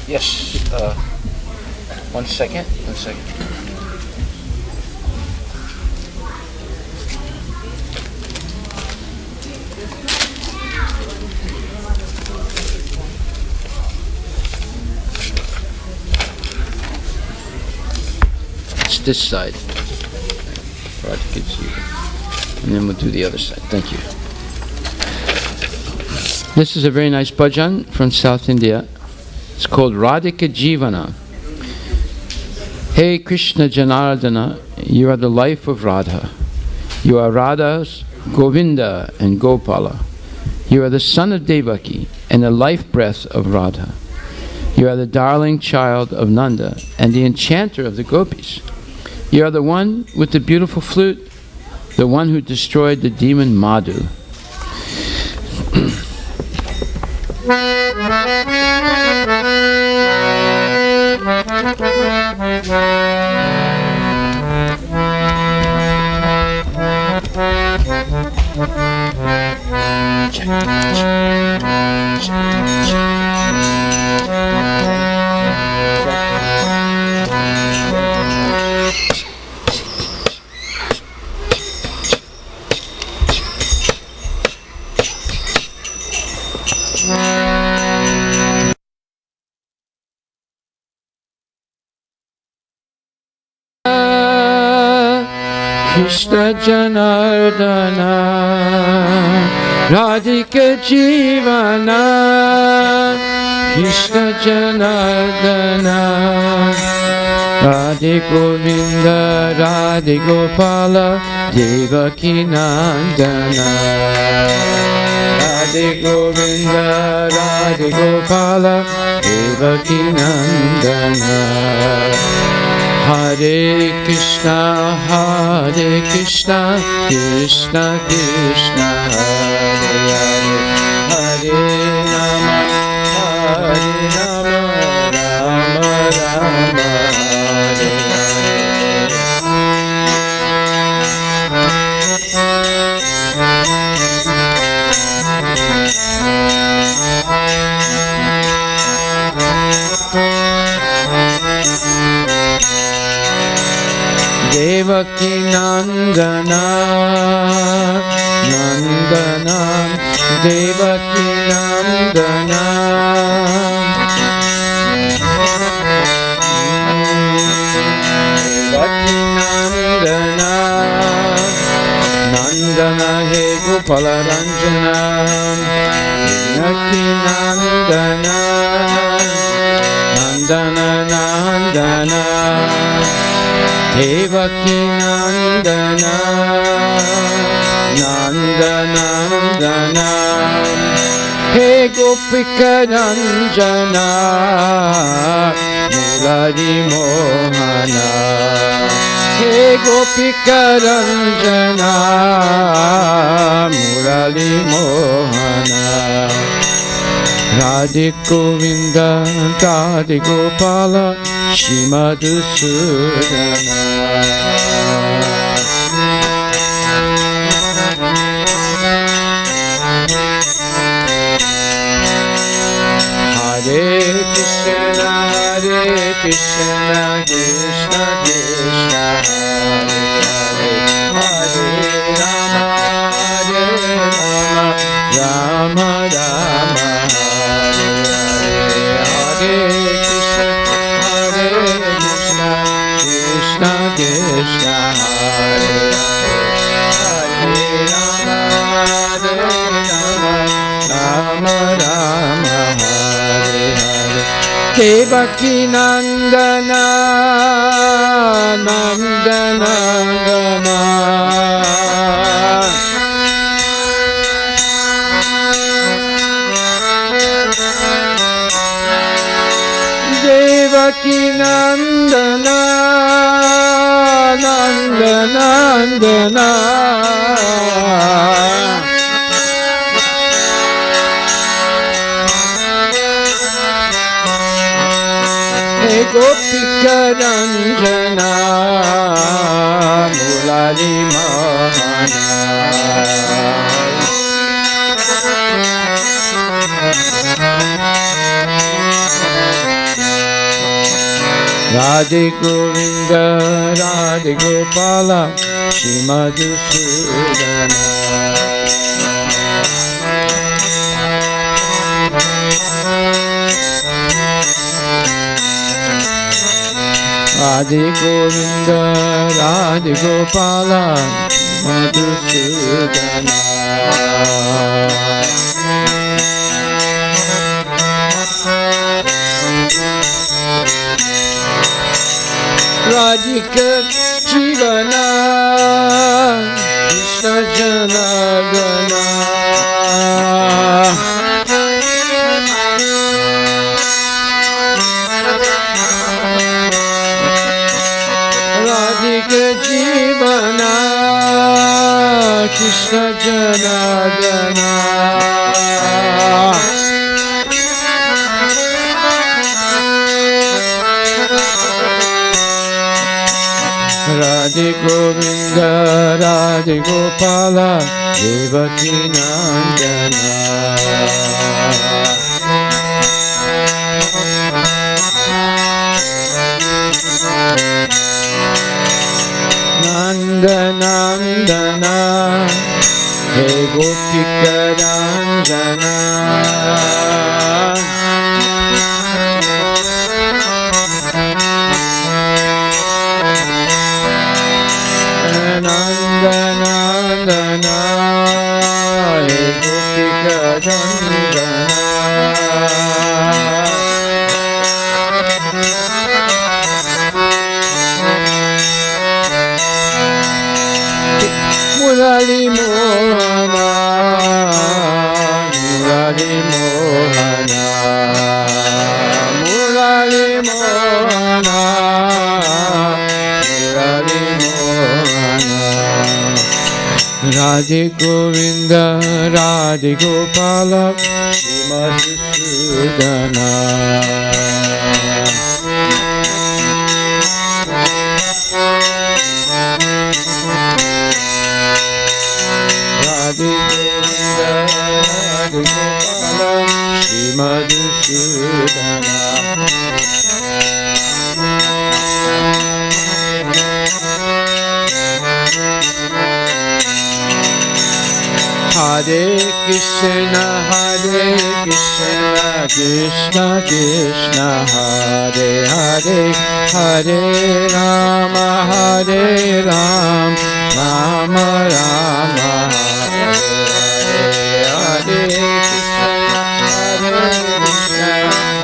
Yes. 1 second. 1 second. It's this side. Radhika Jiva. And then we'll do the other side. Thank you. This is a very nice bhajan from South India. It's called Radhika Jivana. Hey Krishna Janardana, you are the life of Radha. You are Radha's Govinda and Gopala. You are the son of Devaki and the life breath of Radha. You are the darling child of Nanda and the enchanter of the gopis. You are the one with the beautiful flute, the one who destroyed the demon Madhu. Krishna Janardana, Radhika Jivana, Krishna Janardana, Radhe Govinda, Radhe Gopala, Devaki Nandana. Radhe Govinda, Radhe Gopala, Devaki Nandana. Hare Krishna, Krishna Krishna, Hare Hare, Hare Rama, Rama Rama, Hare Devaki Nandana, Nandana, Devaki Nandana. Devaki Nandana, Nandana he Gopala Ranjana. Devaki Nandana, Nandana Nandana. Devaki Nandana, Nandana Nandana. Hey Gopika Ranjana, Murari Mohana. Hey Gopika Ranjana, Murari Mohana. Radhe Govinda, Radhe Gopala, Shimadu Sudana. Hare Krishna, Hare Krishna, Krishna Krishna, Hare Hare, Hare Rama, Rama Rama, Hare Krishna, Krishna Krishna, Hare Hare, Hare Rama, Rama Rama, Hare Hare. Devaki Nandana, Nandana Nandana. Devaki Nandana, Nandana Nandana. Hey Gopika Ranjana, Mulali Mohana. Radhe Govinda, Radhe Gopala, Shri Madhusudana. Radhe Govinda, Radhe Gopala, Madhusudana. Radhika Jivana, Krishna Janagana. Radhika Jivana, Krishna Janagana. Radhe Govinda, Radhe Gopala, Devaki Nandana. Nanda Nandana, Hey Gopika Nandana. Nanda Nandana, Hey Gopika Nandana. Murali Mohana, Murali Mohana, Murali Mohana, Murali Mohana. Radhe Govinda, Radhe Gopala, Shri Madhusudana. Radhe Govinda, Radhe Gopala, Shri Madhusudana. Hare Krishna, Hare Krishna, Krishna Krishna, Hare Hare, Hare Rama, Hare Ram, Rama Rama, Hare Hare, Hare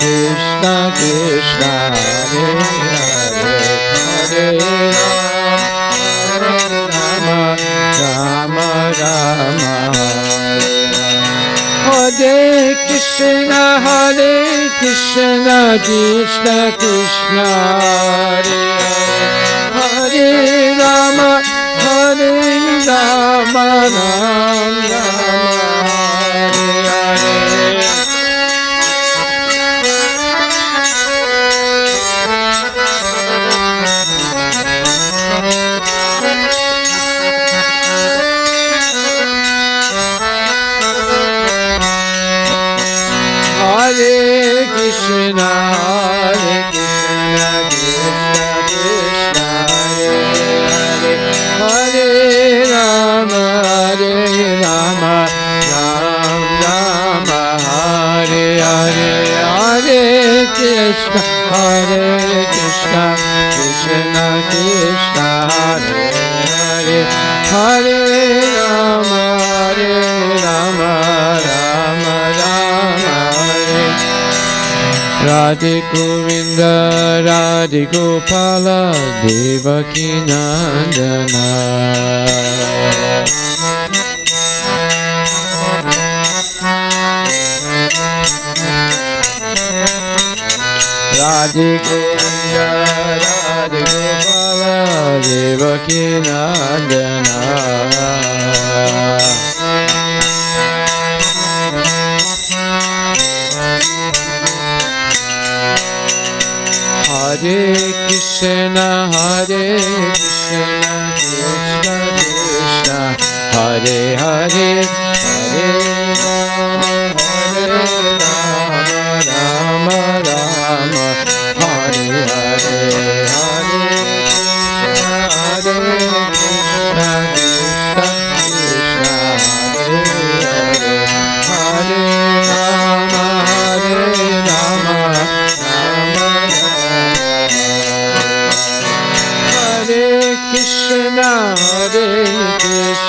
Krishna, Krishna Krishna, Hare Hare, Hare Rama, Rama Rama, Hare Krishna, Hare Krishna, Krishna Krishna, Hare Hare, Hare Rama, Hare Rama, Rama Rama, Hare Hare. Hare Krishna, Hare Krishna, Krishna Krishna, Hare Hare, Hare Rama, Hare Rama, Rama Rama, Hare Hare, Hare Krishna, Hare Krishna, Krishna Krishna, Hare Hare, Hare Rama, Hare Rama, Rama Rama, Hare. Radhe Govinda, Radhe Gopala, Devaki Nandana. Radhe Govinda, Radhe Gopala, Devaki Nandana. Hare Krishna, Hare Krishna, Krishna Krishna, Hare Hare, Hare Rama, Hare Rama, Rama Rama, Hare Hare.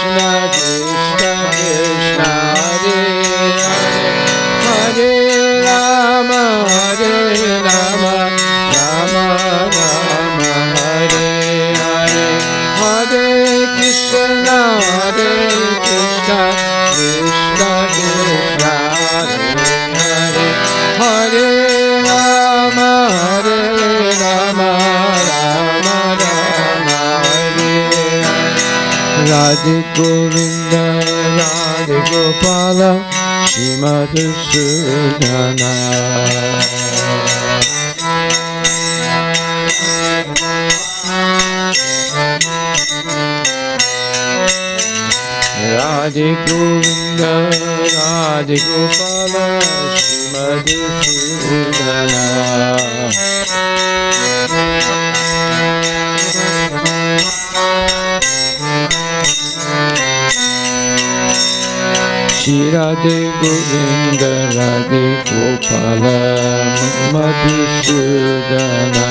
Krishna Krishna Hare Hare Hare Rama Hare Rama Rama Rama Hare Hare Hare Krishna Krishna Krishna Hare Hare Hare Rama Rama Rama Hare Radhe Govinda Radhe Gopala Shri Madhusudana Radhe Govinda Radhe Gopala Shri Madhusudana Shri Radhe Govinda Radhe Gopala Madhusudana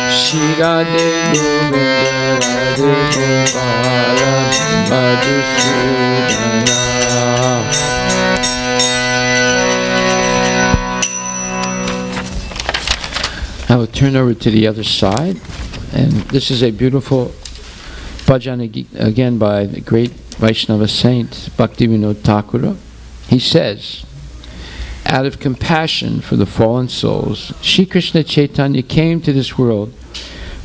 Shri Radhe Govinda Radhe Gopala Madhusudana. I will turn over to the other side, and this is a beautiful bhajan again by the great Vaishnava saint Bhaktivinoda Thakura. He says, out of compassion for the fallen souls, Shri Krishna Chaitanya came to this world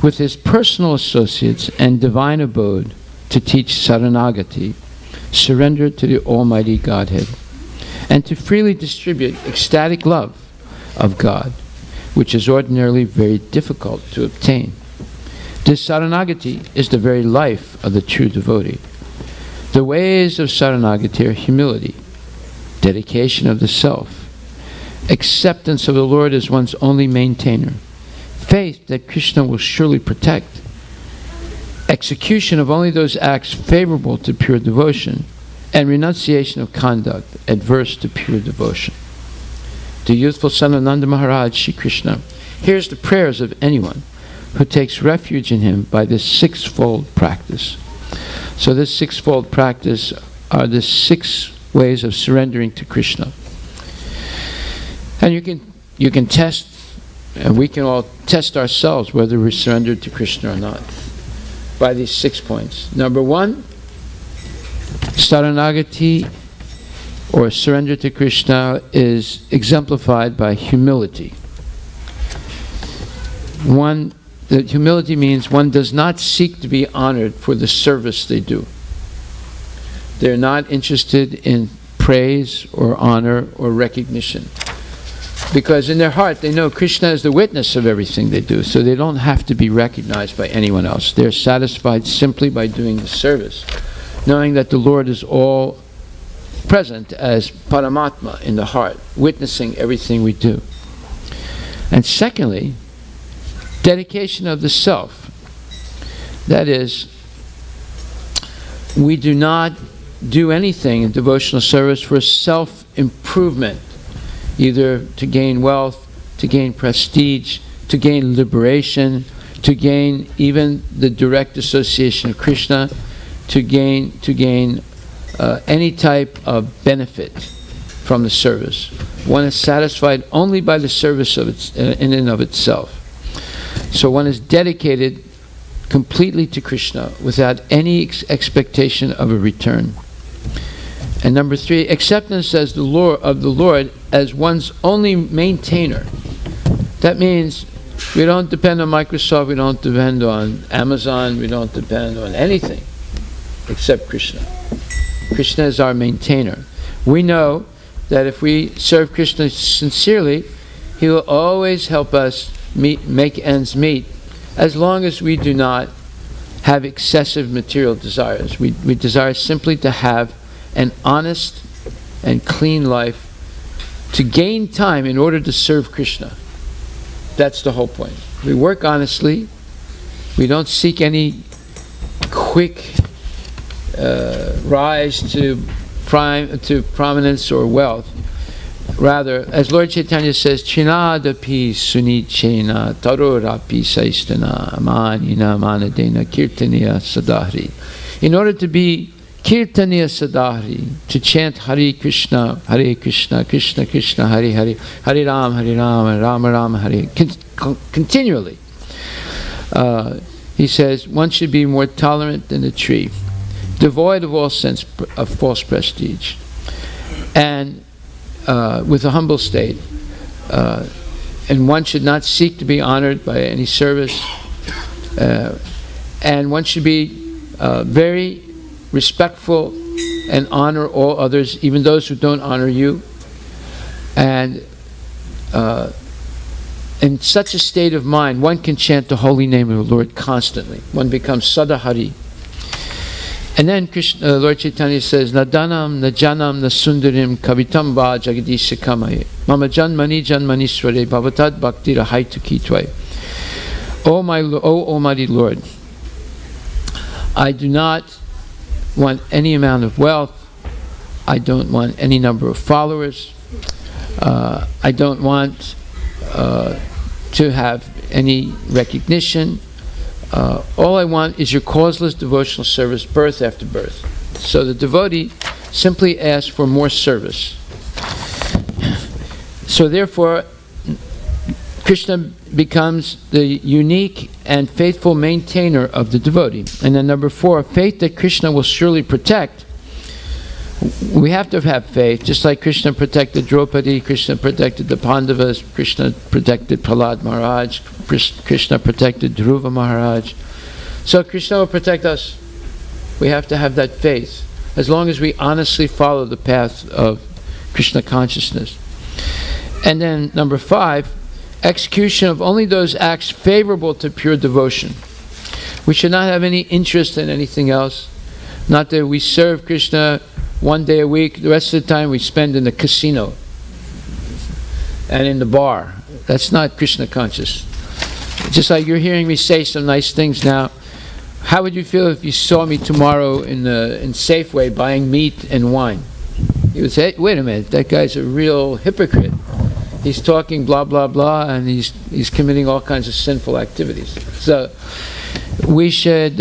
with his personal associates and divine abode to teach Saranagati, surrender to the Almighty Godhead, and to freely distribute ecstatic love of God, which is ordinarily very difficult to obtain. This Saranagati is the very life of the true devotee. The ways of Saranagati are humility, dedication of the self, acceptance of the Lord as one's only maintainer, faith that Krishna will surely protect, execution of only those acts favorable to pure devotion, and renunciation of conduct adverse to pure devotion. The youthful son of Nanda Maharaj, Shri Krishna, hears the prayers of anyone who takes refuge in him by this sixfold practice. So this sixfold practice are the 6 ways of surrendering to Krishna. And you can test, and we can all test ourselves whether we're surrendered to Krishna or not by these 6 points. Number 1, Saranagati or surrender to Krishna is exemplified by humility. That humility means one does not seek to be honored for the service they do. They're not interested in praise or honor or recognition. Because in their heart they know Krishna is the witness of everything they do, so they don't have to be recognized by anyone else. They're satisfied simply by doing the service, knowing that the Lord is all present as Paramatma in the heart, witnessing everything we do. And secondly, dedication of the self. That is, we do not do anything in devotional service for self-improvement, either to gain wealth, to gain prestige, to gain liberation, to gain even the direct association of Krishna, to gain any type of benefit from the service. One is satisfied only by the service of in and of itself. So one is dedicated completely to Krishna without any expectation of a return. And number 3, acceptance as the Lord as one's only maintainer. That means we don't depend on Microsoft, we don't depend on Amazon, we don't depend on anything except Krishna. Krishna is our maintainer. We know that if we serve Krishna sincerely, He will always help us make ends meet, as long as we do not have excessive material desires. We desire simply to have an honest and clean life, to gain time in order to serve Krishna. That's the whole point. We work honestly. We don't seek any quick rise to prominence or wealth. Rather, as Lord Chaitanya says, Chinadapi sunichena tarorapi saistana manina manadena kirtaniya sadhari. In order to be Kirtaniya Sadhari, to chant Hare Krishna, Krishna Krishna, Hare Hare, Hare Ram, Rama Rama, Hare, continually. He says, one should be more tolerant than a tree, devoid of all sense of false prestige, and with a humble state. And one should not seek to be honored by any service. And one should be very respectful and honor all others, even those who don't honor you. And in such a state of mind, one can chant the holy name of the Lord constantly. One becomes Sadahari. And then Krishna, Lord Chaitanya says, Nadanam, Najanam, Nasundarim, Kavitam va Jagadisha Kamaye. Mama Janmani Janmanisware Bhavatad Bhakti Rahaitu Kitway. O Almighty Lord, I do not want any amount of wealth. I don't want any number of followers. I don't want to have any recognition. All I want is your causeless devotional service, birth after birth. So the devotee simply asks for more service. So therefore, Krishna becomes the unique and faithful maintainer of the devotee. And then number 4, faith that Krishna will surely protect. We have to have faith, just like Krishna protected Draupadi, Krishna protected the Pandavas, Krishna protected Prahlad Maharaj, Krishna protected Dhruva Maharaj. So Krishna will protect us. We have to have that faith, as long as we honestly follow the path of Krishna consciousness. And then number 5, execution of only those acts favorable to pure devotion. We should not have any interest in anything else. Not that we serve Krishna one day a week, the rest of the time we spend in the casino and in the bar. That's not Krishna conscious. Just like you're hearing me say some nice things now, how would you feel if you saw me tomorrow in Safeway buying meat and wine? You would say, wait a minute, that guy's a real hypocrite. He's talking blah, blah, blah, and he's committing all kinds of sinful activities. So we should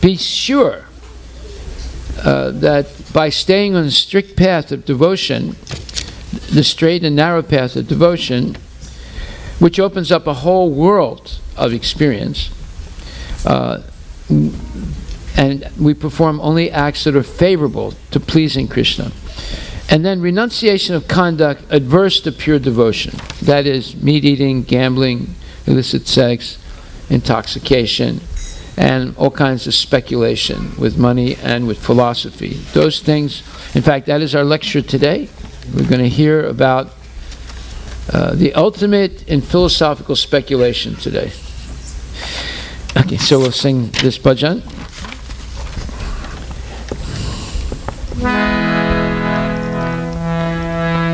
be sure that by staying on the strict path of devotion, the straight and narrow path of devotion, which opens up a whole world of experience, and we perform only acts that are favorable to pleasing Krishna. And then renunciation of conduct adverse to pure devotion. That is meat eating, gambling, illicit sex, intoxication, and all kinds of speculation with money and with philosophy. Those things, in fact, that is our lecture today. We're going to hear about the ultimate in philosophical speculation today. Okay, so we'll sing this bhajan.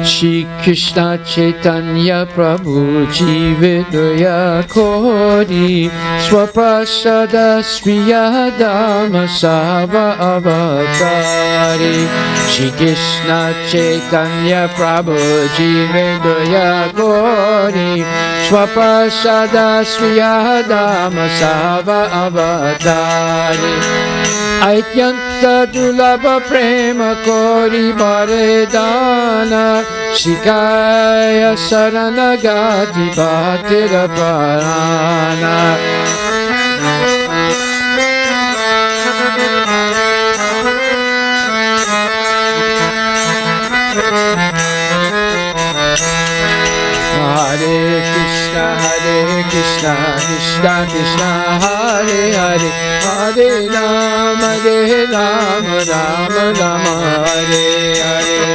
Shri Krishna Chaitanya Prabhu Jividaya Kori Swaprasada Sriya Dhamma Sava Avatari. Shri Krishna Chaitanya Prabhu Jividaya Kori Swaprasada Sriya Dhamma Sava Avatari. Aityanta Dulabha Prema Kori Baredana Shikaya Saranagati Bhatira Parana. Hare Krishna, Krishna Krishna, Hare Hare, Hare Rama, Rama Rama, Hare Hare.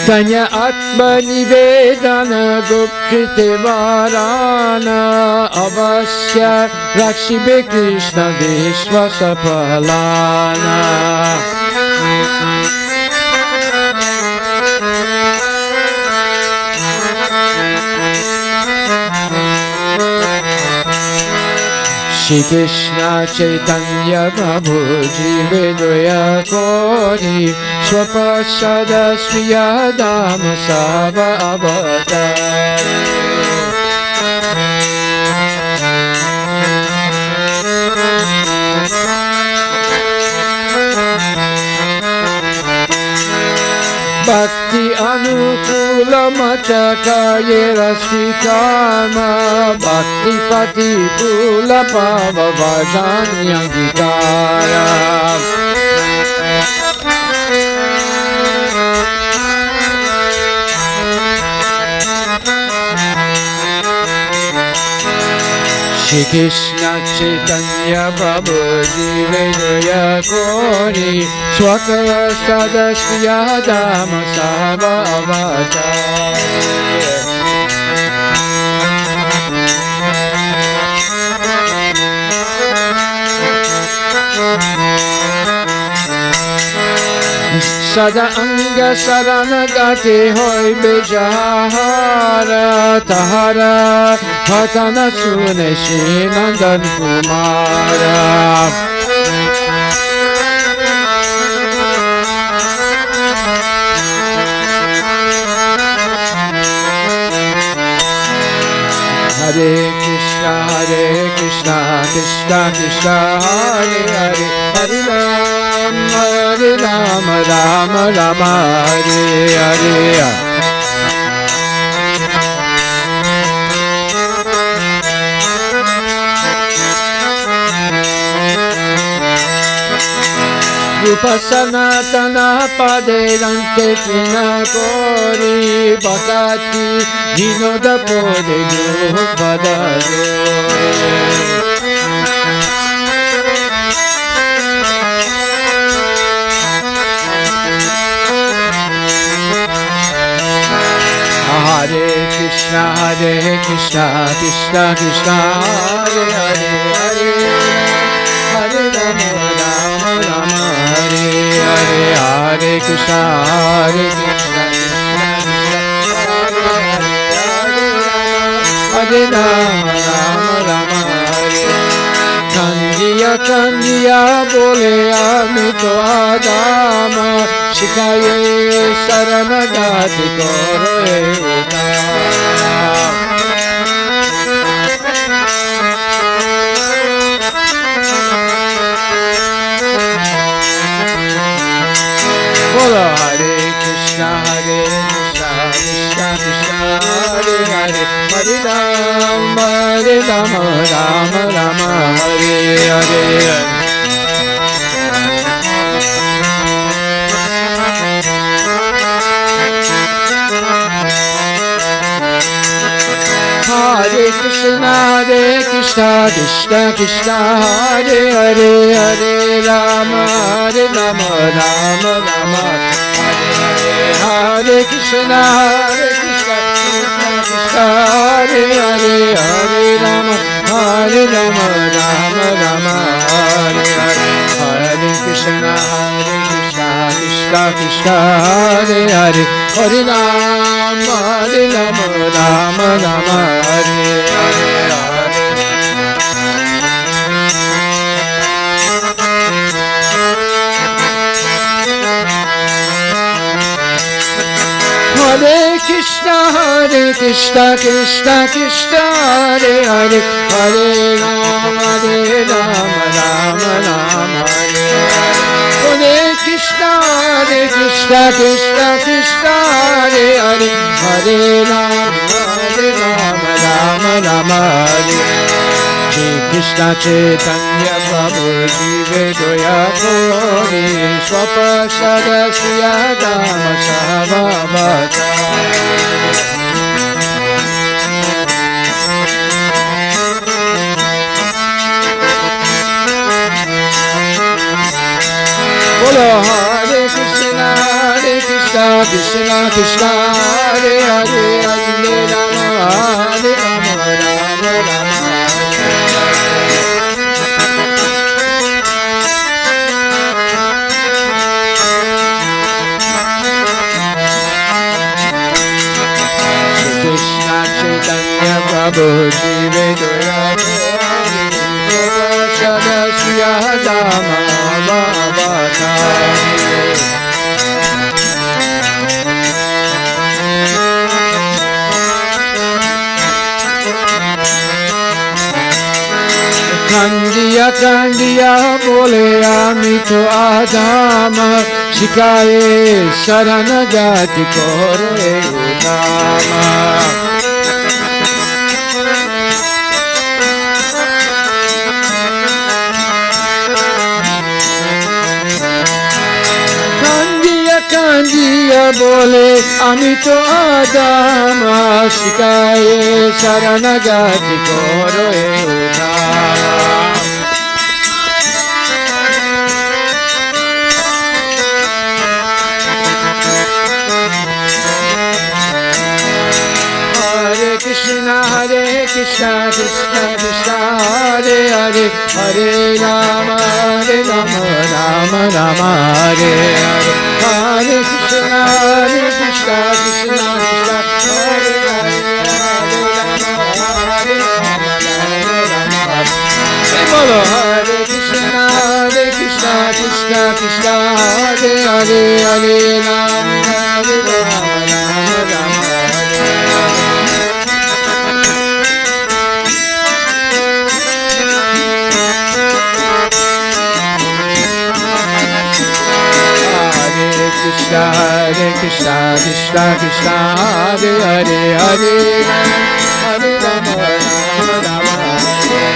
Tanya Atma Nivedana Gupkrite Varana Avasya Rakshibe Krishna Vishwasa Palana. Shri Krishna Chaitanya Prabhu Jivedaya Kori Swapasada Swiyadama Sava Avatari. Bhakti Anukula Machakayera Srikarma Bhakti Pati Kula Pava Vajanyangikara. Shri Krishna Chaitanya Prabhu Jivedaya Kori Swakara Sadasviyadama Sava Avatari. Sada anga saranagati hoy bejahara tahara hatana sune Nandan Kumara. Hare Krishna, Krishna Krishna, Hare Hare, Hare Rama, Rama Rama, Hare Hare. Rupa Sanatana Paderante Pinakori Bhakati Vinoda Pode Padaro. Hare Krishna, Krishna Krishna, Hare Hare, Hare Hare Rama, Rama Rama, Hare Hare, Hare Krishna, Krishna Hare Rama, Rama Rama, Hare. Kandiya Kandiya bole ami to Adama Shikaye Saranagati kore Udama. Bolo Hare Krishna, Krishna Krishna, Hare Hare, Hare Rama, Rama Rama, Hare Hare. Hare Krishna, Krishna Krishna, Hare Hare, Hare Rama, Rama Rama, Hare Hare. Hare Krishna, Krishna Krishna, Hare Hare, Hare Rama, Rama Rama, Hare Hare. Hare Krishna, Krishna Krishna, Hare Hare, Hare Rama, Rama Rama, Hare Hare. Hare Krishna, Krishna Krishna, Hare Hare, Hare Rama, Rama Rama, Hare Hare. Hare Krishna, Krishna Krishna, Hare Hare, Hare Rama, Rama Hare. Shri Krishna Chaitanya Prabhu Jivedaya Kori Swapasada Swiyadama Sava Avatari. Bolo Hare Krishna, Krishna Krishna, Hare Hare, Hare Rama, Rama Rama. Krishna Chaitanya Prabhu Jivedaya Kori Shri Adama Avatare. Kandiya kandiya bole ami to Adama shikaye sharanagati kore Udama. Kandiya bole ami to Adama shikaye sharanagati kore Udama. Krishna Krishna Krishna Hare Hare Hare Rama Rama Rama Hare Hare Hare Krishna Krishna Krishna Hare Hare Hare Rama Bolo Hare Krishna Krishna Krishna Hare Hare Hare Rama Rama Hare Krishna Krishna Krishna Hare Hare Hare Hare Rama Rama Hare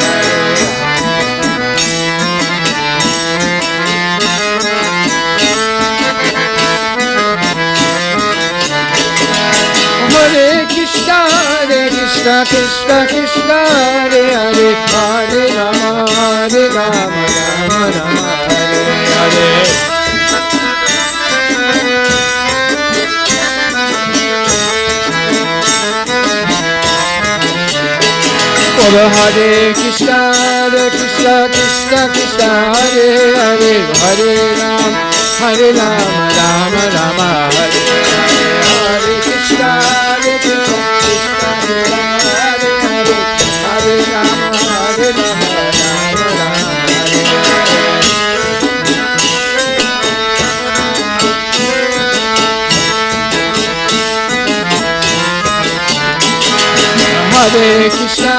Krishna Krishna Krishna Hare Hare Hare Rama Rama Rama Hare Hare. Hare Krishna Krishna Krishna Hare Hare Hare Rama Rama Rama Hare Hare Krishna Krishna Krishna Hare Hare Hare Rama Rama Hare Krishna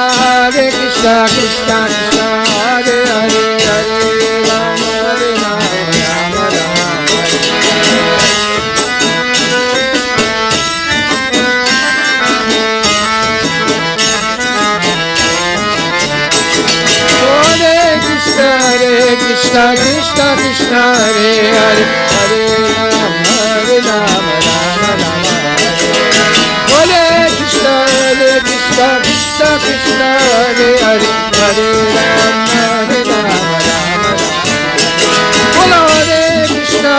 Krishna Krishna Hare Hare Hare Rama Rama Rama Hare Krishna Krishna Krishna Hare Hare Hare Rama Rama Rama Hare Krishna Krishna Krishna Hare Hare Hare Rama Rama Rama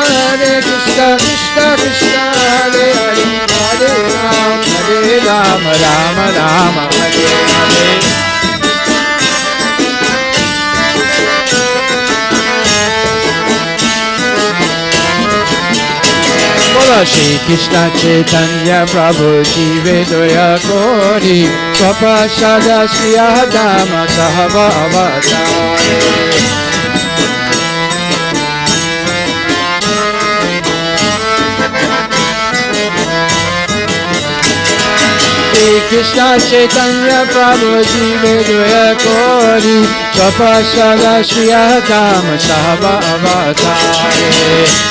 Hare Krishna Krishna Krishna Hare Hare Hare Rama Rama Rama Hare Hare. Shri Krishna Chaitanya Prabhu Jivedaya Kori Swapashada Shri Adama Sahava Avatare. Shri Krishna Chaitanya Prabhu Jivedaya Kori Swapashada Shri Adama Sahava Avatare.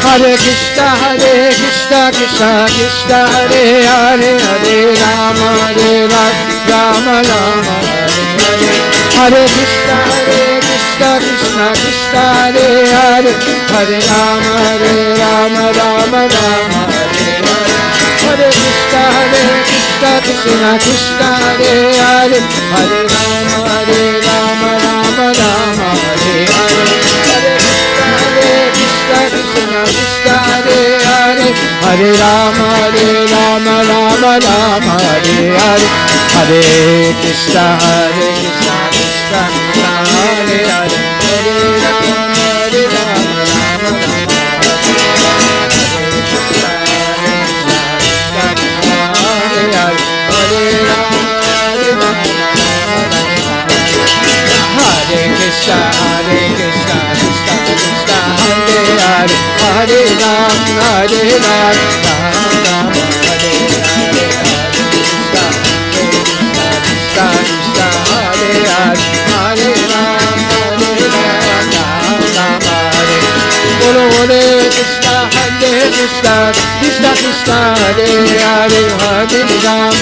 Hare Krishna Krishna Krishna Hare Hare Hare Rama Rama Rama Hare Hare Krishna Krishna Krishna Hare Hare Hare Rama Rama Rama Hare Hare Krishna Krishna Krishna Hare Hare Hare Rama Rama Rama Hare Hare Krishna Krishna Hare Hare Hare Rama Rama Rama Hare Hare Hare Krishna Krishna Krishna Hare Hare Hare Rama Rama Rama Hare Hare Hare Ram, Hare Ram, Ram Ram, Hare Hare, Krishna Krishna, Hare Hare, Hare Ram, Ram Ram, Hare. Bolo Hare Krishna, Hare Krishna, Krishna Krishna, Hare Hare, Hare Ram,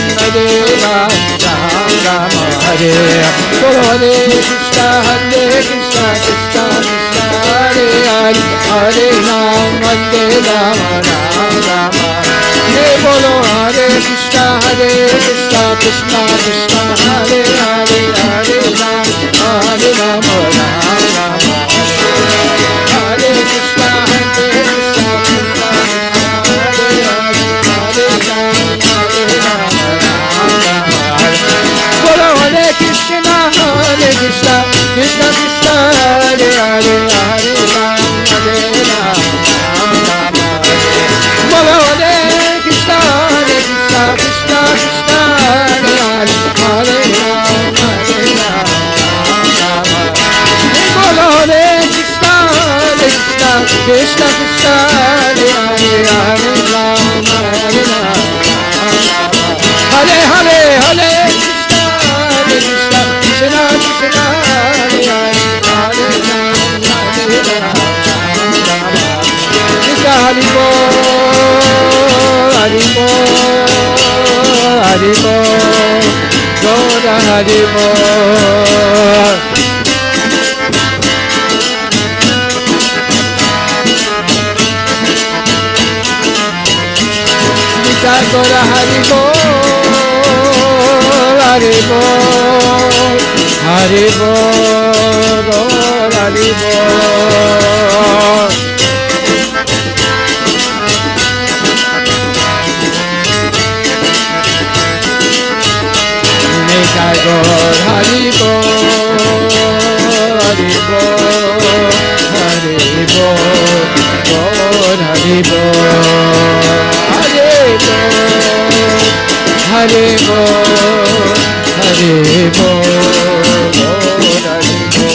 Ram Ram, Hare. Bolo Hare Krishna, Hare Krishna, Krishna Krishna, Hare Hare, Hare Ram, Ram Ram, Hare. Bolo Hare Krishna, Hare Krishna, Krishna Krishna, Hare Hare, Hare Ram, Ram Ram, Hare Krishna, Hare Krishna, Krishna Krishna, Hare Hare, Hare Ram, Ram Ram, Bolo Hare Krishna, Hare Krishna, Krishna Krishna, Hare Hare, Hare Ram, Ram Bolo Hare Krishna, Hare Krishna, Krishna Krishna, Hare Hare, Hare Ram, Bolo Hare Krishna, Hare Krishna, Krishna Krishna, Hare Hare, Hare Ram, Hare Hare, Hare Krishna, Hare Krishna, Krishna Krishna, Hare Hare, Hare Ram, Krishna Hari Bol, Hari Bol, Hari Bol, Gaura Hari Bol. Gaura Hari Bol, Hari Bol, Hari Bol, Gaura Hari Bol. Nitai Gaur Hari Bol, Hari Bol, Hari Bol, Gaur Hari Bol, Hari Bol, Hari Bol, Hari Bol, Gaur Hari Bol.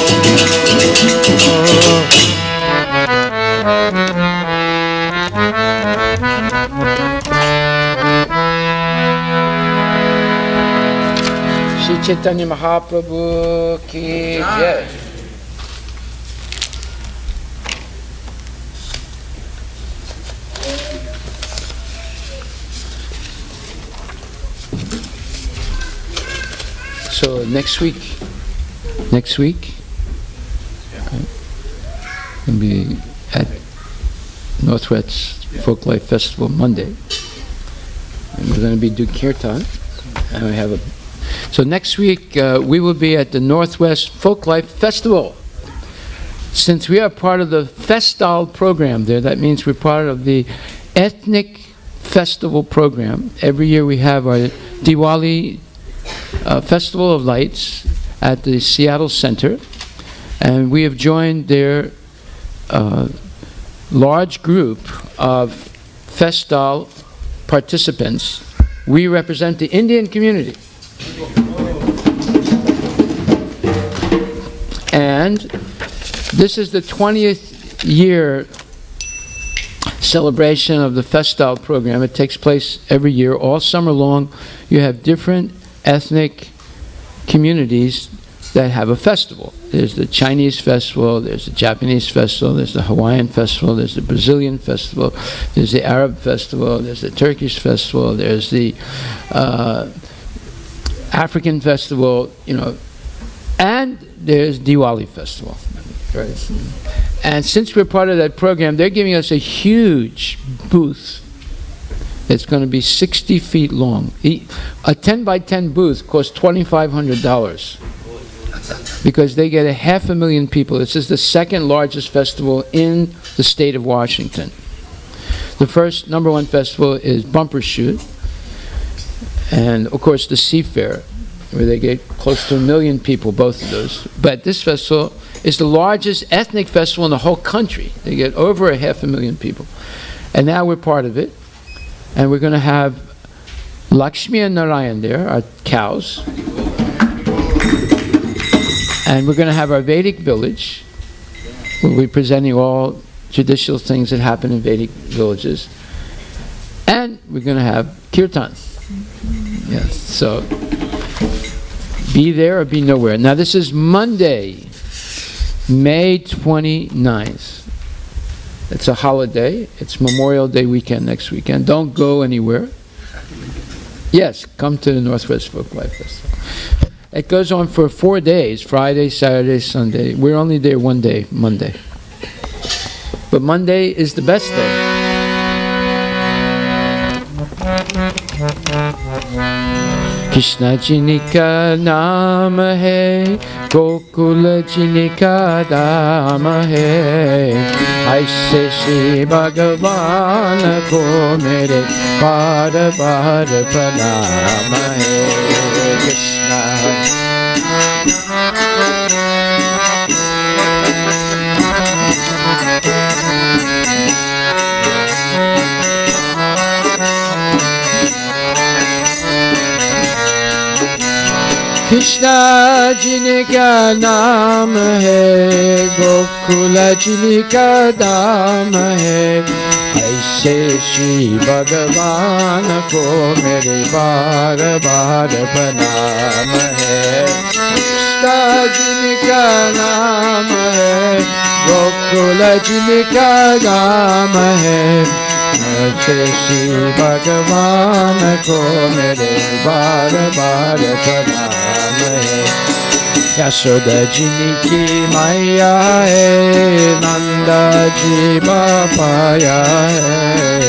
Shri Chaitanya Mahaprabhu ki jai. So next week, we'll be at Northwest Folk Life Festival Monday, and we're going to be doing kirtan, and we have so next week we will be at the Northwest Folk Life Festival. Since we are part of the Festal program there, that means we're part of the ethnic festival program. Every year we have our Diwali Festival of Lights at the Seattle Center, and we have joined their large group of Festal participants. We represent the Indian community. And this is the 20th year celebration of the Festal program. It takes place every year, all summer long. You have different ethnic communities that have a festival. There's the Chinese festival, there's the Japanese festival, there's the Hawaiian festival, there's the Brazilian festival, there's the Arab festival, there's the Turkish festival, there's the African festival, and there's Diwali festival. Right. And since we're part of that program, they're giving us a huge booth. It's going to be 60 feet long. A 10 by 10 booth costs $2,500 because they get 500,000 people. This is the second largest festival in the state of Washington. The first number one festival is Bumper Shoot, and of course the Seafair, where they get close to 1 million people, both of those. But this festival is the largest ethnic festival in the whole country. They get over 500,000 people. And now we're part of it. And we're going to have Lakshmi and Narayan there, our cows. And we're going to have our Vedic village. We'll be presenting all traditional things that happen in Vedic villages. And we're going to have kirtan. Yes, so be there or be nowhere. Now this is Monday, May 29th. It's a holiday. It's Memorial Day weekend next weekend. Don't go anywhere. Yes, come to the Northwest Folklife Festival. It goes on for 4 days, Friday, Saturday, Sunday. We're only there one day, Monday. But Monday is the best day. Krishna Jinika Nama Hai, Gokula Jinika Dama Hai, Aise Shri Bhagavan Ko Mere Bada Bada Pranama Hai. Krishna Krishna Jinika Naam Hai, Gokula Jinika Dham Hai, Aise Shri Bhagavan Ko Mere Bada Bada Pranam Hai. Krishna Jinika Naam Hai, Gokula Jinika Dham Hai, Aise Shri Bhagavan Ko Mere Bada Bada Pranam Hai. Yashoda Jini ki Maya hai, Nanda ji Bapaya hai,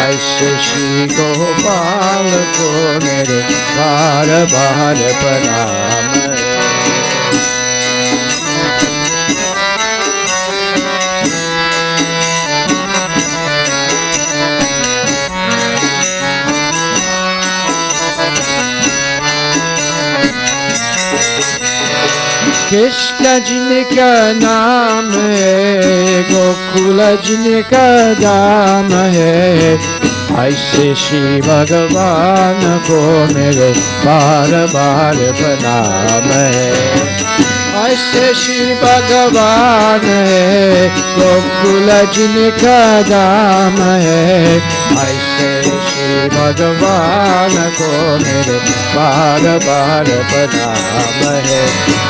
Aise Shri Gopal Ko Mere Bada Bada Pranam hai. Krishna Jinika Naam Hai, Gokula Jinika Dham Hai, Aise Shri Bhagavan Ko Mere Bada Bada Pranam Hai. Aise Shri Bhagavan Hai, Gokula Jinika Dham Hai, Aise Shri Bhagavan Ko Mere Bada Bada Pranam Hai.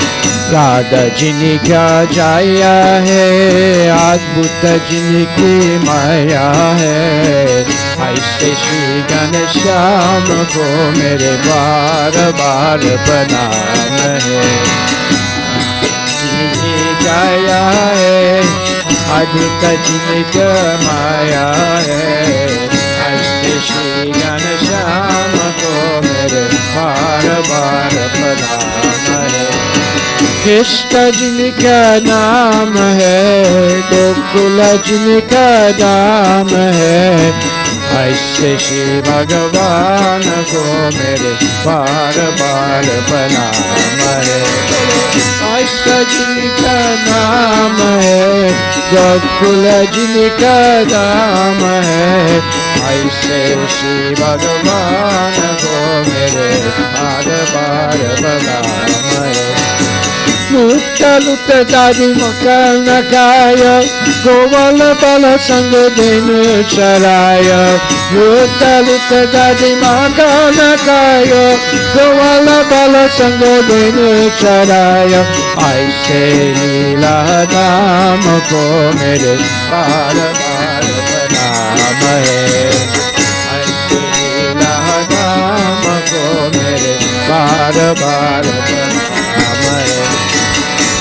Radha Jinika Jaya hai, Adbhuta Jiniki Maya hai, Aise Shri Ganesham Ko Mere Bada Bada Pranam hai. Jiniki Jaya hai, Adbhuta Jinika Maya hai, Aise Shri Ganesham Ko Mere Bada Bada Pranam hai. Krishna Jinika Naam Hai, Gokula Jinika Dham Hai, Aise Shri Bhagavan Ko Mere Bada Bada Pranam Hai. Aise Jinika Naam Hai, Gokula Jinika Dham Hai, Aise Shri Bhagavan Ko Mere Bada Bada Pranam Hai. Lutta Lutta Dadi Makana Kaya, Govala Bala Sangha Denu Charaya. Lutta Lutta Dadi Makana Kaya, Govala Bala Sangha Denu Charaya. Aise Leela Dham Ko Mere Bada Bada Pranam Hai. Aise Leela Dham Ko Mere Bada Bada Pranam Hai.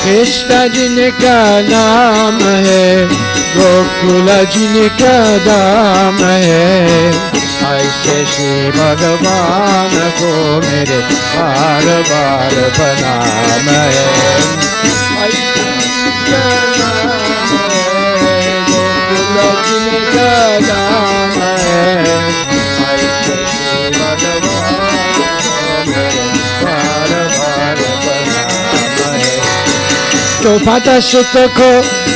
Krishna Jinika Naam Hai, Gokula Jinika Dham Hai, Aise Shri Bhagavan Ko Mere Bada Bada Pranam Hai. Aise Jinika Naam Hai, Gokula Jinika Dham Hai, Aise Shri Bhagavan Ko Mere Bada Bada Pranam Hai. तो पाता सुत को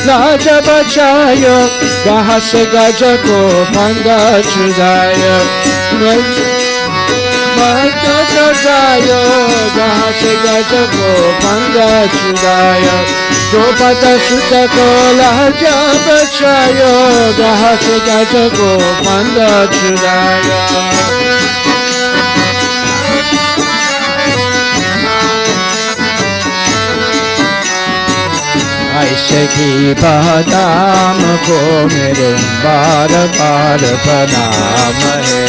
राजा बचायो, कहाँ से गज को पंगा छुड़ायो, माता छुड़ायो, जहाँ से गज को फंदा छुड़ायो, द्रौपद सुत को लहजा बचायो, जहाँ से गज को फंदा छुड़ायो। ऐसे की बदाम को मेरे बार बार प्रणाम है,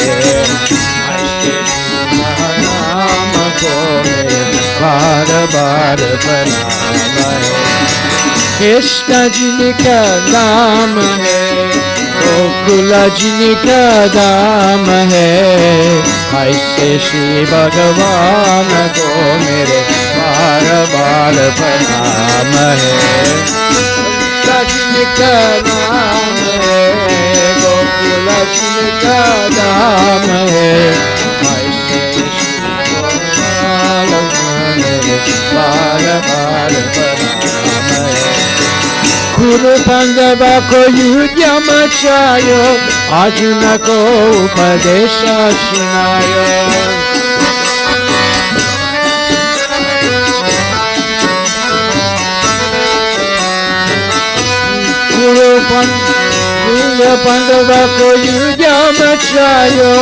ऐसे की बदाम को मेरे बार बार प्रणाम है। कृष्ण जी का नाम है, गोकुल जी का नाम है, ऐसे श्री भगवान को मेरे बार बार प्रणाम है। कृष्ण का नाम है, गोकुल जी का नाम है, ऐसे श्री भगवान को मेरे बार बार प्रणाम है। कुरु पांडव को युद्ध मचायो, अर्जुन को उपदेश सुनायो। कुरु पांडव को युद्ध मचायो,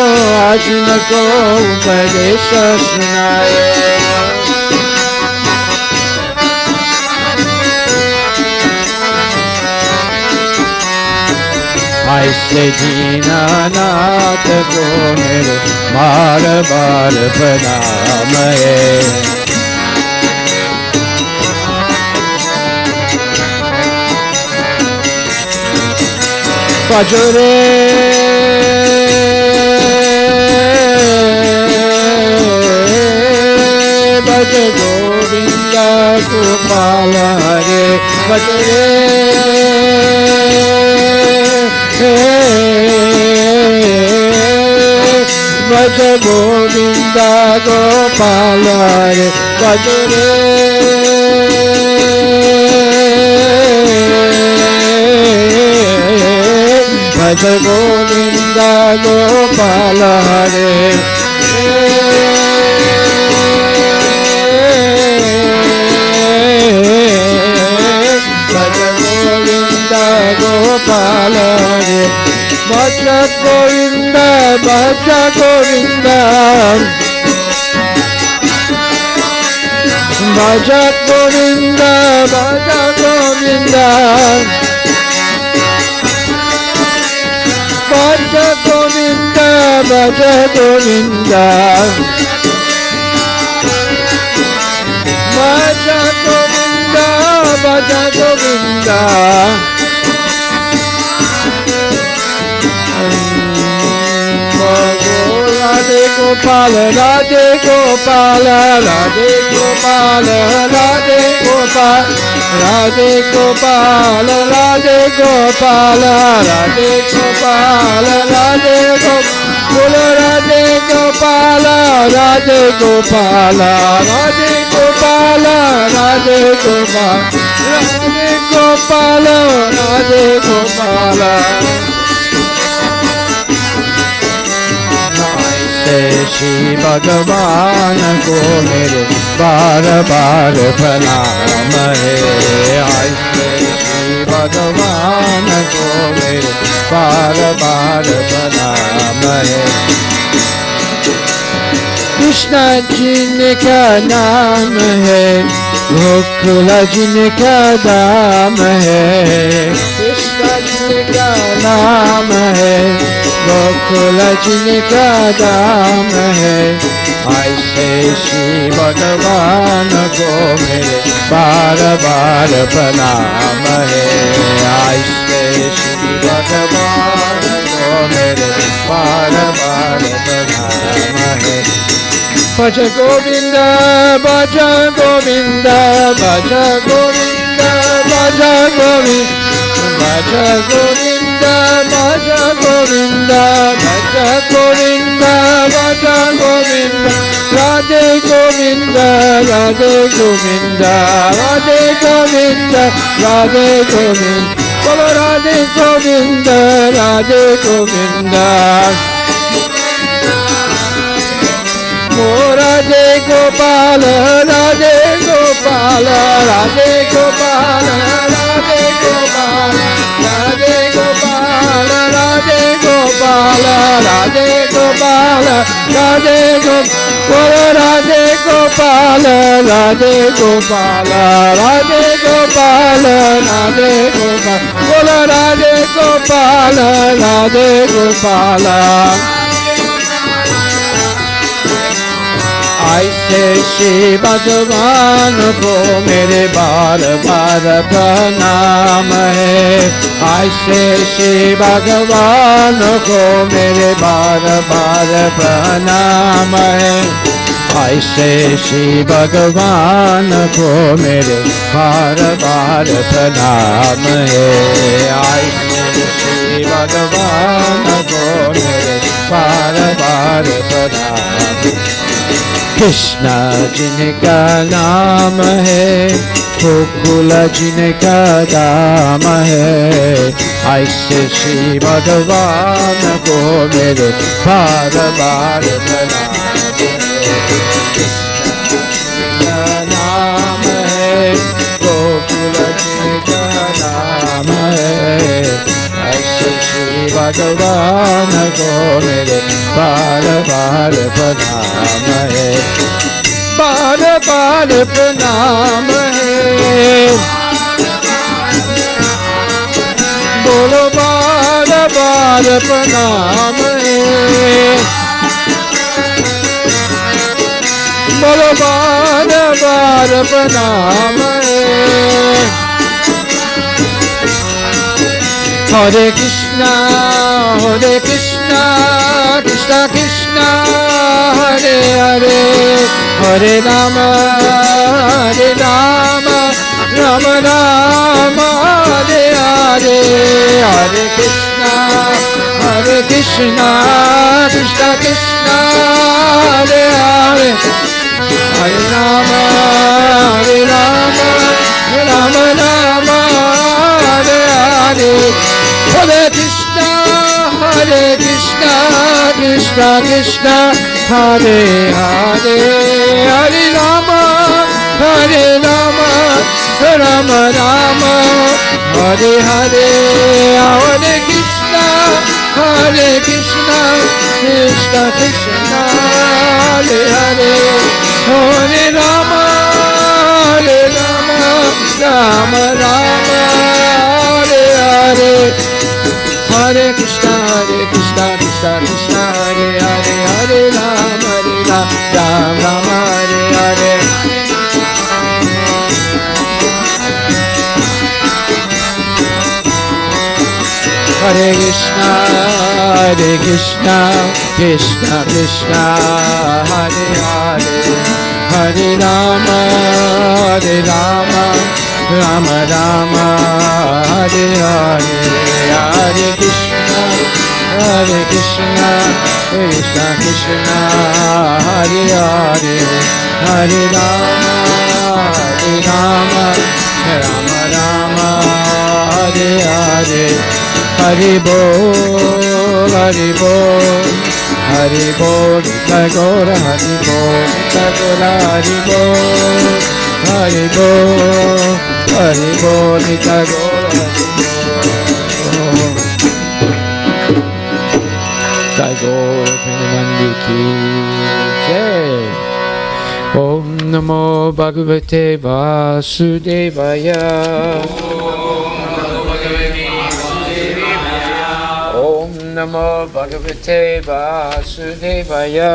अर्जुन को उपदेश सुनायो। ऐसे दीनानाथ को मेरे बार बार प्रणाम है। भजरे भज गोविंद गोपाल हरे, भजरे भज गोविंद गोपाल हरे, भज रे भज गोविंद गोपाल हरे। भज गोविंद गोपाल हरे, भज गोविंद भज गोविंद भज गोविंद भज गोविंद भज गोविंद भज गोविंद भज गोविंद भज गोविंद। राधे गोपाल राधे गोपाल राधे गोपाल राधे गोपाल राधे गोपाल राधे गोपाल राधे गोपाल राधे गोपाल राधे गोपाल राधे गोपाल राधे गोपाल राधे गोपाल राधे गोपाल राधे गोपाल। श्री भगवान को मेरे बार बार प्रणाम है, ऐसे श्री भगवान को मेरे बार बार प्रणाम है। कृष्ण जिनका नाम है, गोकुल जिनका नाम है, कृष्ण जिनका नाम है, गोकुल जिनका नाम है, ऐसे श्री भगवान को मेरे बार बार प्रणाम है, ऐसे श्री भगवान को मेरे बार बार प्रणाम है। भज गोविंद भज गोविंद भज गोविंद भज गोविंद भज गोविंद भज गोविंद भज गोविंद भज गोविंद। राधे गोविंद राधे गोविंद राधे गोविंद राधे गोविंद, बोलो Radhe Govind Radhe Govind. Radhe Gopala, Radhe Gopala, Radhe Gopala, Radhe Gopala, Radhe Gopala, Radhe Gopala, Radhe Gopala, Radhe Gopala, Radhe Gopala, Radhe Gopala, Radhe Gopala, Radhe Gopala, Radhe Gopala, Radhe Gopala. ऐसे श्री भगवान को मेरे बार बार प्रणाम है, ऐसे श्री भगवान को मेरे बार बार प्रणाम है, ऐसे श्री भगवान को मेरे बार बार प्रणाम है, ऐसे श्री भगवान को मेरे बार बार प्रणाम। कृष्णा जिनका नाम है, गोकुल जिनका धाम है, ऐसे श्री भगवान को मेरे बार बार प्रणाम। कृष्णा नाम है, गोकुल जिनका धाम है, ऐसे श्री भगवान को मेरे बार बार प्रणाम है, बार बार प्रणाम है, बोलो बार बार प्रणाम है, बोलो बार बार प्रणाम है। Hare Krishna, Hare Krishna, Krishna Krishna, Hare Hare, Hare Rama, Hare Rama, Rama Rama, Hare Hare, Hare Krishna, Hare Krishna, Krishna Krishna, Hare Hare, Hare Rama, Hare Rama, Rama Rama, Hare Hare. Hare Krishna, Hare Krishna, Krishna Krishna, Hare Hare, Hare Rama, Hare Rama, Rama Rama, Hare Hare, Hare Krishna, Hare Krishna, Krishna Krishna, Hare Hare, Hare Rama, Hare Rama, Rama Rama, Hare Hare. Hare Krishna, Krishna Krishna, Hare Hare, Hare Rama, Ram Rama, Hare Hare. Hare Krishna, Krishna Krishna, Hare Hare, Hare Rama, Rama Rama, Hare Hare, Hare Krishna, Krishna Krishna, Hare Hare, Hare Rama, Rama Rama, Hare Hare. Hari Bol, Hari Bol, Hari Bol, Nitagora, Hari Bol, Nitagora, Hari Bol, Hari Bol, Hari Bol, Nitagora, Tagore Pranamandi ki jai. Om Namo Bhagavate Vasudevaya. Namo Bhagavate Vasudevaya.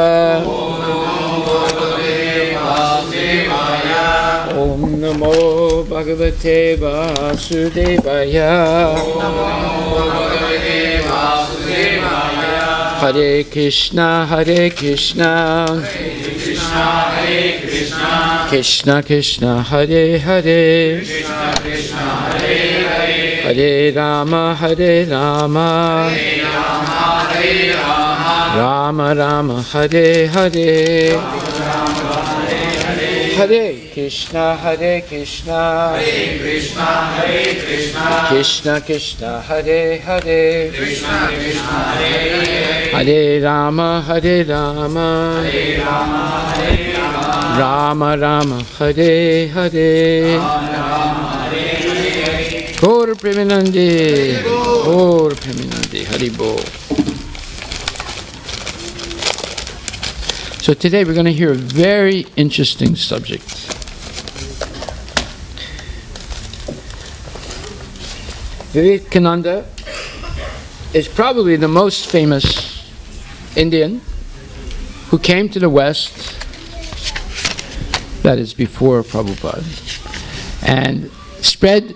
Om Namo Bhagavate Vasudevaya. Hare Krishna, Hare Krishna, Krishna Krishna, Hare Hare, Hare Rama, Hare Rama, Rama Rama, Hare Hare, Hare Krishna, Hare Krishna, Hare Krishna, Hare Krishna, Krishna Krishna, Hare Hare, Krishna Krishna, Hare Hare, Hare Rama, Hare Rama, Hare Rama, Hare Rama, Rama Rama, Hare Hare. Rama, Hare Hare. Gaur Premanande, Gaur Premanande, Haribo. So today we're going to hear a very interesting subject. Vivekananda is probably the most famous Indian who came to the West, that is before Prabhupada, and spread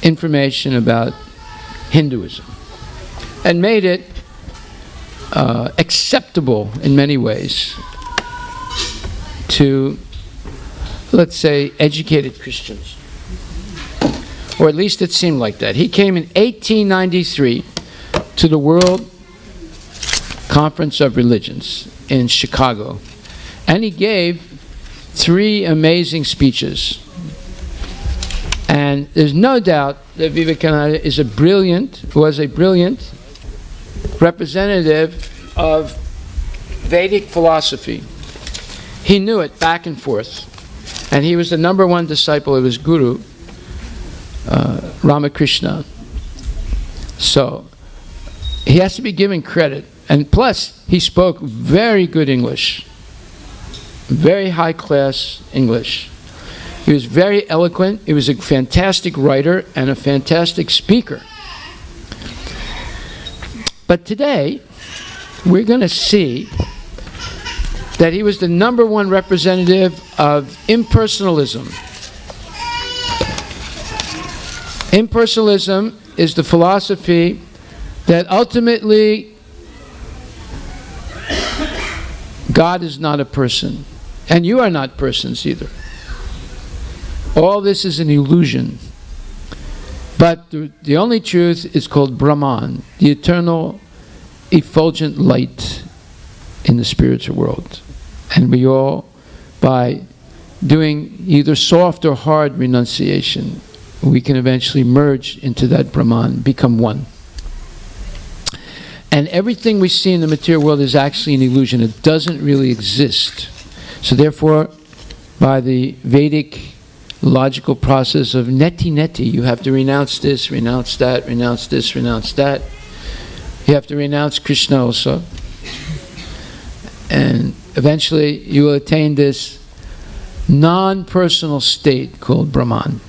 information about Hinduism and made it acceptable in many ways to, let's say, educated Christians. Or at least it seemed like that. He came in 1893 to the World Conference of Religions in Chicago, and he gave 3 amazing speeches. And there's no doubt that Vivekananda was a brilliant representative of Vedic philosophy. He knew it back and forth. And he was the #1 disciple of his guru, Ramakrishna. So he has to be given credit. And plus, he spoke very good English, very high-class English. He was very eloquent. He was a fantastic writer and a fantastic speaker. But today, we're going to see that he was the #1 representative of impersonalism. Impersonalism is the philosophy that ultimately God is not a person, and you are not persons either. All this is an illusion. But the only truth is called Brahman, the eternal, effulgent light in the spiritual world. And we all, by doing either soft or hard renunciation, we can eventually merge into that Brahman, become one. And everything we see in the material world is actually an illusion. It doesn't really exist. So therefore, by the Vedic logical process of neti, you have to renounce this, renounce that, renounce this, renounce that. You have to renounce Krishna also. And eventually you will attain this non-personal state called Brahman.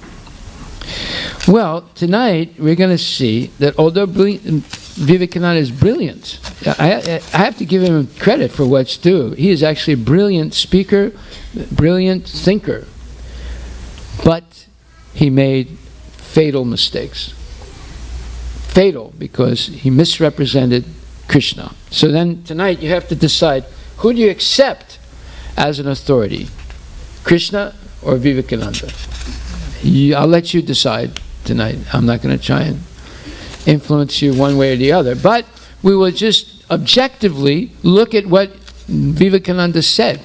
Well, tonight we're going to see that although Vivekananda is brilliant, I have to give him credit for what's due. He is actually a brilliant speaker, brilliant thinker. But he made fatal mistakes. Fatal, because he misrepresented Krishna. So then tonight you have to decide, who do you accept as an authority? Krishna or Vivekananda? I'll let you decide tonight. I'm not going to try and influence you one way or the other. But we will just objectively look at what Vivekananda said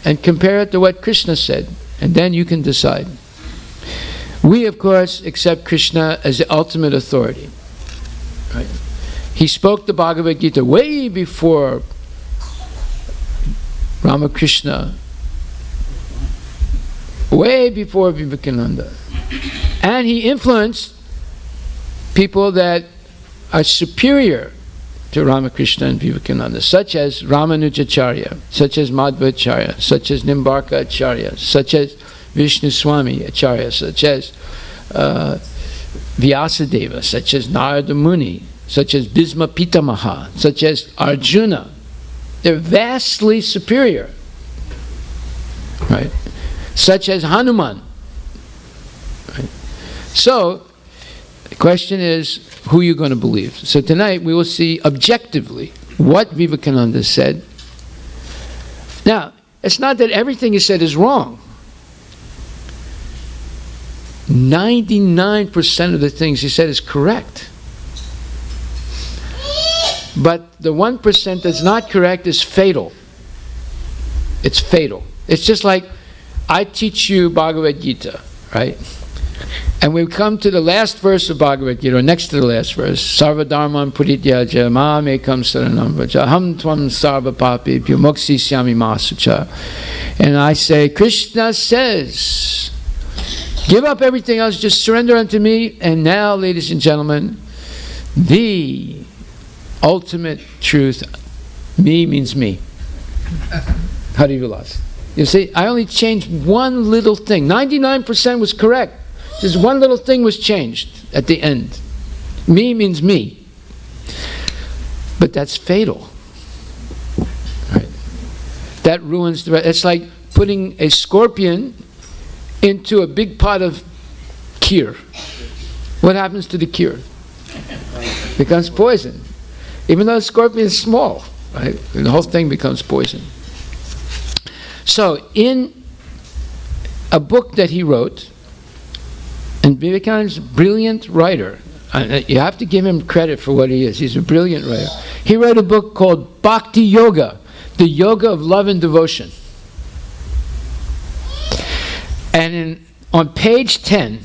and compare it to what Krishna said. And then you can decide. We, of course, accept Krishna as the ultimate authority. Right? He spoke the Bhagavad Gita way before Ramakrishna, way before Vivekananda. And he influenced people that are superior to Ramakrishna and Vivekananda, such as Ramanujacharya, such as Madhvacharya, such as Nimbarka Acharya, such as Vishnu Swami Acharya, such as Vyasadeva, such as Narada Muni, such as Bhisma Pitamaha, such as Arjuna. They're vastly superior, right? Such as Hanuman. Right? So, the question is, who are you going to believe? So tonight we will see objectively what Vivekananda said. Now, it's not that everything he said is wrong. 99% of the things he said is correct. But the 1% that's not correct is fatal. It's fatal. It's just like I teach you Bhagavad Gita, right? And we come to the last verse of Bhagavad Gita, or next to the last verse, Sarva Dharman Purityaja Mam Ekam Saranam Vraja Ham Tvam Sarva Papi Pyo Mokshisyami Masucha. And I say, Krishna says, give up everything else, just surrender unto me. And now, ladies and gentlemen, the ultimate truth, me means me. Harivilas. You see, I only changed one little thing. 99% was correct. Just one little thing was changed at the end. Me means me. But that's fatal. Right? That ruins the rest. It's like putting a scorpion into a big pot of kheer. What happens to the kheer? It becomes poison. Even though the scorpion is small, right? The whole thing becomes poison. So, in a book that he wrote, and Vivekananda's a brilliant writer. You have to give him credit for what he is. He's a brilliant writer. He wrote a book called Bhakti Yoga, the yoga of love and devotion. And on page 10,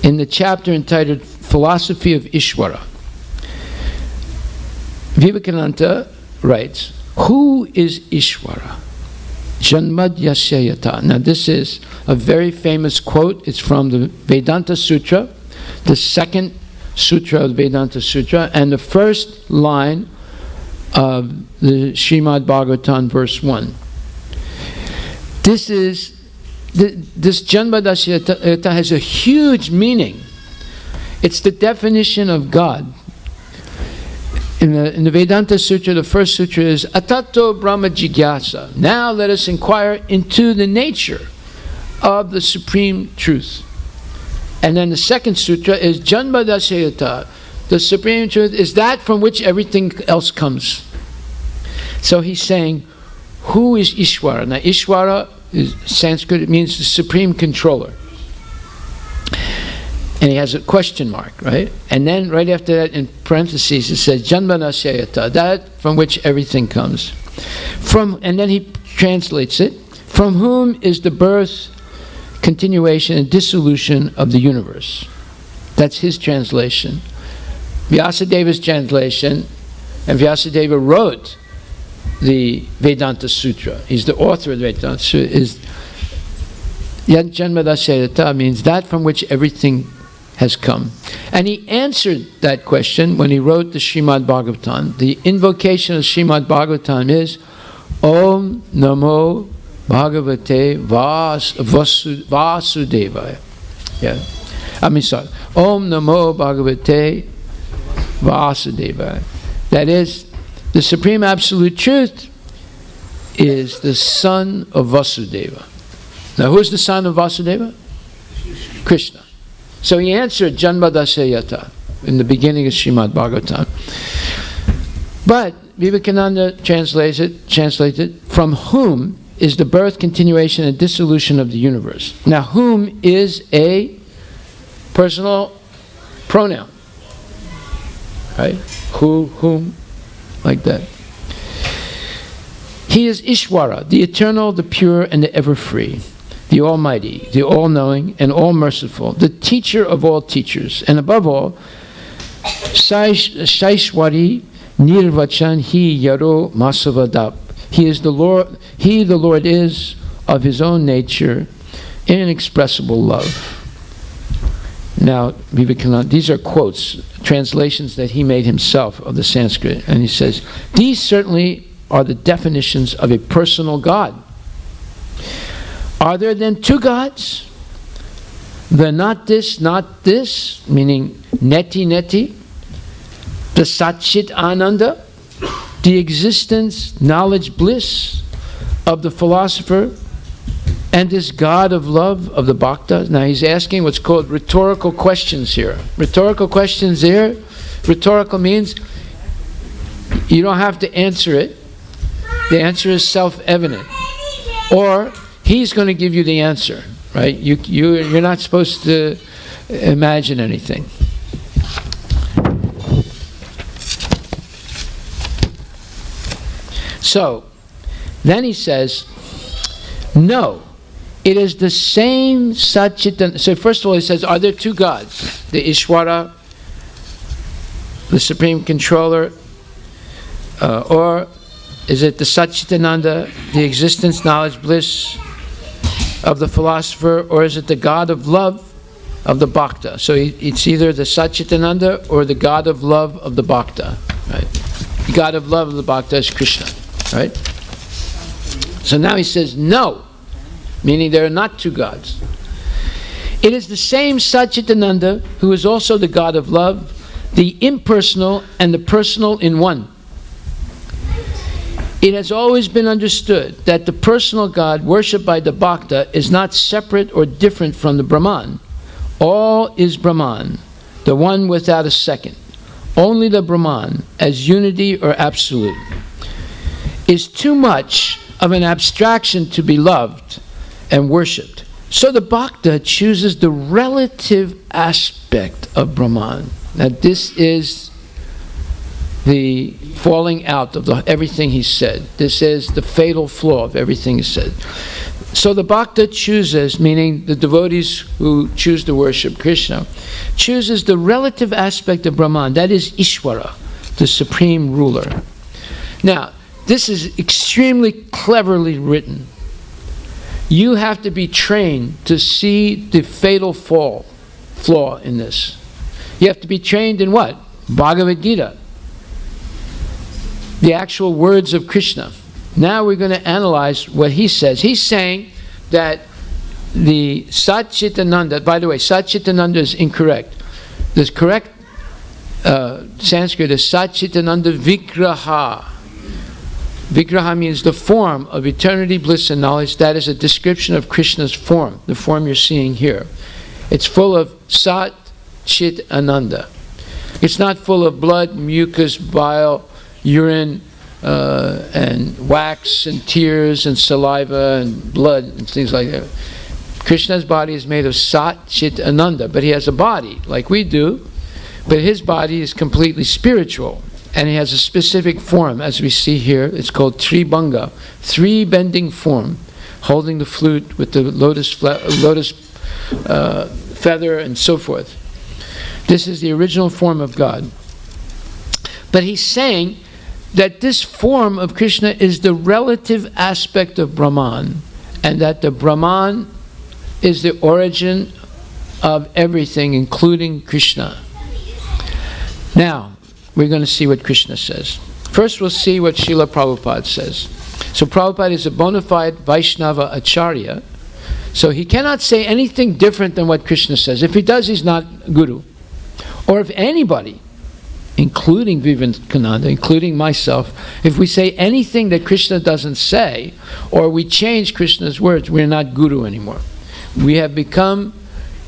in the chapter entitled Philosophy of Ishvara, Vivekananda writes, who is Ishvara? Janmad Yasyayata. Now this is a very famous quote. It's from the Vedanta Sutra, the second sutra of the Vedanta Sutra, and the first line of the Srimad Bhagavatam, verse 1. This Janmad Yasyayata has a huge meaning. It's the definition of God. In the Vedanta Sutra, the first sutra is Atato Brahma Jigyasa. Now let us inquire into the nature of the supreme truth. And then the second sutra is Janmadasyayata. The supreme truth is that from which everything else comes. So he's saying, who is Ishvara? Now Ishvara is Sanskrit, it means the supreme controller. And he has a question mark, right? And then right after that, in parentheses, it says Janmadasyayata, that from which everything comes. And then he translates it, from whom is the birth, continuation, and dissolution of the universe. That's his translation. Vyasadeva's translation, and Vyasadeva wrote the Vedanta Sutra. He's the author of the Vedanta Sutra. Is Janmadasyayata means that from which everything has come. And he answered that question when he wrote the Srimad Bhagavatam. The invocation of Srimad Bhagavatam is Om Namo Bhagavate Vasudevaya. Yeah. Om Namo Bhagavate Vasudevaya. That is, the Supreme Absolute Truth is the son of Vasudeva. Now, who's the son of Vasudeva? Krishna. So he answered Janmadasyayata in the beginning of Srimad Bhagavatam. But Vivekananda translated, from whom is the birth, continuation, and dissolution of the universe. Now, whom is a personal pronoun. Right? Who, whom, like that. He is Ishvara, the eternal, the pure, and the ever-free, the Almighty, the All-Knowing, and All-Merciful, the teacher of all teachers, and above all, Shaishwari Nirvachan Hi Yaro Masavadap. He is the Lord, He, the Lord, is of His own nature, inexpressible love. Now, Vivekananda, these are quotes, translations that he made himself of the Sanskrit, and he says, these certainly are the definitions of a personal God. Are there then two gods? The not this, meaning neti, the Satchit Ananda, the existence, knowledge, bliss of the philosopher, and this God of love of the Bhakta. Now he's asking what's called rhetorical questions here. Rhetorical questions here, rhetorical means you don't have to answer it. The answer is self-evident. Or he's going to give you the answer, right? You're not supposed to imagine anything. So, then he says, no, It is the same Satchitananda. So first of all, he says, are there two gods? The Ishvara, the Supreme Controller, or is it the Satchitananda, the existence, knowledge, bliss of the philosopher, or is it the God of love of the Bhakta? So it's either the Satchitananda or the God of love of the Bhakta, right? The God of love of the Bhakta is Krishna, right? So now he says, no, meaning there are not two gods. It is the same Satchitananda who is also the God of love, the impersonal and the personal in one. It has always been understood that the personal God worshipped by the Bhakta is not separate or different from the Brahman. All is Brahman, the one without a second. Only the Brahman, as unity or absolute, is too much of an abstraction to be loved and worshipped. So the Bhakta chooses the relative aspect of Brahman. Now this is the falling out of everything he said. This is the fatal flaw of everything he said. So the Bhakta chooses, meaning the devotees who choose to worship Krishna, chooses the relative aspect of Brahman, that is Ishvara, the supreme ruler. Now, this is extremely cleverly written. You have to be trained to see the fatal flaw in this. You have to be trained in what? Bhagavad Gita. The actual words of Krishna. Now we're going to analyze what he says. He's saying that the Satchitananda, by the way, Satchitananda is incorrect. The correct Sanskrit is Satchitananda Vigraha. Vigraha means the form of eternity, bliss, and knowledge. That is a description of Krishna's form, the form you're seeing here. It's full of Sat, Chit, Ananda. It's not full of blood, mucus, bile, urine, and wax, and tears, and saliva, and blood, and things like that. Krishna's body is made of Sat, Chit, Ananda, but he has a body, like we do, but his body is completely spiritual. And he has a specific form, as we see here. It's called Tribhanga, three-bending form, holding the flute with the lotus feather and so forth. This is the original form of God. But he's saying that this form of Krishna is the relative aspect of Brahman, and that the Brahman is the origin of everything, including Krishna. Now, we're going to see what Krishna says. First, we'll see what Srila Prabhupada says. So Prabhupada is a bona fide Vaishnava Acharya, so he cannot say anything different than what Krishna says. If he does, he's not Guru. Or if anybody, including Vivekananda, including myself, if we say anything that Krishna doesn't say, or we change Krishna's words, we're not Guru anymore. We have become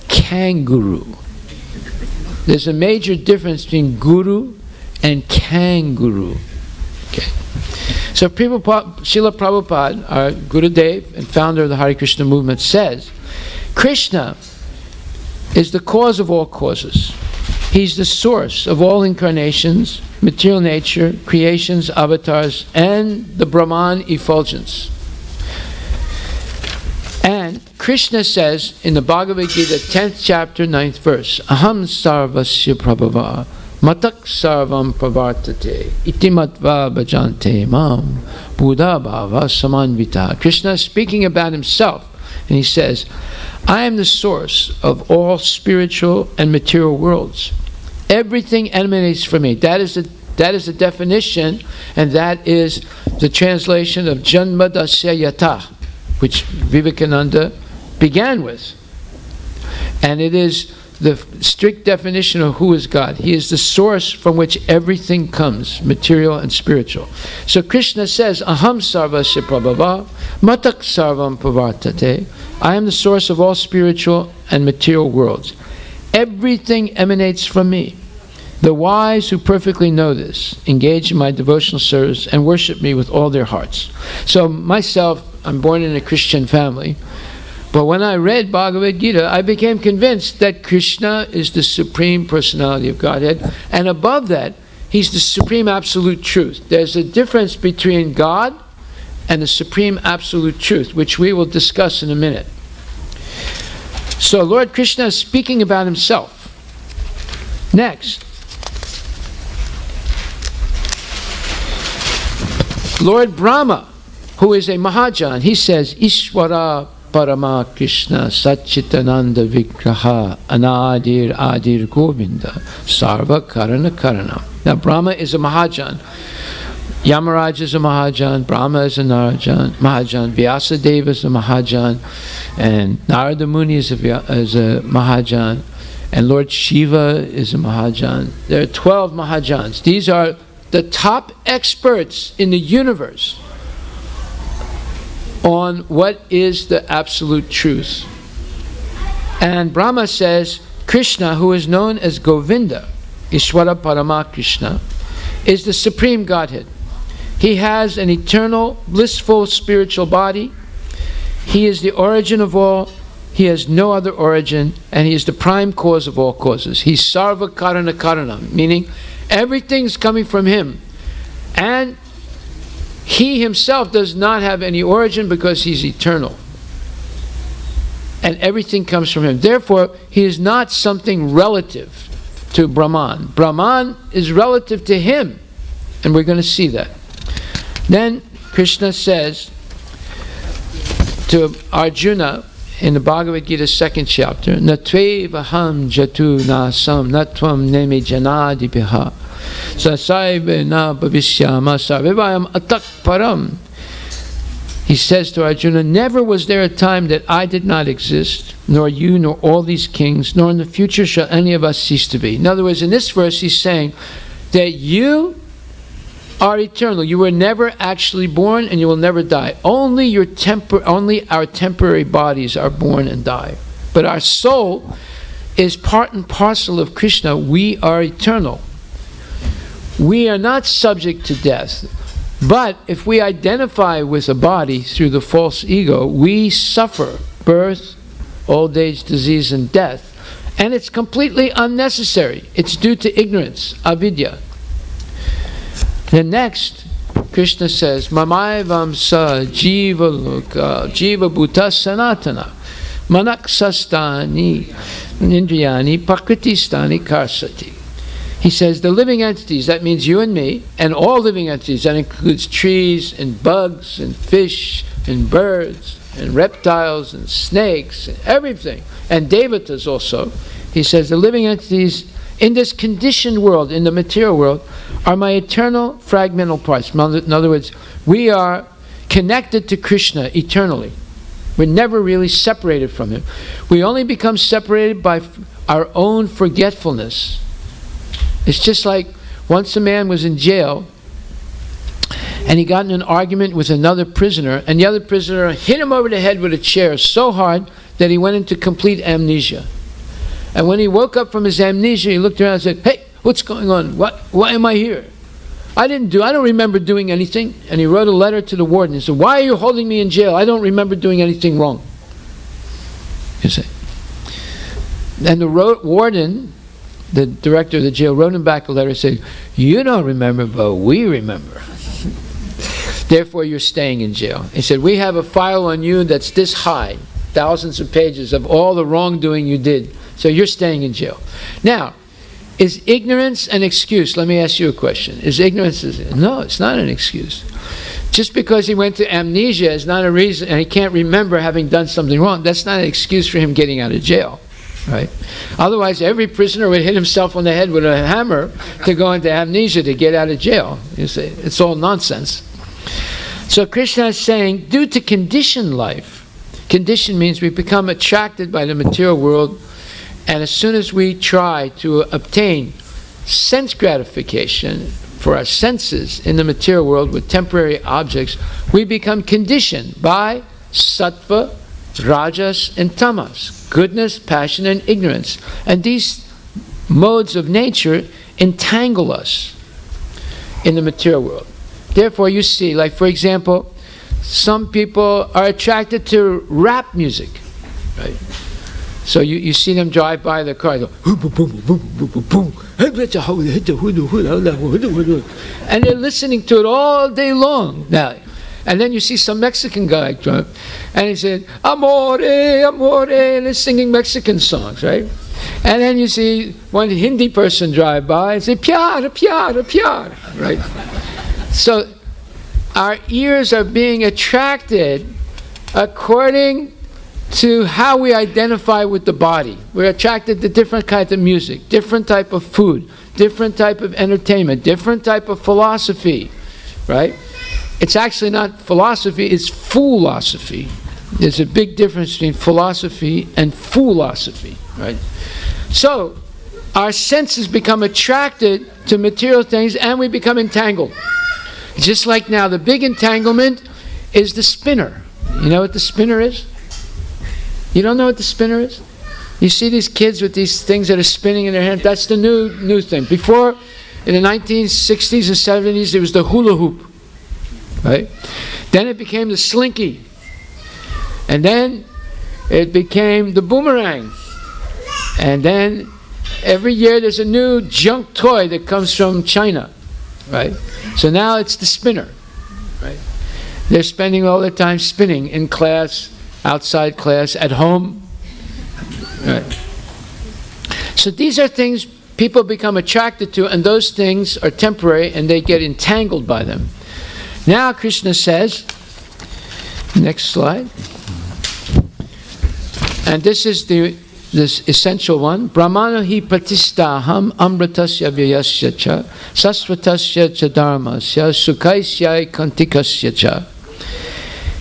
Kanguru. There's a major difference between Guru and Kanguru. Okay. So Srila Prabhupada, our Gurudev and founder of the Hare Krishna movement, says, Krishna is the cause of all causes. He's the source of all incarnations, material nature, creations, avatars, and the Brahman effulgence. And Krishna says in the Bhagavad Gita, 10th chapter, 9th verse, Aham sarvasya prabhava matak sarvam pravartate iti matva bhajante mam buddha bhava samanvita. Krishna is speaking about himself, and he says, I am the source of all spiritual and material worlds. Everything emanates from me. That is the definition, and that is the translation of Janmadasya Yata, which Vivekananda began with. And it is the strict definition of who is God. He is the source from which everything comes, material and spiritual. So Krishna says, Aham sarvasya prabhava matak sarvam pravartate. I am the source of all spiritual and material worlds. Everything emanates from me. The wise who perfectly know this engage in my devotional service and worship me with all their hearts. So myself, I'm born in a Christian family, but when I read Bhagavad Gita, I became convinced that Krishna is the supreme personality of Godhead, and above that, he's the supreme absolute truth. There's a difference between God and the supreme absolute truth, which we will discuss in a minute. So Lord Krishna is speaking about himself. Next, Lord Brahma, who is a Mahajan, he says, Ishwara Parama Krishna Satchitananda Vigraha Anadir Adir Govinda Sarva Karana Karana. Now Brahma is a Mahajan. Yamaraj is a Mahajan, Brahma is a Mahajan, Vyasadeva is a Mahajan, and Narada Muni is a Mahajan, and Lord Shiva is a Mahajan. There are 12 Mahajans. These are the top experts in the universe on what is the absolute truth. And Brahma says Krishna, who is known as Govinda, Ishwara Parama Krishna, is the Supreme Godhead. He has an eternal, blissful spiritual body. He is the origin of all. He has no other origin, and he is the prime cause of all causes. He's Sarva Karana Karana, meaning everything's coming from him. And he himself does not have any origin because he's eternal. And everything comes from him. Therefore, he is not something relative to Brahman. Brahman is relative to him. And we're going to see that. Then Krishna says to Arjuna in the Bhagavad Gita 2nd chapter, Natvevaham jatu nasam natvam nemi janadipiha sasaive na bhavishyama sarvivayam atak param. He says to Arjuna, never was there a time that I did not exist, nor you, nor all these kings, nor in the future shall any of us cease to be. In other words, in this verse he's saying that you are eternal. You were never actually born, and you will never die. Only our temporary bodies are born and die. But our soul is part and parcel of Krishna. We are eternal. We are not subject to death. But if we identify with a body through the false ego, we suffer birth, old age, disease, and death. And it's completely unnecessary. It's due to ignorance, avidya. Then next, Krishna says, Mamaivam sa jiva loka, jiva bhuta sanatana, manaksastani, indriyani, prakristani karsati. He says, the living entities, that means you and me, and all living entities, that includes trees, and bugs, and fish, and birds, and reptiles, and snakes, and everything, and devatas also. He says, the living entities in this conditioned world, in the material world, are my eternal fragmental parts. In other words, we are connected to Krishna eternally. We're never really separated from him. We only become separated by our own forgetfulness. It's just like once a man was in jail and he got in an argument with another prisoner, and the other prisoner hit him over the head with a chair so hard that he went into complete amnesia. And when he woke up from his amnesia, he looked around and said, hey, what's going on? Why am I here? I don't remember doing anything. And he wrote a letter to the warden. He said, why are you holding me in jail? I don't remember doing anything wrong. You see. And the warden, the director of the jail, wrote him back a letter and said, you don't remember, but we remember. Therefore, you're staying in jail. He said, we have a file on you that's this high, thousands of pages of all the wrongdoing you did. So you're staying in jail. Now, is ignorance an excuse? Let me ask you a question. Is ignorance... No, it's not an excuse. Just because he went to amnesia is not a reason, and he can't remember having done something wrong, that's not an excuse for him getting out of jail. Right? Otherwise, every prisoner would hit himself on the head with a hammer to go into amnesia to get out of jail. You see, it's all nonsense. So Krishna is saying, due to conditioned life, condition means we become attracted by the material world, and as soon as we try to obtain sense gratification for our senses in the material world with temporary objects, we become conditioned by sattva, rajas, and tamas, goodness, passion, and ignorance. And these modes of nature entangle us in the material world. Therefore, you see, like for example, some people are attracted to rap music, right? So you see them drive by their car, they go, and they're listening to it all day long. Now, And then you see some Mexican guy drive, and he said, "Amore, amore," and they're singing Mexican songs, right? And then you see one Hindi person drive by and say, "Pyar, pyar, pyar," right? So our ears are being attracted according to how we identify with the body. We're attracted to different kinds of music, different type of food, different type of entertainment, different type of philosophy, right? It's actually not philosophy, it's foolosophy. There's a big difference between philosophy and foolosophy, right? So, our senses become attracted to material things and we become entangled. Just like now, the big entanglement is the spinner. You know what the spinner is? You don't know what the spinner is? You see these kids with these things that are spinning in their hand. That's the new thing. Before, in the 1960s and 70s, it was the hula hoop, right? Then it became the slinky. And then it became the boomerang. And then every year there's a new junk toy that comes from China, right? So now it's the spinner, right? They're spending all their time spinning in class, outside class, at home. Right. So these are things people become attracted to, and those things are temporary and they get entangled by them. Now Krishna says, next slide, and this is this essential one, Brahmano hi pratistaham amritasya vyayasya cha sasvatasya cha dharmasya sukaisya kantikasya cha.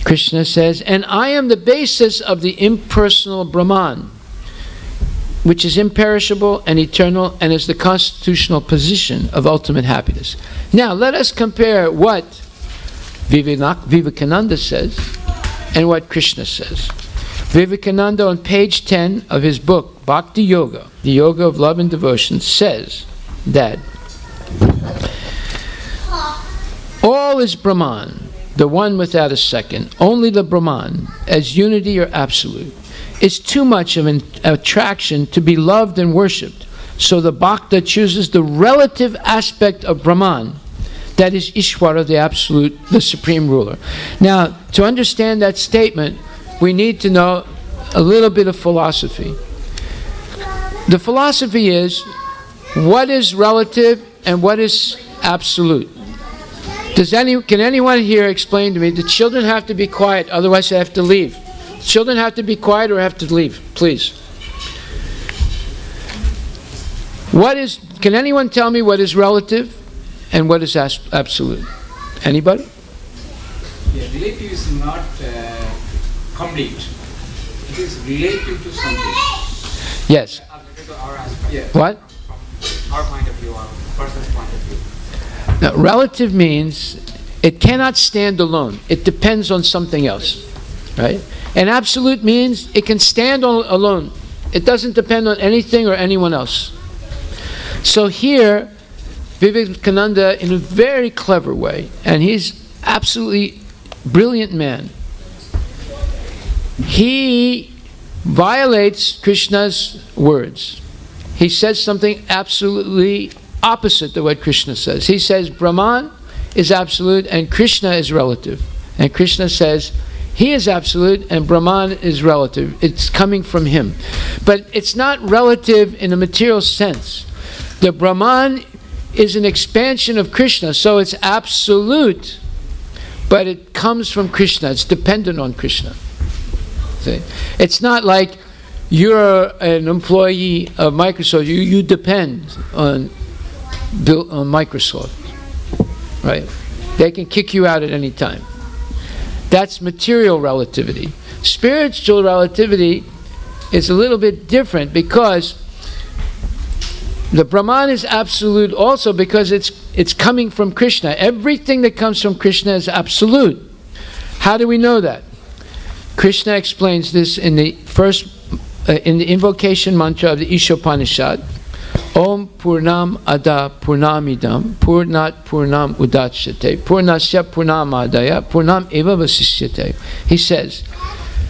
Krishna says, and I am the basis of the impersonal Brahman, which is imperishable and eternal and is the constitutional position of ultimate happiness. Now, let us compare what Vivekananda says and what Krishna says. Vivekananda, on page 10 of his book, Bhakti Yoga, the Yoga of Love and Devotion, says that all is Brahman, the one without a second. Only the Brahman, as unity or absolute, is too much of an attraction to be loved and worshipped. So the Bhakta chooses the relative aspect of Brahman, that is Ishvara, the absolute, the supreme ruler. Now, to understand that statement, we need to know a little bit of philosophy. The philosophy is, what is relative and what is absolute? Can anyone here explain to me, the children have to be quiet, otherwise they have to leave. Children have to be quiet or have to leave, please. Can anyone tell me what is relative and what is absolute? Anybody? Yeah, relative is not complete. It is relative to something. Yes. Yeah. What? From our point of view, our person's point of view. Now, relative means it cannot stand alone. It depends on something else, right? And absolute means it can stand alone. It doesn't depend on anything or anyone else. So here, Vivekananda, in a very clever way, and he's absolutely brilliant man, he violates Krishna's words. He says something absolutely opposite to what Krishna says. He says Brahman is absolute and Krishna is relative. And Krishna says he is absolute and Brahman is relative. It's coming from him. But it's not relative in a material sense. The Brahman is an expansion of Krishna, so it's absolute, but it comes from Krishna. It's dependent on Krishna. See? It's not like you're an employee of Microsoft. You depend on Microsoft, right? They can kick you out at any time. That's material relativity. Spiritual relativity is a little bit different because the Brahman is absolute also because it's coming from Krishna. Everything that comes from Krishna is absolute. How do we know that? Krishna explains this in the invocation mantra of the Ishopanishad. Om Purnam Ada Purnamidam Purnat Purnam Udachyate Purnasya Purnamadaya Purnam Eva Vasishyate. He says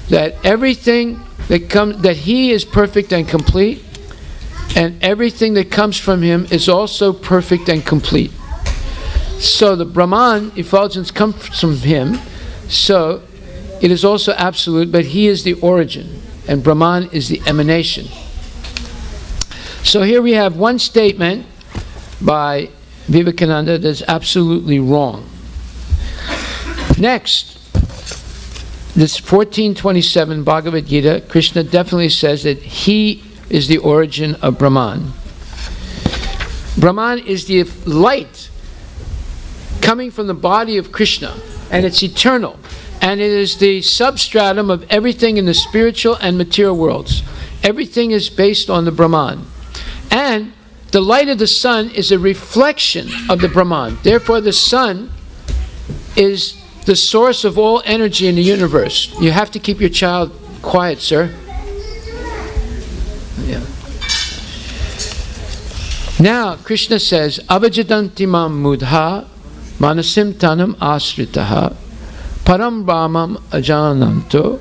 that everything that he is perfect and complete, and everything that comes from him is also perfect and complete. So the Brahman effulgence comes from him, So it is also absolute, but he is the origin, and Brahman is the emanation. So here we have one statement by Vivekananda that's absolutely wrong. Next, this 1427 Bhagavad Gita, Krishna definitely says that he is the origin of Brahman. Brahman is the light coming from the body of Krishna, and it's eternal, and it is the substratum of everything in the spiritual and material worlds. Everything is based on the Brahman. And the light of the sun is a reflection of the Brahman. Therefore, the sun is the source of all energy in the universe. You have to keep your child quiet, sir. Yeah. Now, Krishna says, Avajadanti mam mudha manasim tanam asritaha param brahmam ajananto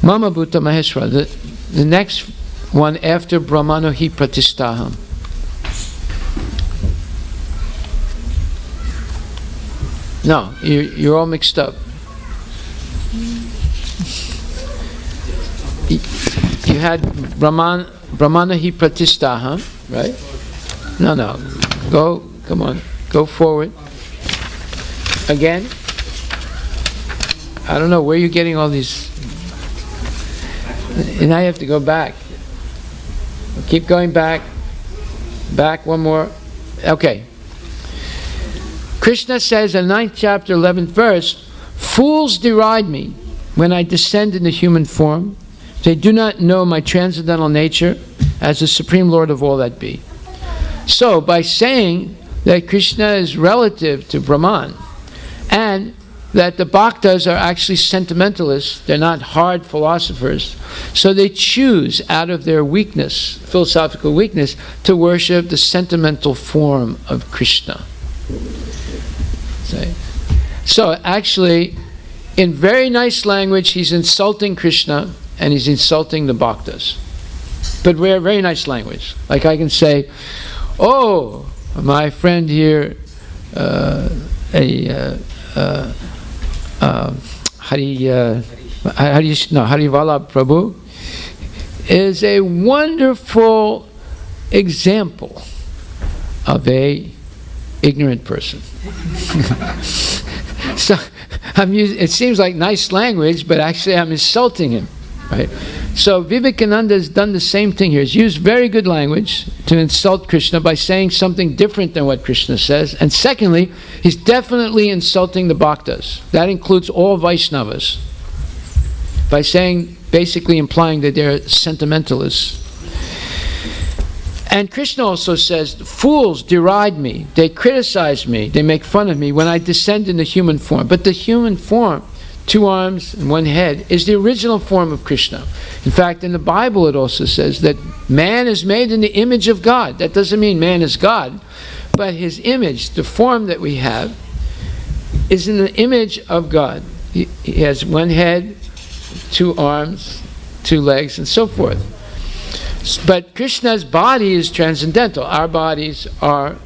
mama bhuta maheshwara. The next one after Brahmano hi pratistaham. No, you're all mixed up. You had Brahmana hi pratistaham, right? No. Come on. Go forward. Again. I don't know where you're getting all these. And I have to go back. Keep going back. Back one more. Okay. Krishna says in 9th chapter, 11th verse, fools deride me when I descend in the human form. They do not know my transcendental nature as the Supreme Lord of all that be. So, by saying that Krishna is relative to Brahman, and that the Bhaktas are actually sentimentalists, they're not hard philosophers, so they choose out of their weakness, philosophical weakness, to worship the sentimental form of Krishna. So actually, in very nice language, he's insulting Krishna and he's insulting the Bhaktas. But we're very nice language. Like I can say, oh, my friend here, Harivilas Prabhu is a wonderful example of a ignorant person. So it seems like nice language, but actually I'm insulting him, right? So Vivekananda has done the same thing here. He's used very good language to insult Krishna by saying something different than what Krishna says. And secondly, he's definitely insulting the Bhaktas. That includes all Vaishnavas. By saying, basically implying that they're sentimentalists. And Krishna also says, fools deride me, they criticize me, they make fun of me when I descend in the human form. But the human form, 2 arms and 1 head, is the original form of Krishna. In fact, in the Bible it also says that man is made in the image of God. That doesn't mean man is God, but his image, the form that we have, is in the image of God. He has 1 head, 2 arms, 2 legs, and so forth. But Krishna's body is transcendental. Our bodies are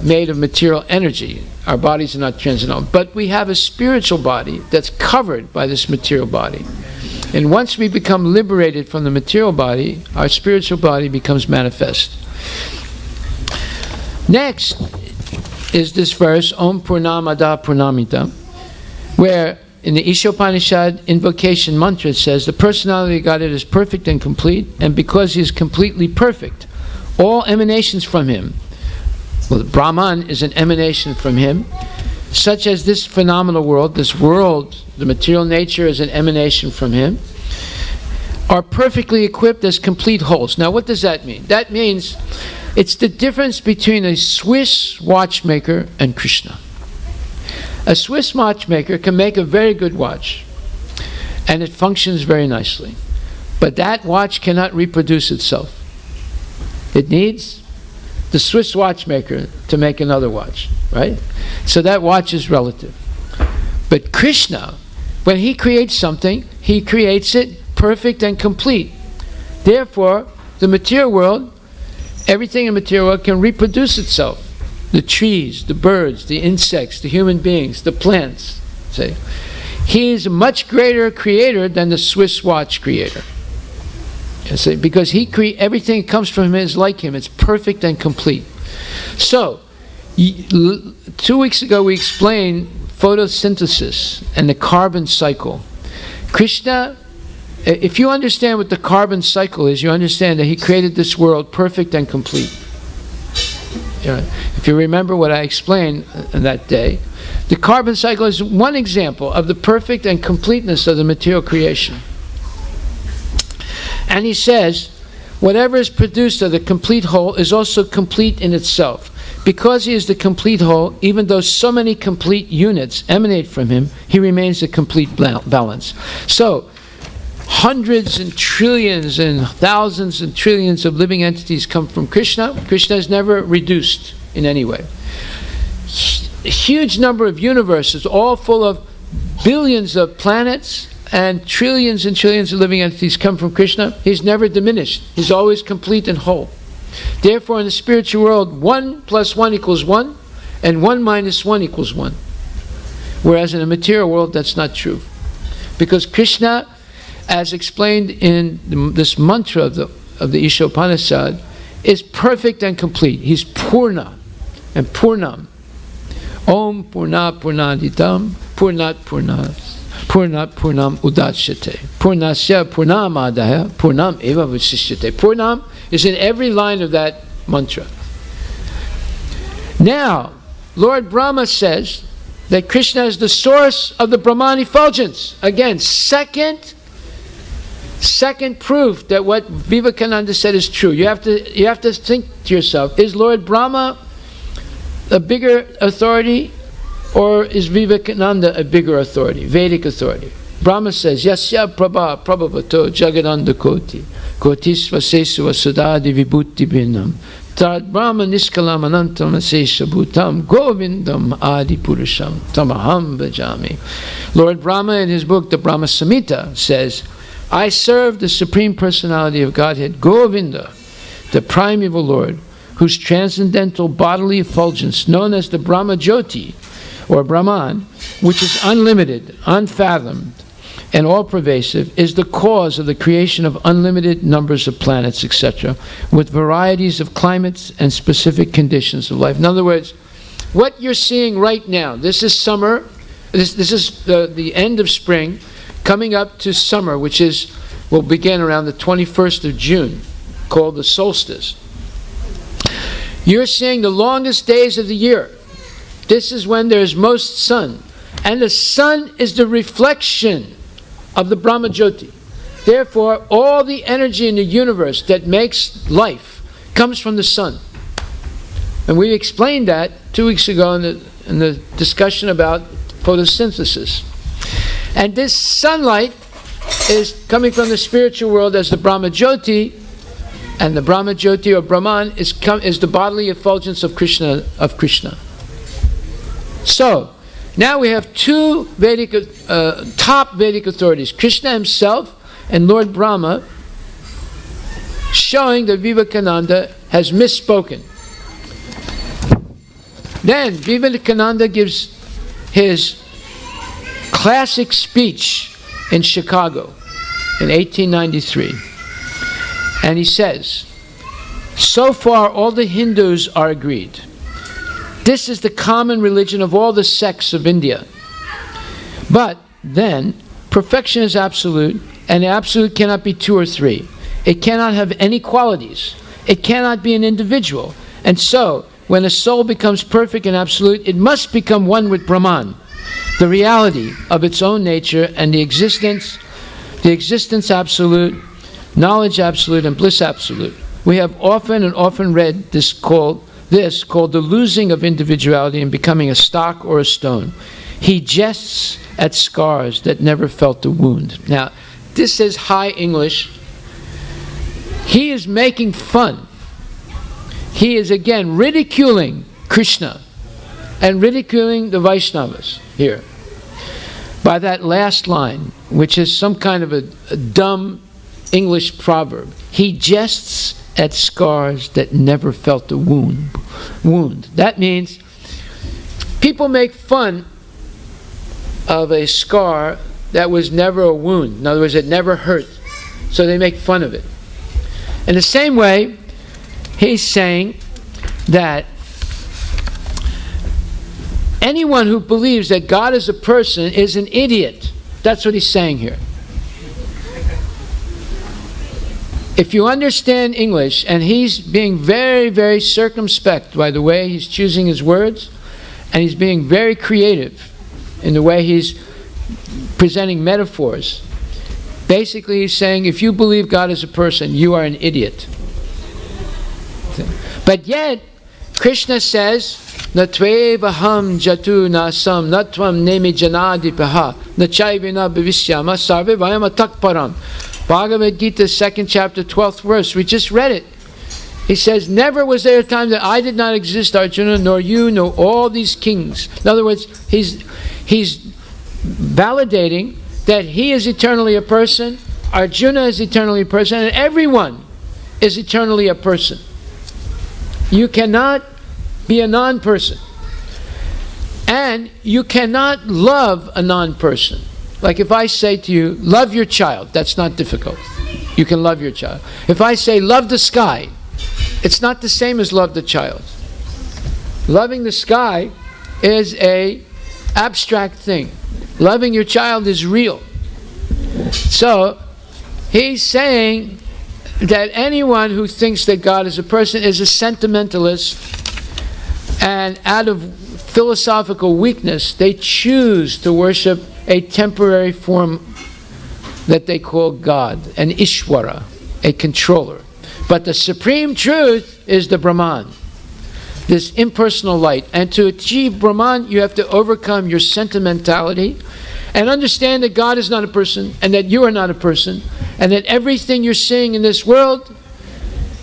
made of material energy. Our bodies are not transcendental. But we have a spiritual body that's covered by this material body. And once we become liberated from the material body, our spiritual body becomes manifest. Next is this verse, Om Purnamada Purnamita, where in the Ishopanishad invocation mantra it says, the personality of Godhead is perfect and complete, and because he is completely perfect, all emanations from him, well, Brahman is an emanation from him, such as this phenomenal world, this world, the material nature is an emanation from him, are perfectly equipped as complete wholes. Now what does that mean? That means it's the difference between a Swiss watchmaker and Krishna. A Swiss watchmaker can make a very good watch, and it functions very nicely. But that watch cannot reproduce itself. It needs the Swiss watchmaker to make another watch, right? So that watch is relative. But Krishna, when he creates something, he creates it perfect and complete. Therefore, the material world, everything in the material world can reproduce itself. The trees, the birds, the insects, the human beings, the plants, See? He is a much greater creator than the Swiss watch creator. You see? Because everything that comes from him is like him. It's perfect and complete. So, 2 weeks ago we explained photosynthesis and the carbon cycle. Krishna, if you understand what the carbon cycle is, you understand that he created this world perfect and complete. If you remember what I explained that day, the carbon cycle is one example of the perfect and completeness of the material creation. And he says, whatever is produced of the complete whole is also complete in itself. Because he is the complete whole, even though so many complete units emanate from him, he remains a complete balance. So, hundreds and trillions and thousands and trillions of living entities come from Krishna. Krishna is never reduced in any way. A huge number of universes, all full of billions of planets and trillions of living entities come from Krishna. He's never diminished. He's always complete and whole. Therefore, in the spiritual world, 1 + 1 = 1, and 1 - 1 = 1. Whereas in the material world, that's not true. Because Krishna, as explained in this mantra of the Ishopanishad, is perfect and complete. He's Purna and Purnam. Om Purna Purnaditam Purnat Purnam Udachyate. Purnasya Purnamadaya Purnam Eva Visishyate. Purnam is in every line of that mantra. Now, Lord Brahma says that Krishna is the source of the Brahman effulgence. Again, second proof that what Vivekananda said is true. You have to think to yourself, is Lord Brahma a bigger authority, or is Vivekananda a bigger authority, Vedic authority? Brahma says, Yasya Prabha Prabhavato Jagadanda Koti Kotisva Sesua Sudadi Vibhuti Binam Tad Brahma Niskalam Anantam Asesha Bhutam Govindam Adi Purusham Tamaham Bhajami. Lord Brahma, in his book, the Brahma Samhita, says, I serve the Supreme Personality of Godhead, Govinda, the primeval Lord, whose transcendental bodily effulgence, known as the Brahma Jyoti, or Brahman, which is unlimited, unfathomed, and all-pervasive, is the cause of the creation of unlimited numbers of planets, etc., with varieties of climates and specific conditions of life. In other words, what you're seeing right now, this is summer, this is the end of spring, coming up to summer, which will begin around the 21st of June, called the solstice. You're seeing the longest days of the year. This is when there's most sun. And the sun is the reflection of the Brahma Jyoti. Therefore, all the energy in the universe that makes life comes from the sun. And we explained that 2 weeks ago in the discussion about photosynthesis. And this sunlight is coming from the spiritual world as the Brahma Jyoti, and the Brahma Jyoti or Brahman is the bodily effulgence of Krishna. So, now we have two top Vedic authorities, Krishna himself and Lord Brahma, showing that Vivekananda has misspoken. Then Vivekananda gives his classic speech in Chicago in 1893. And he says, so far all the Hindus are agreed. This is the common religion of all the sects of India. But then, perfection is absolute, and absolute cannot be 2 or 3. It cannot have any qualities. It cannot be an individual. And so, when a soul becomes perfect and absolute, it must become one with Brahman, the reality of its own nature, and the existence absolute, knowledge absolute, and bliss absolute. We have often read this called the losing of individuality and becoming a stock or a stone. He jests at scars that never felt a wound. Now, this is high English. He is making fun. He is again ridiculing Krishna and ridiculing the Vaishnavas here by that last line, which is some kind of a dumb English proverb. He jests at scars that never felt a wound. That means people make fun of a scar that was never a wound. In other words, it never hurt. So they make fun of it. In the same way, he's saying that anyone who believes that God is a person is an idiot. That's what he's saying here. If you understand English, and he's being very, very circumspect by the way he's choosing his words, and he's being very creative in the way he's presenting metaphors. Basically, he's saying, if you believe God is a person, you are an idiot. But yet, Krishna says, Natvevaham jatu nasam natvam nemi janadipaha nachaivina bhavishyama sarve vayam atakparam. Bhagavad Gita, 2nd chapter, 12th verse. We just read it. He says, never was there a time that I did not exist, Arjuna, nor you, nor all these kings. In other words, he's validating that he is eternally a person, Arjuna is eternally a person, and everyone is eternally a person. You cannot be a non-person. And you cannot love a non-person. Like if I say to you, love your child, that's not difficult. You can love your child. If I say, love the sky, it's not the same as love the child. Loving the sky is an abstract thing. Loving your child is real. So, he's saying that anyone who thinks that God is a person is a sentimentalist, and out of philosophical weakness, they choose to worship a temporary form that they call God, an Ishwara, a controller. But the supreme truth is the Brahman, this impersonal light. And to achieve Brahman, you have to overcome your sentimentality and understand that God is not a person, and that you are not a person, and that everything you're seeing in this world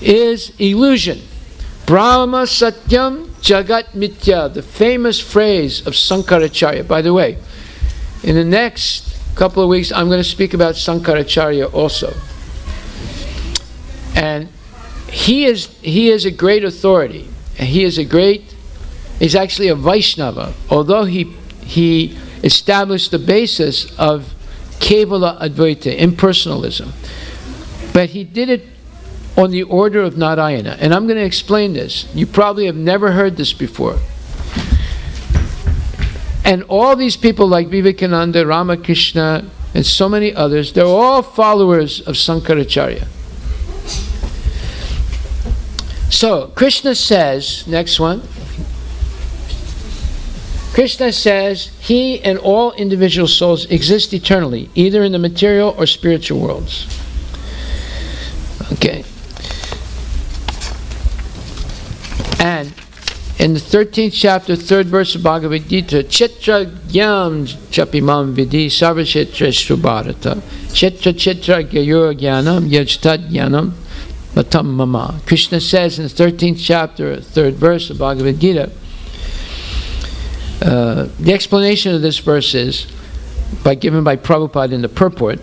is illusion. Brahma Satyam Jagat Mithya, the famous phrase of Sankaracharya. By the way, in the next couple of weeks, I'm going to speak about Sankaracharya also. And he is a great authority. And he's actually a Vaishnava, although he established the basis of Kevala Advaita, impersonalism. But he did it on the order of Narayana. And I'm going to explain this. You probably have never heard this before. And all these people like Vivekananda, Ramakrishna, and so many others, they're all followers of Sankaracharya. So, Krishna says, next one. Krishna says, he and all individual souls exist eternally, either in the material or spiritual worlds. Okay. And in the 13th chapter, 3rd verse of Bhagavad Gita, Chetra Gyam Chapimam Vidi Sarvachetra Shrubharata Chetra Chetra Gayur Gyanam Yajtad Gyanam Matam Mama. Krishna says in the 13th chapter, 3rd verse of Bhagavad Gita, the explanation of this verse is given by Prabhupada in the purport.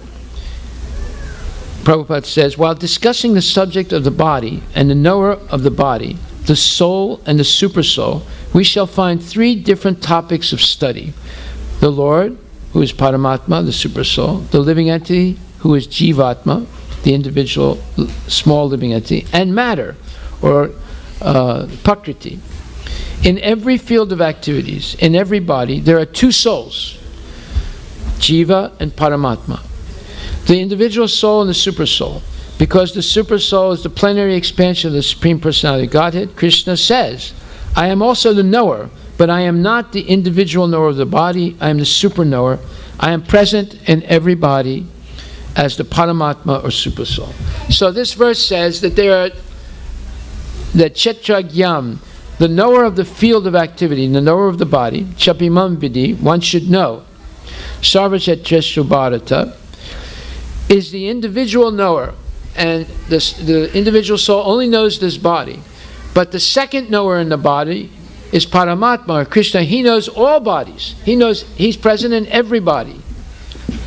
Prabhupada says, while discussing the subject of the body and the knower of the body, the soul and the supersoul, we shall find 3 different topics of study. The Lord, who is Paramatma, the supersoul, the living entity, who is Jivatma, the individual small living entity, and matter, or Prakriti. In every field of activities, in every body, there are 2 souls, Jiva and Paramatma. The individual soul and the supersoul. Because the supersoul is the plenary expansion of the Supreme Personality of Godhead, Krishna says, I am also the knower, but I am not the individual knower of the body, I am the super knower. I am present in every body as the Paramatma or supersoul. So this verse says that that Chetragyam, the knower of the field of activity, the knower of the body, Chapimam Vidi, one should know, Sarvachetra is the individual knower. And the individual soul only knows this body. But the second knower in the body is Paramatma, or Krishna. He knows all bodies. He's present in every body.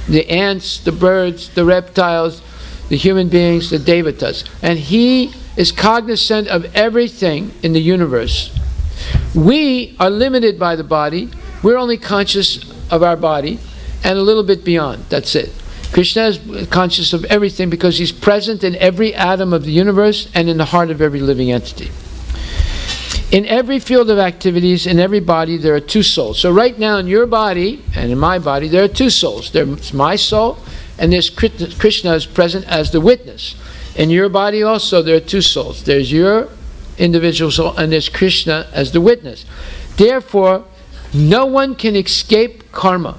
The ants, the birds, the reptiles, the human beings, the devatas. And he is cognizant of everything in the universe. We are limited by the body. We're only conscious of our body. and a little bit beyond. That's it. Krishna is conscious of everything because he's present in every atom of the universe and in the heart of every living entity. In every field of activities, in every body, there are two souls. So right now in your body and in my body, there are two souls. There's my soul, and there's Krishna is present as the witness. In your body also, there are two souls. There's your individual soul, and there's Krishna as the witness. Therefore, no one can escape karma.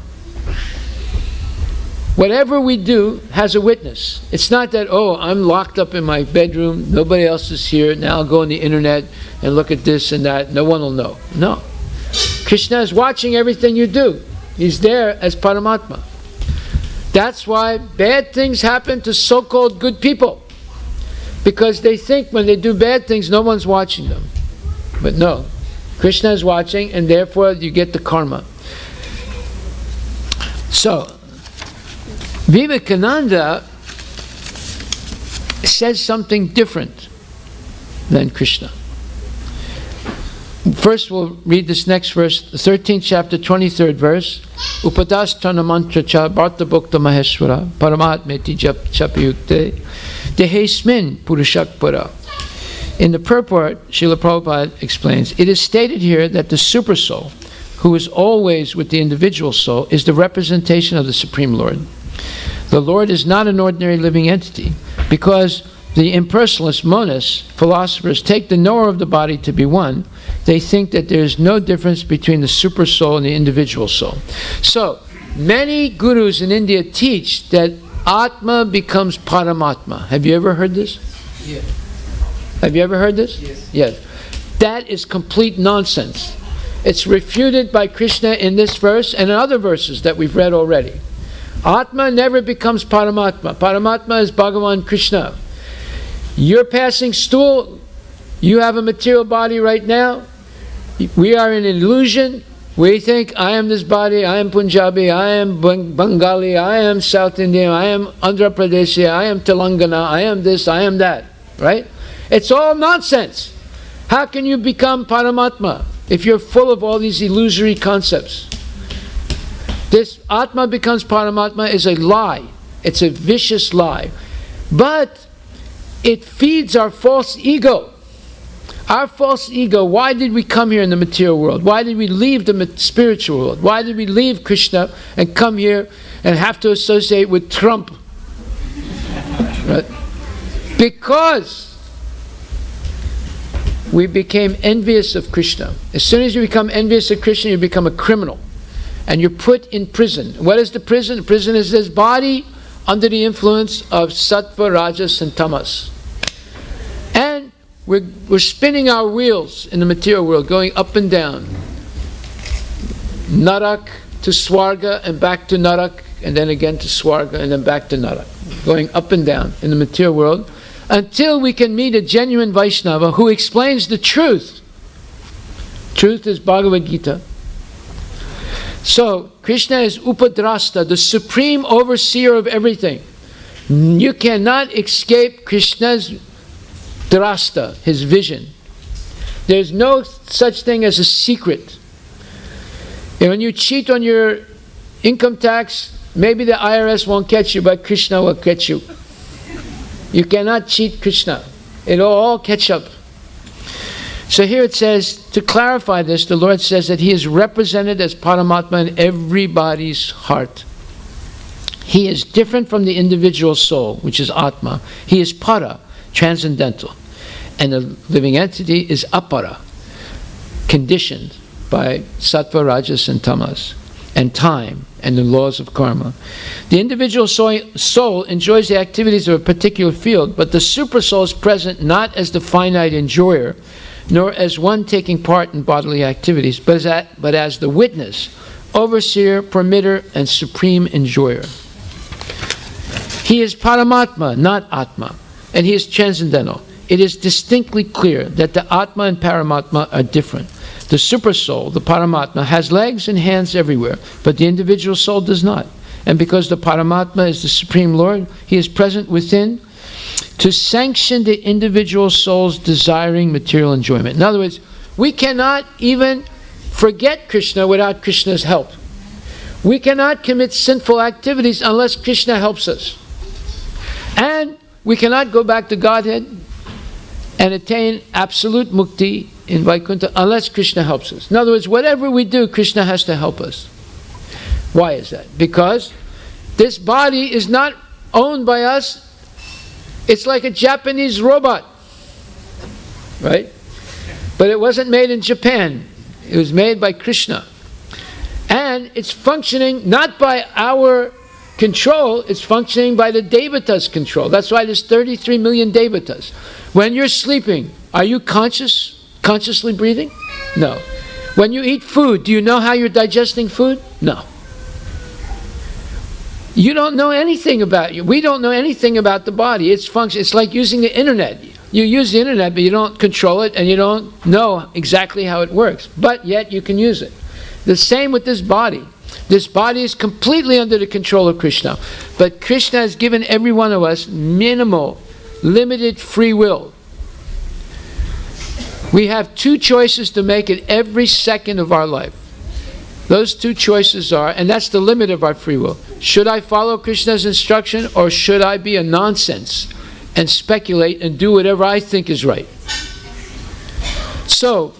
Whatever we do has a witness. It's not that, oh, I'm locked up in my bedroom, nobody else is here, now I'll go on the internet and look at this and that, no one will know. No. Krishna is watching everything you do. He's there as Paramatma. That's why bad things happen to so-called good people. Because they think when they do bad things, no one's watching them. But no. Krishna is watching, and therefore you get the karma. So, Vivekananda says something different than Krishna. First we'll read this next verse, the 13th chapter, 23rd verse. Upadasthana mantra cha bharta bhukta maheshwara paramatmeti chapayukte dehesmin purushakpara. In the purport, Srila Prabhupada explains, it is stated here that the Supersoul, who is always with the individual soul, is the representation of the Supreme Lord. The Lord is not an ordinary living entity, because the impersonalist monists, philosophers, take the knower of the body to be one. They think that there is no difference between the super soul and the individual soul. So, many gurus in India teach that Atma becomes Paramatma. Have you ever heard this? Yes. Have you ever heard this? Yes. Yes. That is complete nonsense. It's refuted by Krishna in this verse and in other verses that we've read already. Atma never becomes Paramatma. Paramatma is Bhagavan Krishna. You're passing stool. You have a material body right now. We are in illusion. We think, I am this body, I am Punjabi, I am Bengali, I am South Indian, I am Andhra Pradesh, I am Telangana, I am this, I am that. Right? It's all nonsense. How can you become Paramatma if you're full of all these illusory concepts? This Atma becomes Paramatma is a lie. It's a vicious lie. But it feeds our false ego. Our false ego, why did we come here in the material world? Why did we leave the spiritual world? Why did we leave Krishna and come here and have to associate with Trump? Right? Because we became envious of Krishna. As soon as you become envious of Krishna, you become a criminal. And you're put in prison. What is the prison? The prison is this body under the influence of sattva, rajas, and tamas. And we're spinning our wheels in the material world, going up and down. Narak to Swarga and back to Narak, and then again to Swarga and then back to Narak. Going up and down in the material world until we can meet a genuine Vaishnava who explains the truth. Truth is Bhagavad Gita. So, Krishna is Upadrasta, the supreme overseer of everything. You cannot escape Krishna's drasta, his vision. There's no such thing as a secret. And when you cheat on your income tax, maybe the IRS won't catch you, but Krishna will catch you. You cannot cheat Krishna. It'll all catch up. So here it says, to clarify this, the Lord says that He is represented as Paramatma in everybody's heart. He is different from the individual soul, which is Atma. He is Para, transcendental. And the living entity is Apara, conditioned by Sattva, Rajas, and Tamas, and time, and the laws of karma. The individual soul enjoys the activities of a particular field, but the super soul is present not as the finite enjoyer, nor as one taking part in bodily activities, but as the witness, overseer, permitter, and supreme enjoyer. He is Paramatma, not Atma, and he is transcendental. It is distinctly clear that the Atma and Paramatma are different. The super soul, the Paramatma, has legs and hands everywhere, but the individual soul does not. And because the Paramatma is the Supreme Lord, he is present within to sanction the individual soul's desiring material enjoyment. In other words, we cannot even forget Krishna without Krishna's help. We cannot commit sinful activities unless Krishna helps us. And we cannot go back to Godhead and attain absolute mukti in Vaikuntha unless Krishna helps us. In other words, whatever we do, Krishna has to help us. Why is that? Because this body is not owned by us. It's like a Japanese robot, right? But it wasn't made in Japan. It was made by Krishna. And it's functioning not by our control, it's functioning by the Devatas' control. That's why there's 33 million Devatas. When you're sleeping, are you consciously breathing? No. When you eat food, do you know how you're digesting food? No. You don't know anything about you. We don't know anything about the body. Its function. It's like using the internet. You use the internet, but you don't control it, and you don't know exactly how it works. But yet you can use it. The same with this body. This body is completely under the control of Krishna. But Krishna has given every one of us minimal, limited free will. We have two choices to make at every second of our life. Those two choices are, and that's the limit of our free will. Should I follow Krishna's instruction, or should I be a nonsense and speculate and do whatever I think is right? So,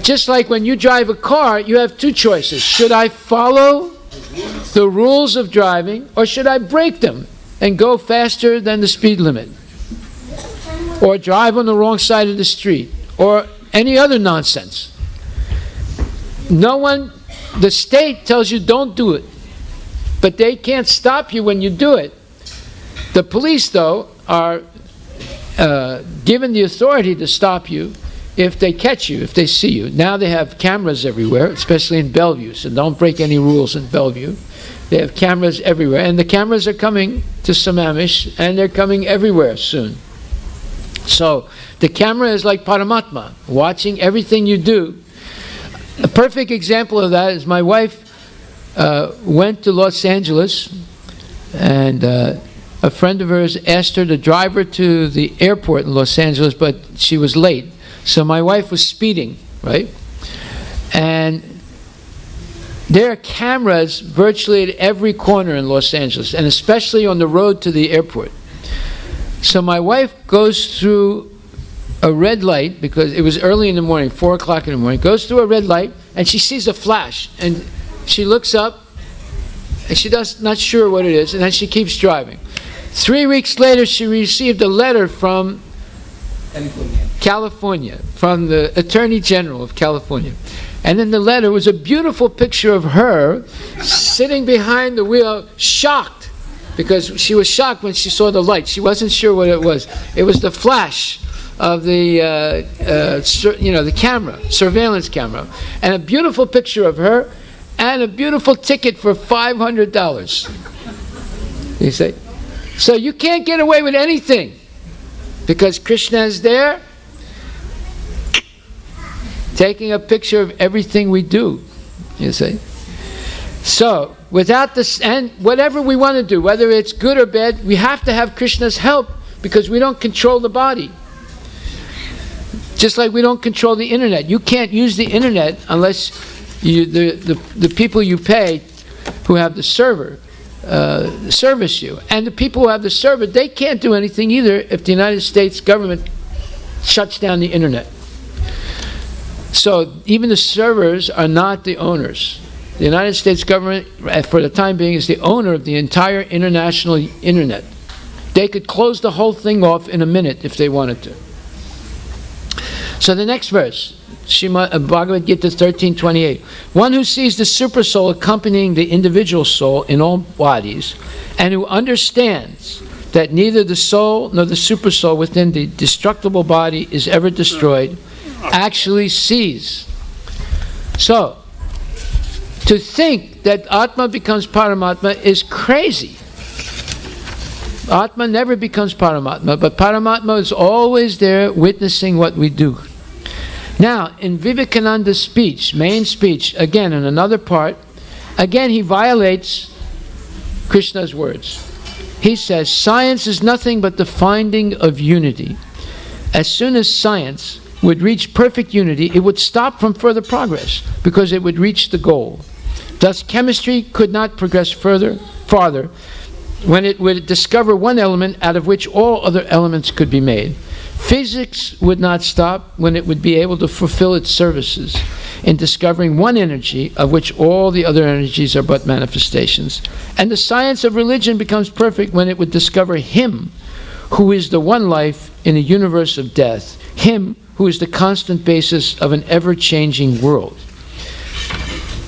just like when you drive a car, you have two choices. Should I follow the rules of driving, or should I break them and go faster than the speed limit? Or drive on the wrong side of the street? Or any other nonsense? No one, the state tells you don't do it, but they can't stop you when you do it. The police, though, are given the authority to stop you if they catch you, if they see you. Now they have cameras everywhere, especially in Bellevue, so don't break any rules in Bellevue. They have cameras everywhere, and the cameras are coming to Sammamish, and they're coming everywhere soon. So the camera is like Paramatma, watching everything you do. A perfect example of that is my wife went to Los Angeles, and a friend of hers asked her to drive her to the airport in Los Angeles, but she was late. So my wife was speeding, right? And there are cameras virtually at every corner in Los Angeles, and especially on the road to the airport. So my wife goes through a red light, because it was early in the morning, 4 o'clock in the morning, goes through a red light, and she sees a flash, and she looks up, and she's not sure what it is, and then she keeps driving. 3 weeks later, she received a letter from California, from the Attorney General of California. And in the letter was a beautiful picture of her sitting behind the wheel, shocked, because she was shocked when she saw the light. She wasn't sure what it was. It was the flash of the the camera, surveillance camera, and a beautiful picture of her, and a beautiful ticket for $500. You say, so you can't get away with anything, because Krishna is there, taking a picture of everything we do. You see. So without this, and whatever we want to do, whether it's good or bad, we have to have Krishna's help, because we don't control the body. Just like we don't control the internet. You can't use the internet unless the people you pay who have the server service you. And the people who have the server, they can't do anything either if the United States government shuts down the internet. So even the servers are not the owners. The United States government, for the time being, is the owner of the entire international internet. They could close the whole thing off in a minute if they wanted to. So the next verse, Bhagavad Gita 13:28. One who sees the super soul accompanying the individual soul in all bodies, and who understands that neither the soul nor the super soul within the destructible body is ever destroyed, actually sees. So, to think that Atma becomes Paramatma is crazy. Atma never becomes Paramatma, but Paramatma is always there witnessing what we do. Now, in Vivekananda's speech, main speech, again in another part, again he violates Krishna's words. He says, science is nothing but the finding of unity. As soon as science would reach perfect unity, it would stop from further progress, because it would reach the goal. Thus, chemistry could not progress farther when it would discover one element out of which all other elements could be made. Physics would not stop when it would be able to fulfill its services in discovering one energy of which all the other energies are but manifestations. And the science of religion becomes perfect when it would discover Him who is the one life in a universe of death, Him who is the constant basis of an ever-changing world.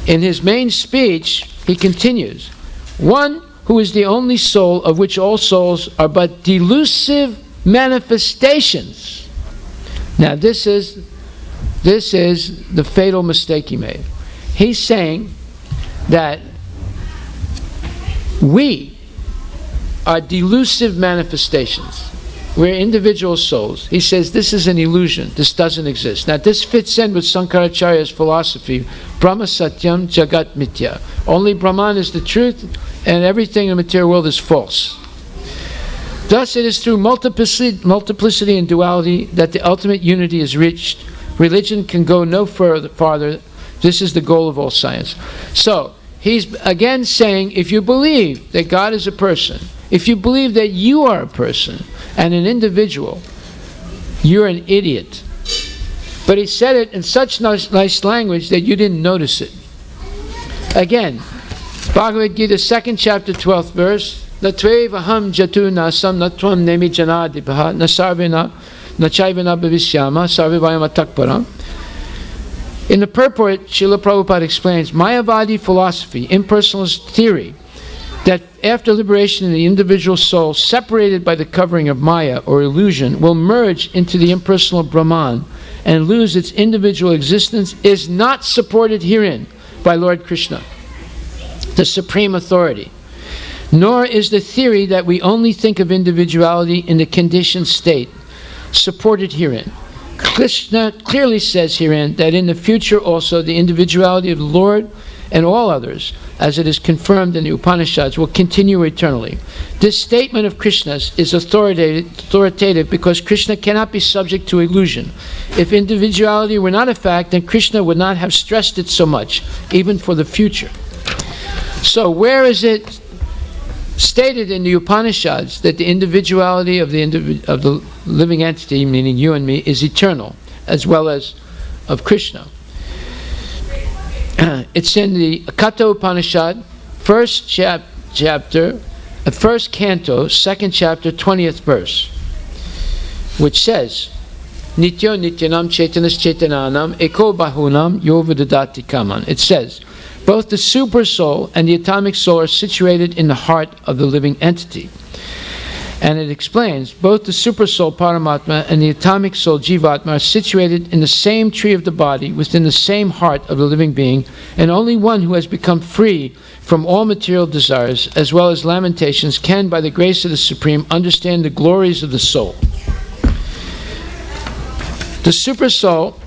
In his main speech, he continues, one who is the only soul of which all souls are but delusive manifestations. Now this is the fatal mistake he made. He's saying that we are delusive manifestations. We're individual souls. He says this is an illusion. This doesn't exist. Now this fits in with Sankaracharya's philosophy, Brahma Satyam Jagat Mithya. Only Brahman is the truth and everything in the material world is false. Thus it is through multiplicity and duality that the ultimate unity is reached. Religion can go no farther. This is the goal of all science. So he's again saying, if you believe that God is a person, if you believe that you are a person and an individual, you're an idiot. But he said it in such nice language that you didn't notice it. Again, Bhagavad Gita, 2nd chapter, 12th verse, Natveva ham jatu nasam natvam nemi janadipaha nasarvena nachaivena bhavishyama sarvivayam atakparam. In the purport, Srila Prabhupada explains, Mayavadi philosophy, impersonalist theory, that after liberation the individual soul, separated by the covering of Maya or illusion, will merge into the impersonal Brahman and lose its individual existence, is not supported herein by Lord Krishna, the supreme authority. Nor is the theory that we only think of individuality in the conditioned state supported herein. Krishna clearly says herein that in the future also the individuality of the Lord and all others, as it is confirmed in the Upanishads, will continue eternally. This statement of Krishna's is authoritative because Krishna cannot be subject to illusion. If individuality were not a fact, then Krishna would not have stressed it so much, even for the future. So where is it stated in the Upanishads that the individuality of the living entity, meaning you and me, is eternal, as well as of Krishna? It's in the Katha Upanishad, first chapter, first canto, 2nd chapter, 20th verse, which says, Nityo nityanam chaitanas chaitananam eko bahunam yo vidadati kaman. It says, both the super soul and the atomic soul are situated in the heart of the living entity. And it explains, both the super soul Paramatma and the atomic soul Jivatma are situated in the same tree of the body, within the same heart of the living being, and only one who has become free from all material desires, as well as lamentations, can, by the grace of the Supreme, understand the glories of the soul. The super soul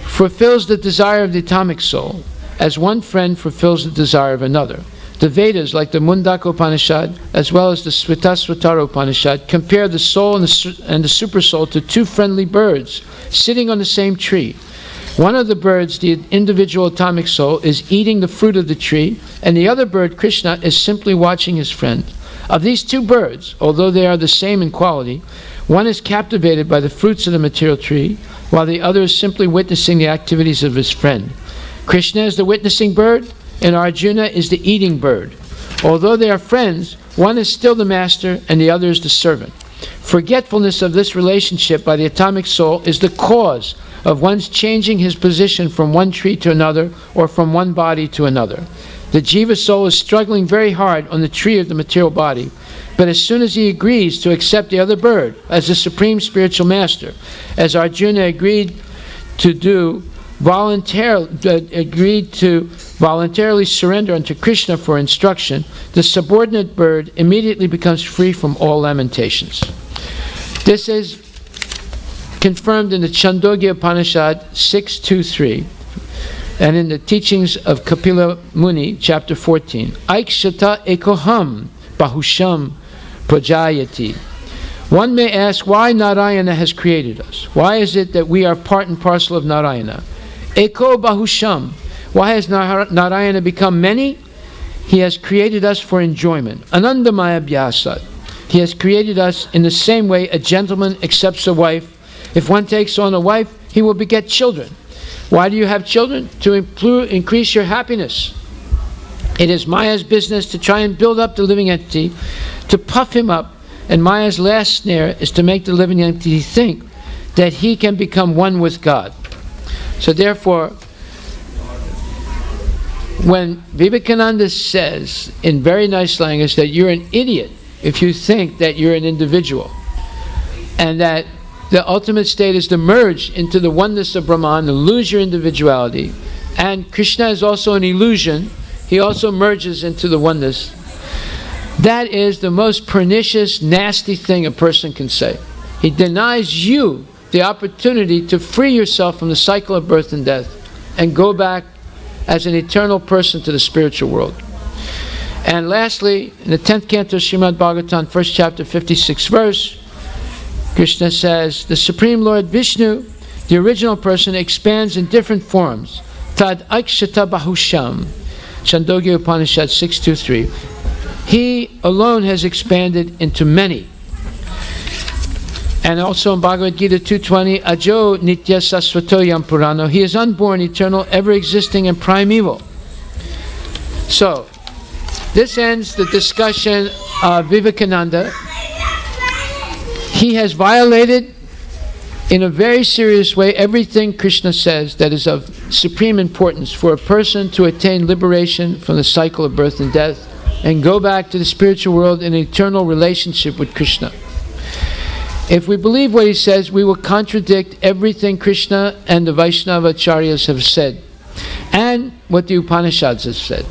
fulfills the desire of the atomic soul, as one friend fulfills the desire of another. The Vedas, like the Mundaka Upanishad, as well as the Svitasvatara Upanishad, compare the soul and the super soul to two friendly birds sitting on the same tree. One of the birds, the individual atomic soul, is eating the fruit of the tree, and the other bird, Krishna, is simply watching his friend. Of these two birds, although they are the same in quality, one is captivated by the fruits of the material tree, while the other is simply witnessing the activities of his friend. Krishna is the witnessing bird, and Arjuna is the eating bird. Although they are friends, one is still the master and the other is the servant. Forgetfulness of this relationship by the atomic soul is the cause of one's changing his position from one tree to another or from one body to another. The jiva soul is struggling very hard on the tree of the material body, but as soon as he agrees to accept the other bird as the supreme spiritual master, as Arjuna agreed to voluntarily surrender unto Krishna for instruction, the subordinate bird immediately becomes free from all lamentations. This is confirmed in the Chandogya Upanishad 6.2.3 and in the teachings of Kapila Muni, chapter 14. Aikshata ekoham bahusham prajayati. One may ask why Narayana has created us. Why is it that we are part and parcel of Narayana? Eko bahusham. Why has Narayana become many? He has created us for enjoyment. Anandamaya Bhyasat. He has created us in the same way a gentleman accepts a wife. If one takes on a wife, he will beget children. Why do you have children? To increase your happiness. It is Maya's business to try and build up the living entity, to puff him up, and Maya's last snare is to make the living entity think that he can become one with God. So therefore, when Vivekananda says in very nice language that you're an idiot if you think that you're an individual, and that the ultimate state is to merge into the oneness of Brahman and lose your individuality, and Krishna is also an illusion, he also merges into the oneness. That is the most pernicious, nasty thing a person can say. He denies you the opportunity to free yourself from the cycle of birth and death and go back as an eternal person to the spiritual world. And lastly, in the 10th canto of Srimad Bhagavatam, 1st chapter, 56th verse, Krishna says, the Supreme Lord Vishnu, the original person, expands in different forms. Tad Akshata Bahusham, Chandogya Upanishad 623. He alone has expanded into many. And also in Bhagavad Gita 2.20, Ajo Nitya Sasvato Yam Purano. He is unborn, eternal, ever-existing, and primeval. So, this ends the discussion of Vivekananda. He has violated, in a very serious way, everything Krishna says that is of supreme importance for a person to attain liberation from the cycle of birth and death and go back to the spiritual world in an eternal relationship with Krishna. If we believe what he says, we will contradict everything Krishna and the Vaishnava Acharyas have said, and what the Upanishads have said.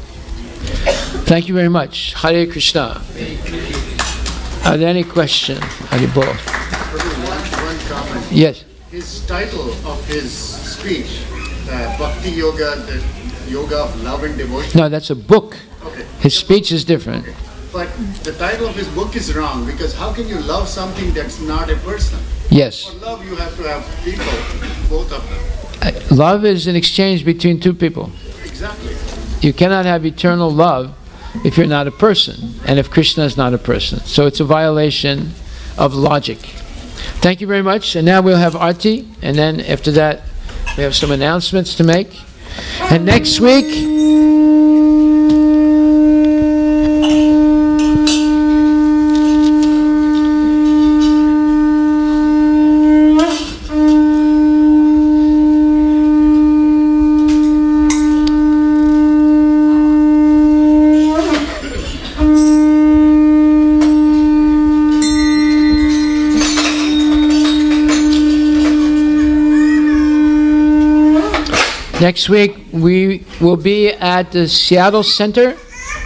Thank you very much. Hare Krishna. Are there any questions? Haribol. One comment. Yes. His title of his speech, Bhakti Yoga, the Yoga of Love and Devotion. No, that's a book. Okay. His speech is different. Okay. But the title of his book is wrong, because how can you love something that's not a person? Yes. For love, you have to have people, both of them. Love is an exchange between two people. Exactly. You cannot have eternal love if you're not a person, and if Krishna is not a person. So it's a violation of logic. Thank you very much. And now we'll have Arti, and then after that we have some announcements to make. And next week, we will be at the Seattle Center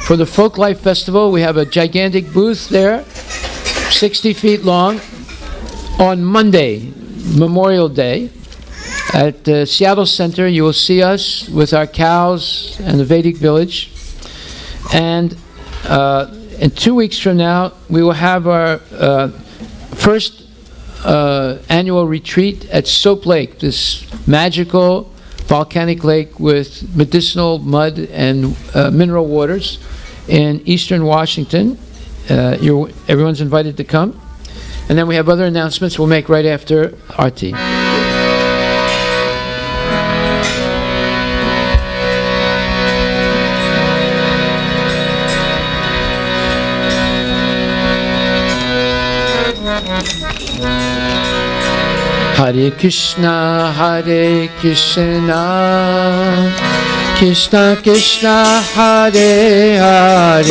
for the Folk Life Festival. We have a gigantic booth there, 60 feet long, on Monday, Memorial Day. At the Seattle Center, you will see us with our cows and the Vedic village. And in 2 weeks from now, we will have our first annual retreat at Soap Lake, this magical volcanic lake with medicinal mud and mineral waters in eastern Washington. Everyone's invited to come. And then we have other announcements we'll make right after Arti. Hare Krishna, Krishna Krishna, Hare Hare,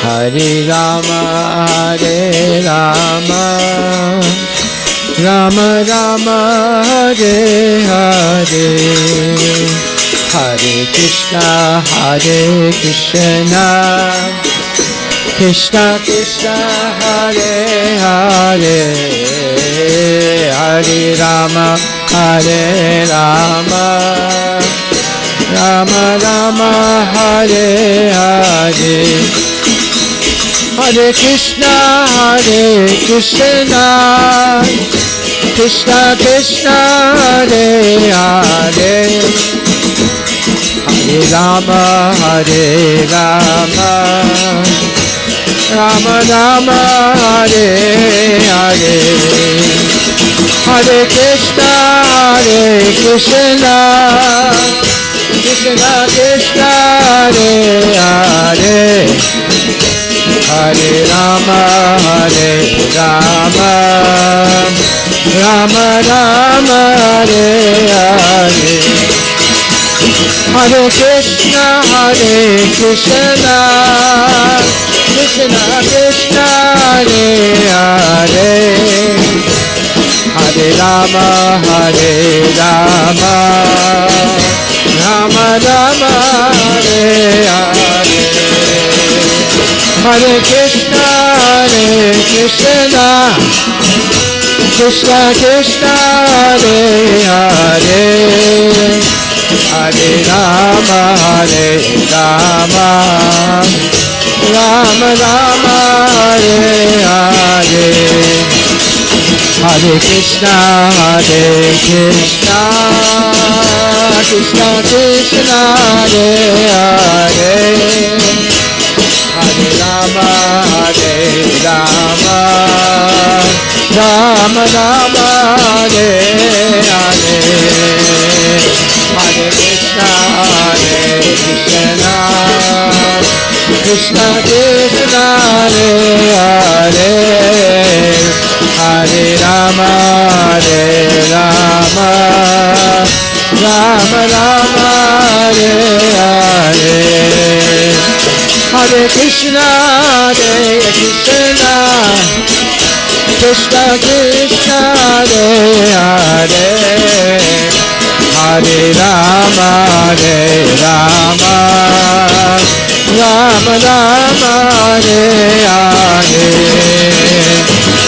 Hare Rama, Rama Rama, Hare Hare, Hare Krishna, Krishna Krishna, Hare Hare, Hare Rama, Rama Rama, Hare Hare, Hare Krishna, Krishna Krishna, Hare Hare, Rama, Hare Rama, Rama Rama, Hare Hare, Hare Krishna, Krishna Krishna, Hare Hare, Hare Rama, Rama Rama, Hare Hare, Hare Krishna, Krishna Krishna, Hare Hare, Hare Rama, Rama Rama, Hare Hare, Hare Krishna, Krishna Krishna, Hare Hare, Hare Rama, Rama Rama, Hare Hare, Hare Krishna, Krishna Krishna, Hare Hare, Hare Rama, Rama Rama, Hare Hare, Hare Krishna, Krishna Krishna, Hare Hare, Hare Rama, Rama Rama, Hare Hare, Hare Krishna, Krishna Krishna, Hare Hare, Hare Rama, Rama Rama, Hare Hare,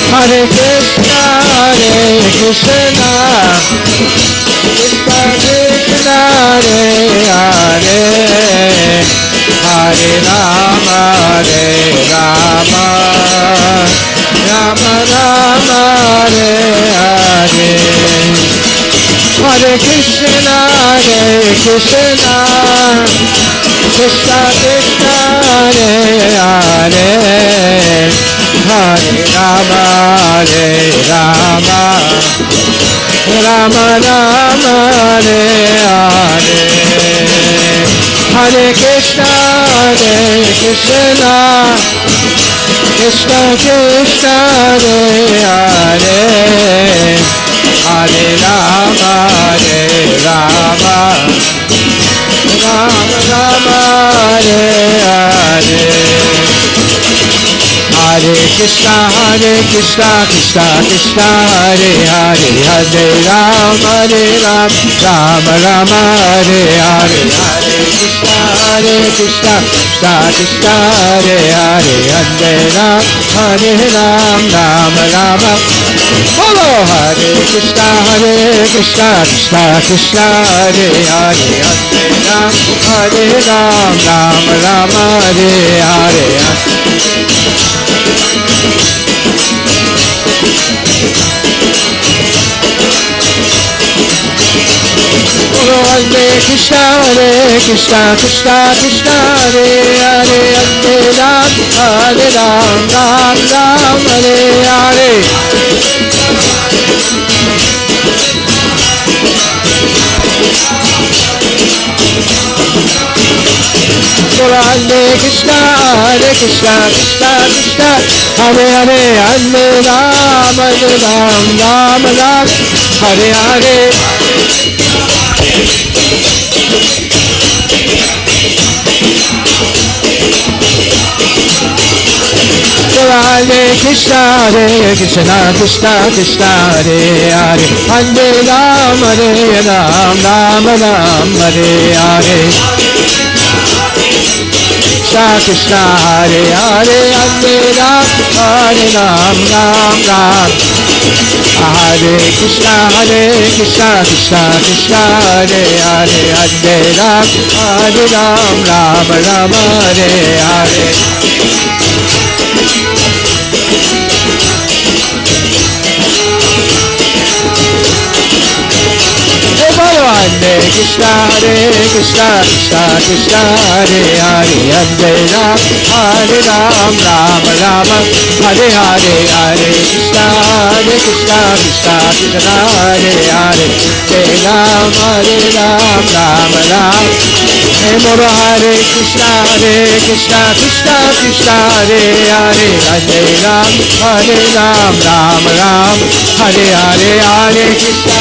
Hare Krishna, Krishna Krishna, Hare Hare, Hare Rama, Rama Rama, Hare Hare, Hare Krishna, Krishna Krishna, Hare Hare, Hare Rama, Rama Rama, Hare Hare, Hare Krishna, Krishna Krishna Krishna, Hare Hare, Hare Rama, Rama Rama, Hare Hare, Hare Krishna, Krishna Krishna, Hare Hare, Hare Rama, Rama Rama, Hare Hare, Hare Krishna, Krishna Krishna, Hare Hare, Hare Rama, Rama Rama. Follow Hare Krishna, Krishna Krishna, Hare Hare, Hare Rama, Rama Rama, Hare Hare. Hare Krishna, Krishna Krishna, Hare Hare, Hare Ram, Ram, Hare Hare. Hare Krishna, Krishna Krishna, Hare Hare, Hare Ram, Ram, Hare Hare. Hare Krishna, Krishna Krishna, Hare Hare, Hare Ram, Ram, Hare Hare. Krishna, Hare Hare, Hare Ram, Ram, Hare Krishna, Krishna Krishna, Hare Hare, Hare Ram, Ram, Hare Hare. Hare Krishna Krishna Krishna Hare Hare Hare Ram Hare Ram Ram Ram Hare Hare Hare Krishna Krishna Krishna Hare Hare Hare Ram Ram Ram Hey Moro Hare Krishna Krishna Krishna Hare Hare Hare Ram Ram Ram Hare Hare Hare Krishna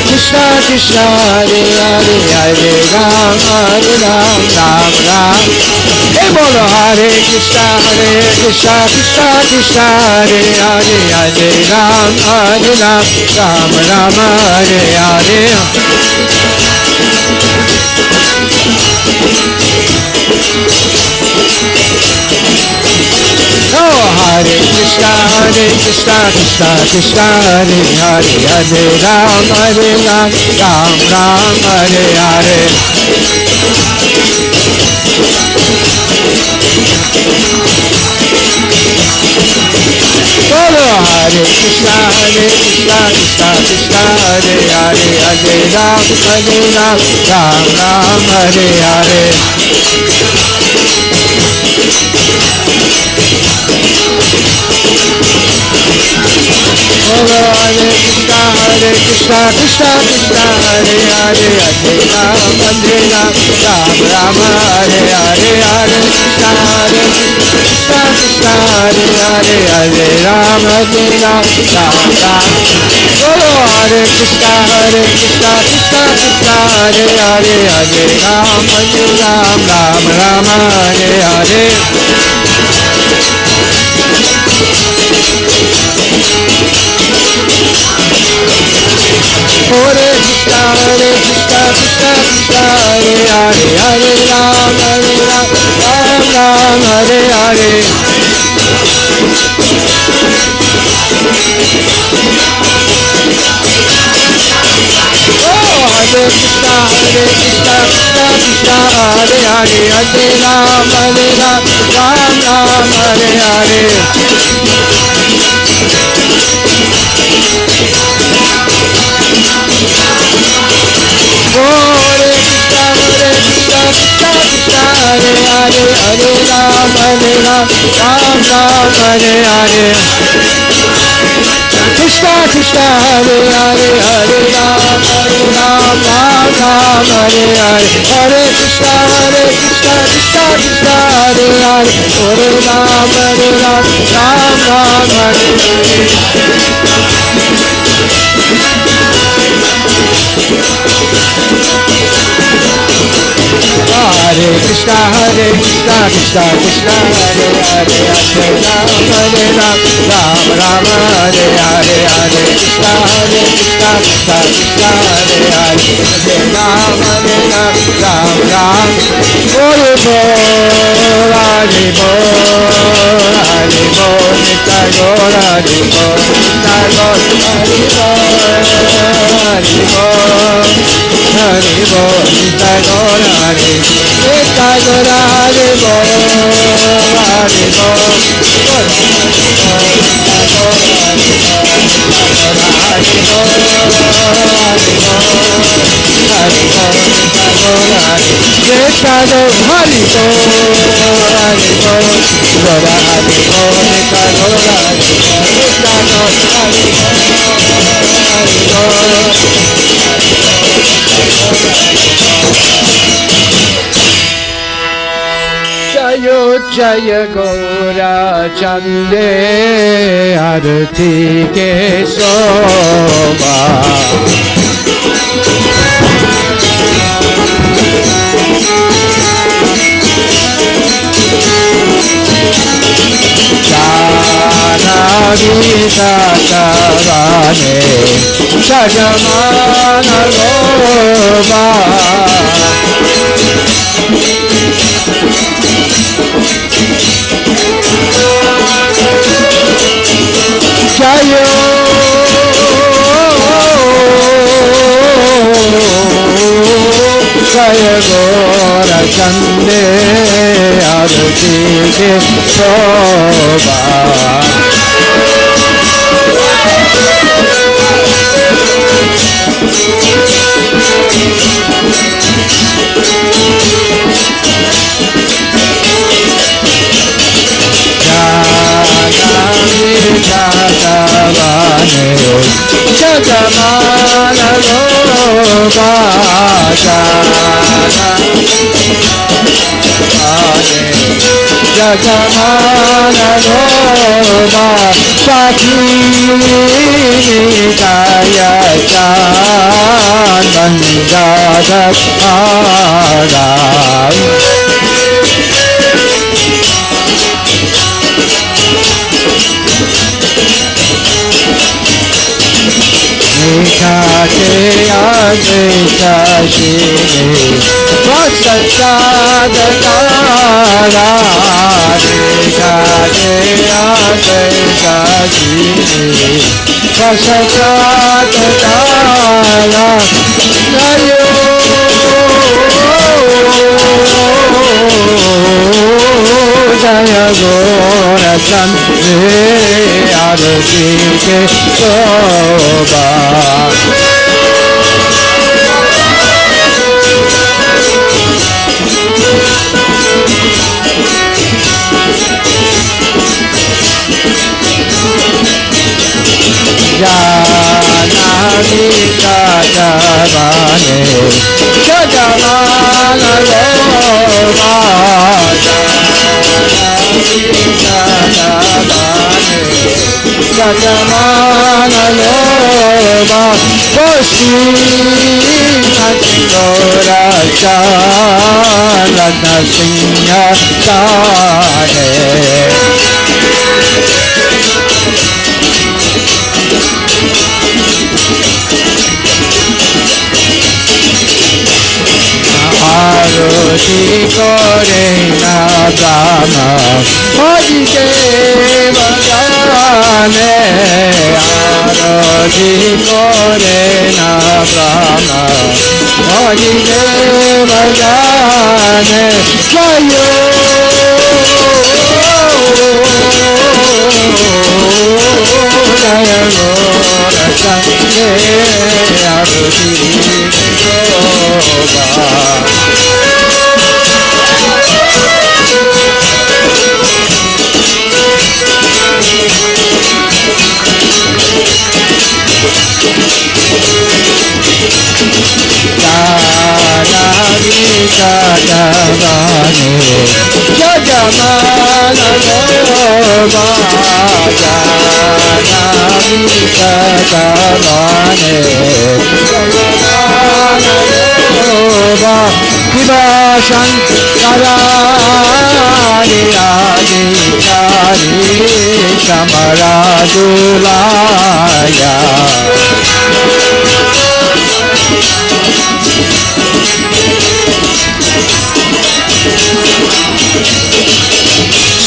Krishna Krishna Hare Hare Hare Ram Ram Ram Hey Moro Hare Krishna Krishna Krishna Hare Hare Hare Ram Ram Hare Hare Oh Hare Krishna Krishna Krishna Hare Hare Hare Ram Ram Hare Hare Bolo Hare Krishna Krishna Krishna Hare Hare Hare Ram Ram Hare Hare Bolo Hare Krishna Krishna Krishna Hare Hare Hare Ram Ram Hare Hare Hare Krishna Krishna Hare Hare Hare Ram Ram Bolo Hare Krishna Krishna Krishna Hare Hare Hare Ram Ram Hare Hare Hare Krishna Krishna Krishna Hare Hare Hare Ram Ram Hare Hare Oh Hare Krishna Krishna Krishna Hare Hare Hare Ram Ram Hare Hare Hare Krishna Krishna Krishna Hare Hare Hare Ram Ram Hare Hare Krishna Krishna Hare Hare Hare Ram Ram Hare Hare Hare Krishna Krishna Krishna Hare Hare Hare Ram Ram Hare Hare Krishna Krishna Krishna Hare Hare Hare Ram Ram Hare Hare Hare Krishna Krishna Krishna Hare Hare Hare Ram Ram Hare Bol Nitya Gaur Hare Bol Nitya Gaur Hare Bol Hare Bol Nitya Gaur Hare Nitya Gaur Hare Bol Hare Bol Jayo Jaya Gaura Chande Arati Ke Soba Janavita Tavane Shajamana Loba Jayo Jaya Gaura Chande Arati Ke Soba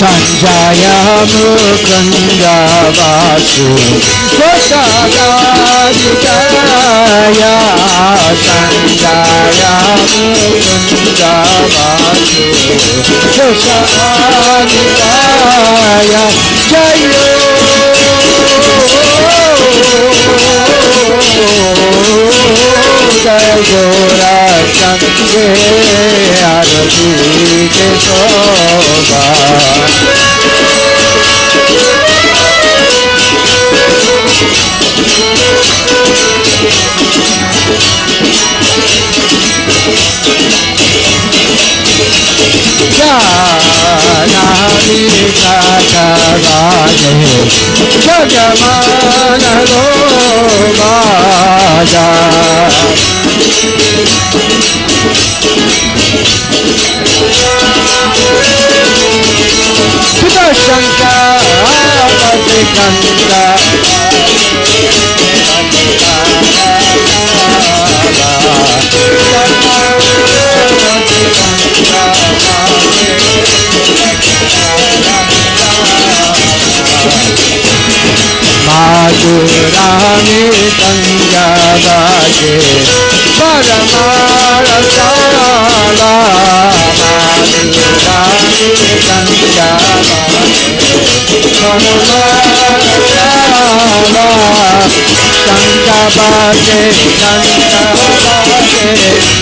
Sanjaya Mukunda Vasu Kosagadikaya Sanjaya Mukunda Vasu Kosagadikaya Jayo Jaya Gora Sangye Arati Ke Soba Madhurami Tanjavake Paramarasala Madhurami Tanjavake Paramarasala Tanjavake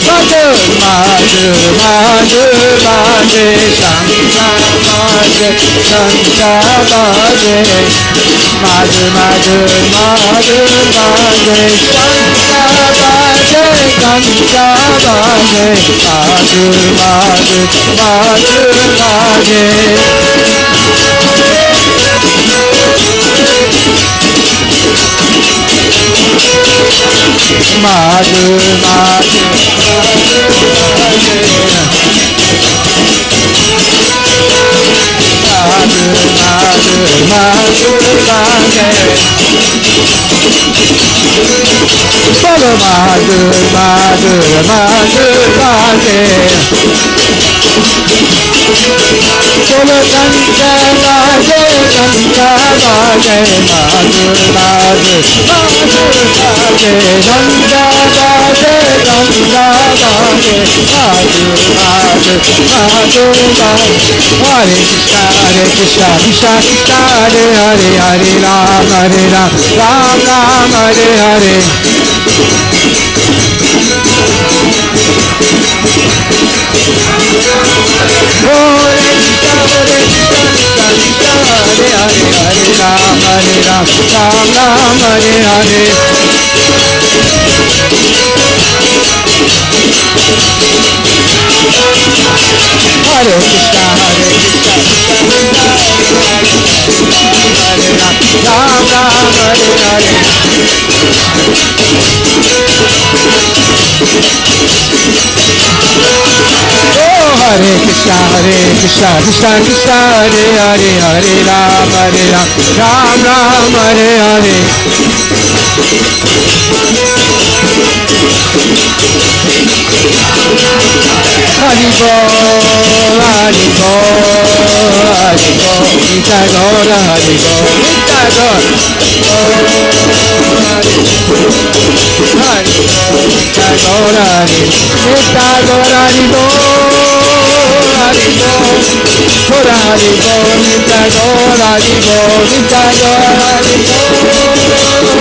Madhur Madhur Madhur Madhur Tanjavake Madhu Kanta Bhaje Madhu Madhu Madhu Bhaje Kanta Bhaje Kanta Bhaje Madhu Madhu Madhu Bhaje Madhu Madhu Bolo Madhu Madhu Madhu Bhaje Bolo Kanta Bhaje Kanta Bhaje Madhu Madhu Madhu Bhaje Kanta Bhaje Kanta Bhaje Madhu Madhu Madhu Bhaje Hare Krishna Krishna Krishna Hare Hare Hare Ram Hare Ram Ram Ram Hare Hare Hare Krishna, Krishna Krishna, Hare Hare, Hare Ram, Ram Ram, Hare Hare. Hari Bol, Hari Bol, Hari Bol, Nitya Gaura, Hari Bol, Nitya Gaura. Hari Bol, Nitya Gaura, Hari Bol. Hari Bol, Gora Hari Bol, Nitya Gaura, Hari Bol, Nitya Gaura, Hari Bol,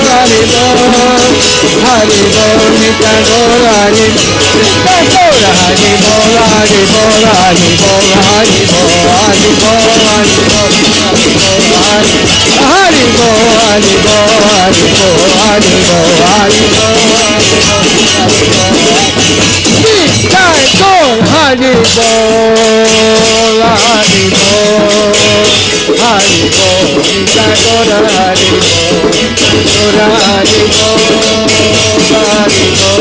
Hari Bol, Hari Bol, Nitya Gaura, Hari Bol, Nitya Gaura, Hari Bol, Hari Bol, Hari Bol, Hari Bol, Hari Bol, Hari Bol, Hari Bol, Hari Bol, Hari Bol, Hari Bol, Hari Bol, Nitya Gaura, Hari Bol, Hari Bol, Hari Bol, Nitya Gaura, Hari Bol, Gaura Hari Bol, Hari Bol,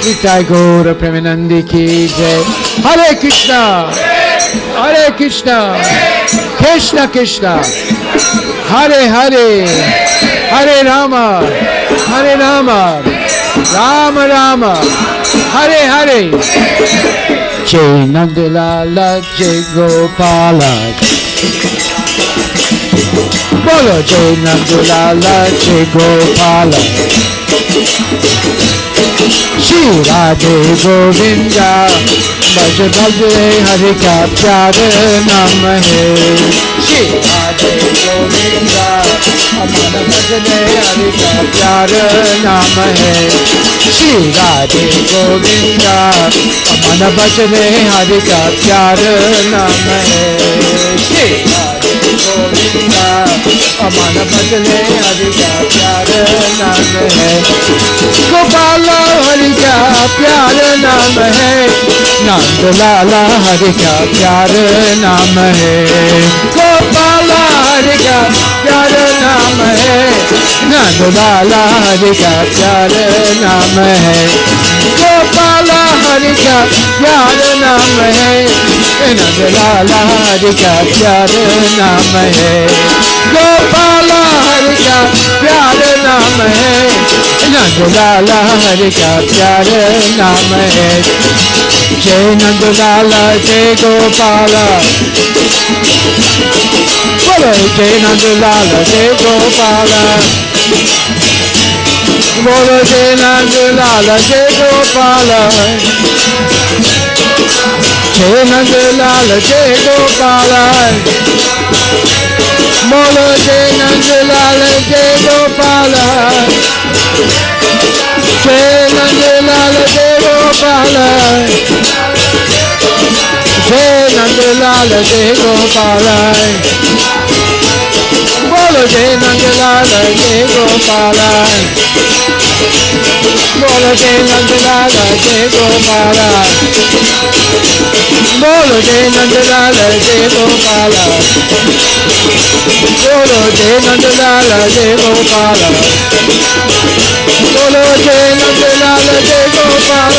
Nitya Gaura Premanandi ki jai. Hare Krishna, Hare Krishna, Krishna Krishna, Hare Hare, Hare Rama, Hare Rama, Rama Rama, Hare Hare. Jai Nandalala, Jai Gopala. Bolo Jai Nandalala, Jai Gopala. Shri Radhe Govinda, Bhaj Bhaje Hari Ka Pyare Naam Hai. Shri Radhe Govinda, Aman Bhajne Hari Ka Pyare Naam Hai. Shri Radhe Govinda, Aman Bhajne Hari Ka Pyare Naam Hai. Shri Radhe Govinda, Aman Bhajne Hari Ka Pyare Naam Hai. Gopala Hari Ka Pyare Naam Hai. Nandalala Hari Ka Pyare Naam Hai. Gopala Hari Ka Pyare Naam Hai. Nandalala Hari Ka Pyare Naam Hai. Gopala Hari Ka Pyare Naam Hai. Nandalala Hari Ka Pyare Naam Hai. Gopala Hari Ka Pyare Naam Hai. Nandalala Hari Ka Pyare Naam Hai. Jai Nandalala, Jai Gopala. Bolo Jai Nandalala, Jai Gopala. Bolo Jai Nandalala, Jai Gopala. Jai Nandlal Jai Gopal, Bolo Jai Nandlal Jai Gopal, Jai Nandlal Jai Gopal, Jai Nandlal Jai Gopal, Bolo Jai Nandlal Jai Gopal, Bolo Jai Nandlal Jai Gopal, Bolo Jai Nandlal Jai Gopal, Bolo Jai Nandlal Jai Gopal, Bolo Jai Nandlal Jai Gopal,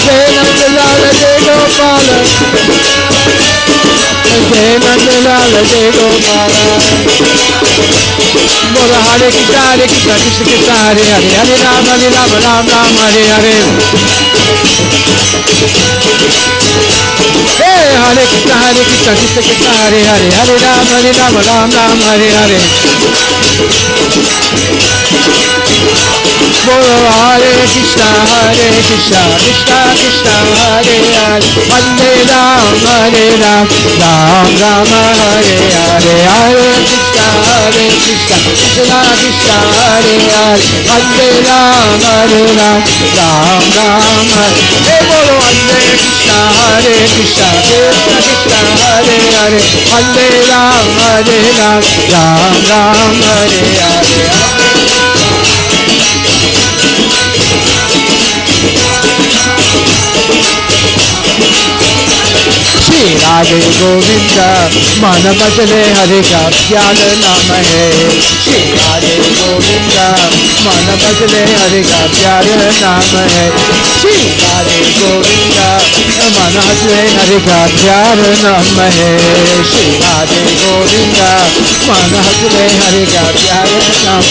Jai Nandlal Jai Gopal, Jai Nandlal Jai Gopal. Bolo Hare Krishna Krishna Krishna Hare Hare, Hare Rama Rama Hare Hare. Hey, Hare Krishna Krishna Krishna Hare Hare, Hare Rama Rama Hare Hare. Bolo Hare Krishna Krishna Krishna Hare Hare, Hare Rama Ram Rama Hare Hare. Hare Krishna Krishna Krishna Hare Hare, Hare Rama Ram Rama. Hey, Bolo Hare Krishna Krishna Krishna Hare Hare, Hare Rama Ram Hare Hare. Shri Radhe Govinda मन मचले हरे का प्यार नाम है. श्री राधे गोविंदा मन मचले हरे का प्यार नाम है. श्री राधे गोविंदा मन मचले हरे का प्यार नाम है. श्री राधे गोविंदा मन मचले हरे का प्यार नाम.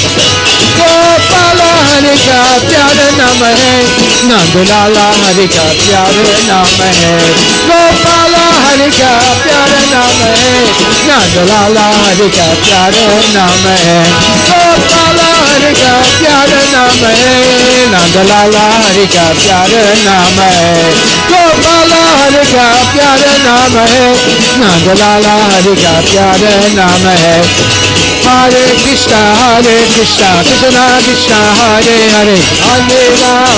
गोपाल हरे का प्यार नाम है. नंदलाला हरे का प्यार नाम है. गोपाल हरे का प्यार नाम है. नंदलाला हरे का प्यार नाम है. गोपाल हरे का प्यार नाम है. नंदलाला हरे का प्यार नाम है. गोपाल हरे का प्यार नाम है. नंदलाला हरे का प्यार नाम है. Hare Krishna Krishna Krishna Hare Hare, Hare Ram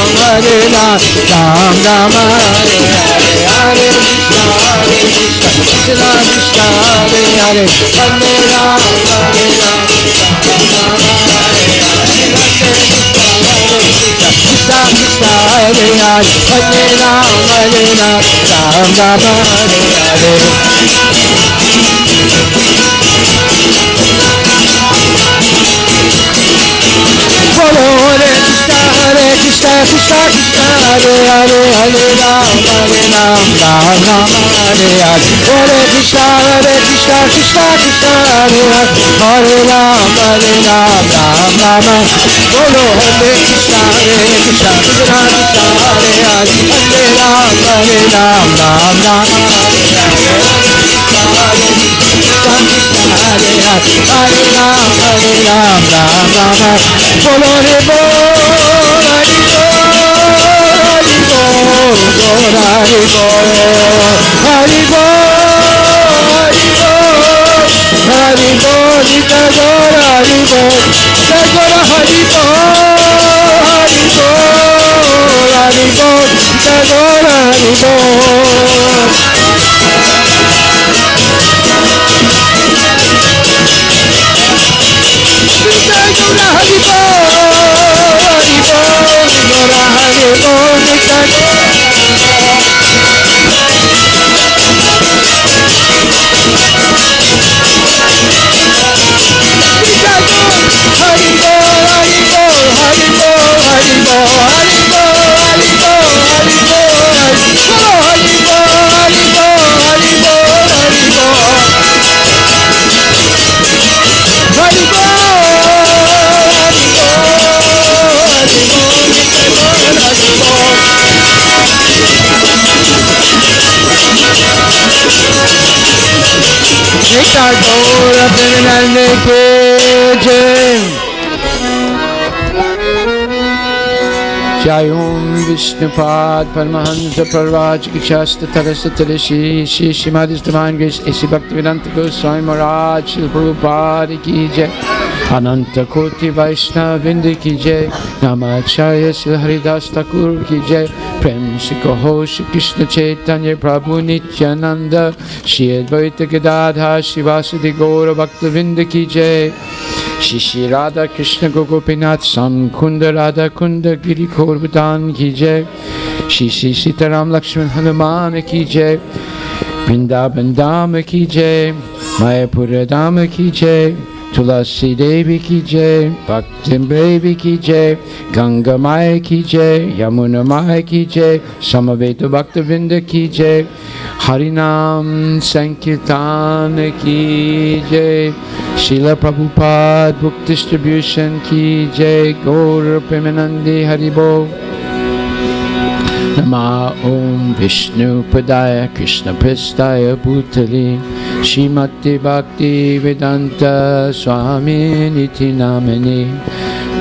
Ram Rama Hare Hare. Hare Krishna Krishna Krishna Hare Hare, Hare Ram Ram Rama Hare Hare. Hare Krishna Krishna Hare Hare, Hare Ram Rama Hare Hare. Bolo Hare Krishna Krishna Krishna Hare Hare, Hare Ram Ram Rama Hare Hare. Hare Krishna Krishna Krishna Hare Hare, Hare Ram Ram Rama. Bolo Hare Krishna Krishna Krishna Hare Hare, Hare Ram Ram Rama Hare Hare. Hare Hare Ram Rama. Bolo Hare Bol Hari Bol Hari Bol Hari Bol Hari Bol Ita Gor Hari Bol Gor Hari Bol Hari Bol Hari Bol Ita Gor Hari Bol. Hari Bol, Hari Bol, Gora Hari Bol, Nita Gora Hari Bol, Hari Bol, Hari Bol, Hari Bol, Hari Bol, Hari Bol, Hari Bol, Hari Bol, Hari Bol, Hari Bol, Hari Bol, Hari Bol. Hari Nita Gaura Prananda ke jai. Jai Om Vishnupad Paramahansa Parvaj Kichasta Tarasa Tarishi Shri Shrimadis Divine Grace A.C. Bhaktivedanta Goswami Maharaj Srila Prabhupada Ki Jai Ananta Koti Vaishnava Vrinda Ki Jai Namacharya Srila Haridas Thakur Ki Jai Prem Shri Kaho Shri Krishna Chaitanya Prabhu Nityananda Shri Advaita Gadadha Shri Vasudeva Gaura Bhakta Vrinda Ki Jai Shri Shri Radha Krishna Gopinath Samkunda Radha Kunda Giri Korvadan Ki Jai Shri Shri Sitaram Lakshman Hanuman Ki Jai Vrindavan Dhama Ki Jai Mayapura Dhama Ki Jai Tulasi Devi Ki Jai Bhakti Devi Ki Jai Ganga Maya Ki Jai Yamuna Maya Ki Jai Samaveta Bhakta Vrinda Ki Jai Harinam Sankirtan Ki Jai Srila Prabhupada Book Distribution Ki Jai Gaur Premanandi Haribo Nama Om Vishnu Padaya Krishna Prestaya Bhutali Shrimati Bhakti Vedanta Swami Niti Namani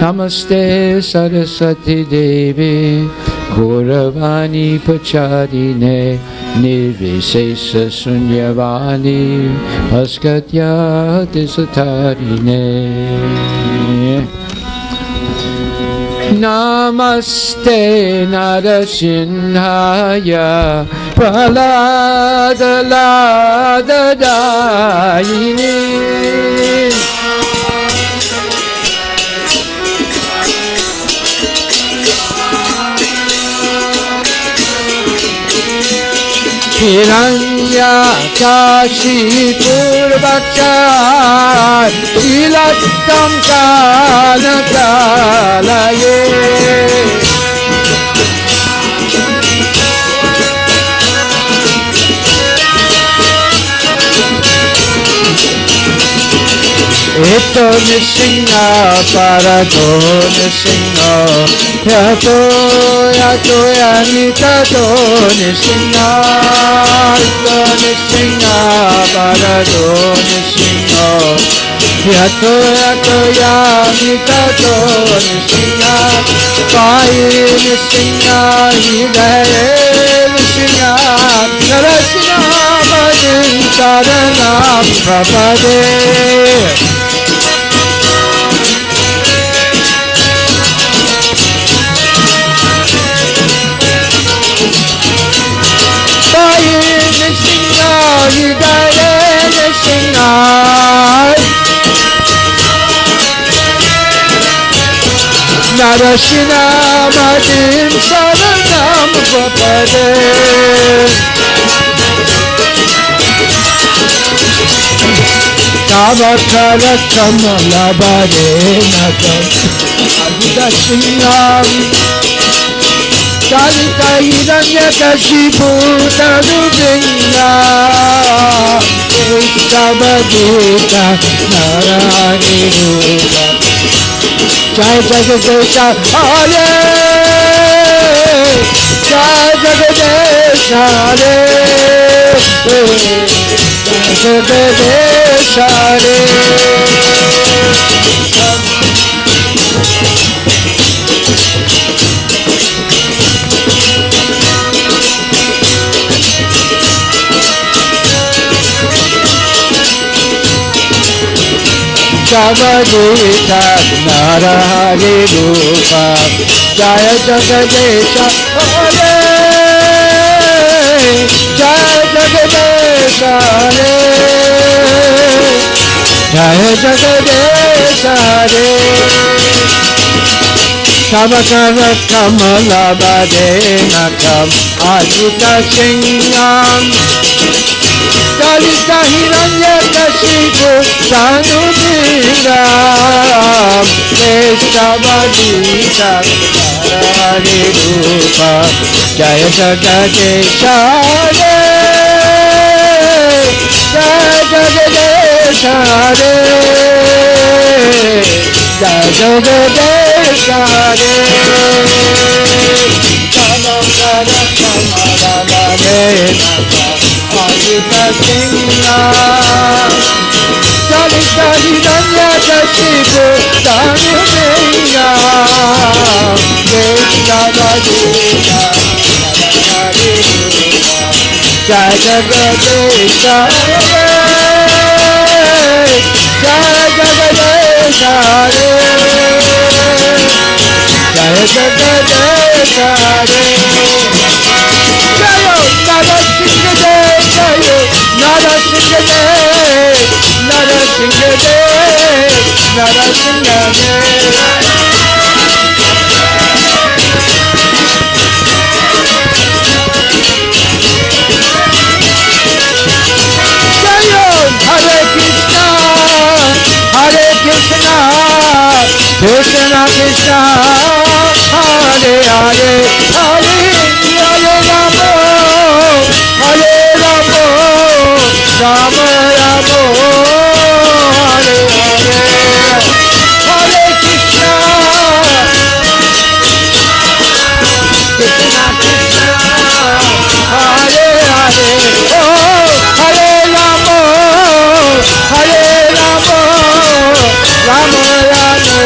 Namaste Saraswati Devi Gauravani Pacharine Nirvisesa Sunyavani Paskatya Desatarine Namaste Narasimhaya Praladadayini Hiranya Kashi Purvachar Ilattam Kana Kalaye Eto Nishinga Parato Nishinga Yato Yato Yanitato Nishinga Eto Nishinga Parato Nishinga Yato Yato Yanitato Nishinga Pai Nishinga Hidaya Nishinga Narasina Bhajin Saranam Prabhade Hidaya Nishinga Narashina Madhim Saranam Prabhade Navatara Kamala Bade Nakam Adidashingam Kalita Hiranya Kashipu Tarubinga Sabadita Narani Rupa Jai Jagadesha Hare Jai Jagadesha Hare Jai Jagadesha Hare Sabadita Narahari Rupa Jaya Jagadesha Hare Jaya Jagadesha Hare Jaya Jagadesha Hare Kamakara Kamala Bade Nakam Adita Singam Kalita Hiranya Kashipu Tanubiram Keshavadita Narani Rupa Jaya Jagadesha Hare Jaya Jagadesha Hare Jaya Jagadesha Hare Kamakara Kamala Bade Nakam Adita Singam Kalita Hiranya Kashipu Tanubiram Krishna Radhika Jai Jagadesha Jai Jagadesha Jai Jagadesha Jayo Nara Singh Dev Jayo Nara Singh Dev Nara Singh Dev Nara Singh Dev Hare Krishna, Krishna Krishna, Hare Hare, Hare Rama, Hare Rama, Rama Rama, Hare Hare, Hare Krishna, Krishna Krishna, Hare Hare, oh Hare Rama, Hare Rama, Rama Rama,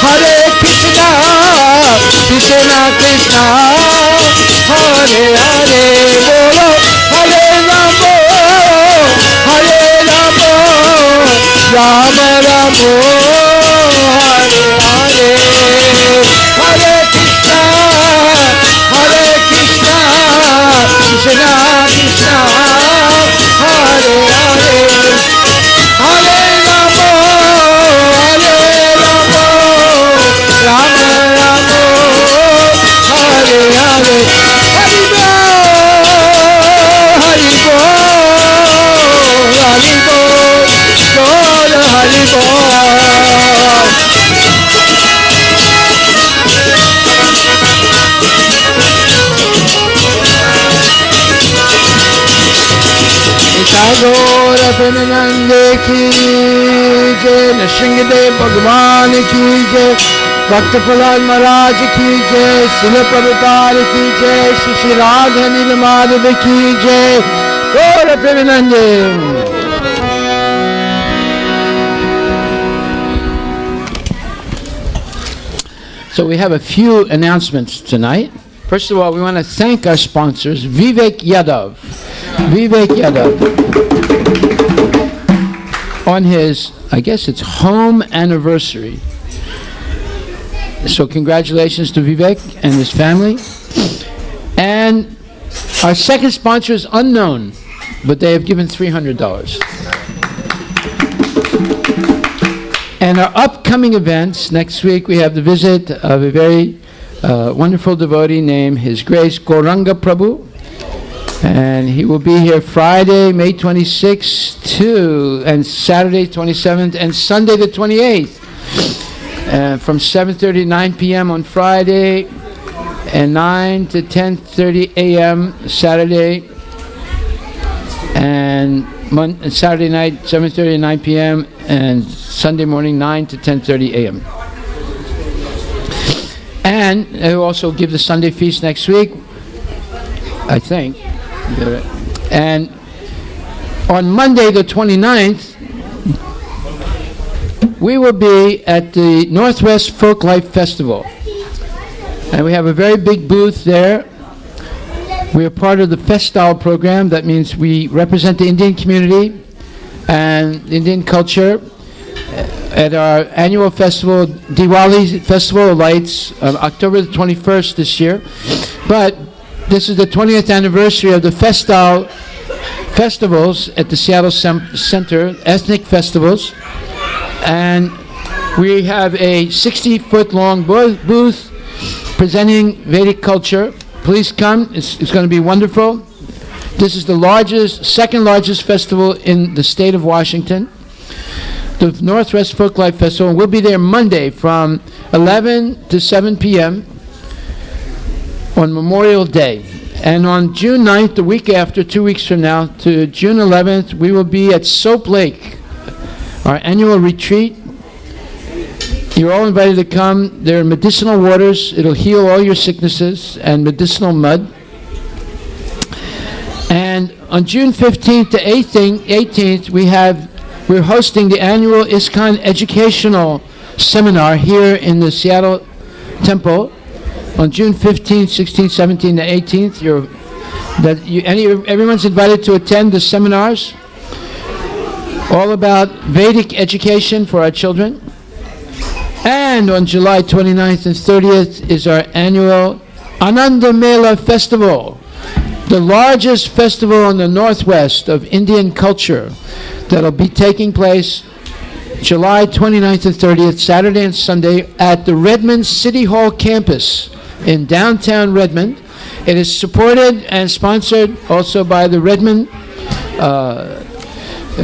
Hare Krishna, Krishna Krishna, Hare Hare, bolo Hare Rama, Hare Rama, Rama Rama, Hare Hare, Hare Krishna, Krishna Krishna, Hare Hare, Hare Rama, Rama Rama, Hare Hare, Hari Bol, Hari Bol. Tagore Premanande ki jai, Nrsimhadev Bhagwan ki jai, Bhakta Prahlad Maharaj ki jai, Srila Prabhupada ki jai, Shri Radha Nila Madhava ki jai, Gaura Premanande. So we have a few announcements tonight. First of all, we want to thank our sponsors, Vivek Yadav. Vivek Yadav, on his, I guess it's home anniversary. So congratulations to Vivek and his family. And our second sponsor is unknown, but they have given $300. And our upcoming events, next week we have the visit of a very wonderful devotee named His Grace Gauranga Prabhu. And he will be here Friday, May 26th and Saturday 27th and Sunday the 28th. From 7:30 to 9 p.m. on Friday and 9 to 10:30 a.m. Saturday. And Saturday night 7:30 to 9 p.m. and Sunday morning 9 to 10:30 a.m. And they will also give the Sunday feast next week, I think. And on Monday the 29th, we will be at the Northwest Folk Life Festival. And we have a very big booth there. We are part of the Festal program. That means we represent the Indian community and Indian culture at our annual festival, Diwali Festival of Lights, October the 21st this year. But this is the 20th anniversary of the Festal festivals at the Seattle Center, ethnic festivals. And we have a 60-foot long booth presenting Vedic culture. Please come, it's going to be wonderful. This is the second largest festival in the state of Washington, the Northwest Folk Life Festival. We'll be there Monday from 11 to 7 p.m. on Memorial Day. And on June 9th, the week after, 2 weeks from now, to June 11th, we will be at Soap Lake, our annual retreat. You're all invited to come. There are medicinal waters. It'll heal all your sicknesses, and medicinal mud. And on June 15th to 18th, we have we're hosting the annual ISKCON Educational Seminar here in the Seattle Temple on June 15th, 16th, 17th, and 18th. Everyone's invited to attend the seminars, all about Vedic education for our children. And on July 29th and 30th is our annual Ananda Mela Festival, the largest festival in the northwest of Indian culture that'll be taking place July 29th and 30th, Saturday and Sunday, at the Redmond City Hall campus in downtown Redmond. It is supported and sponsored also by the Redmond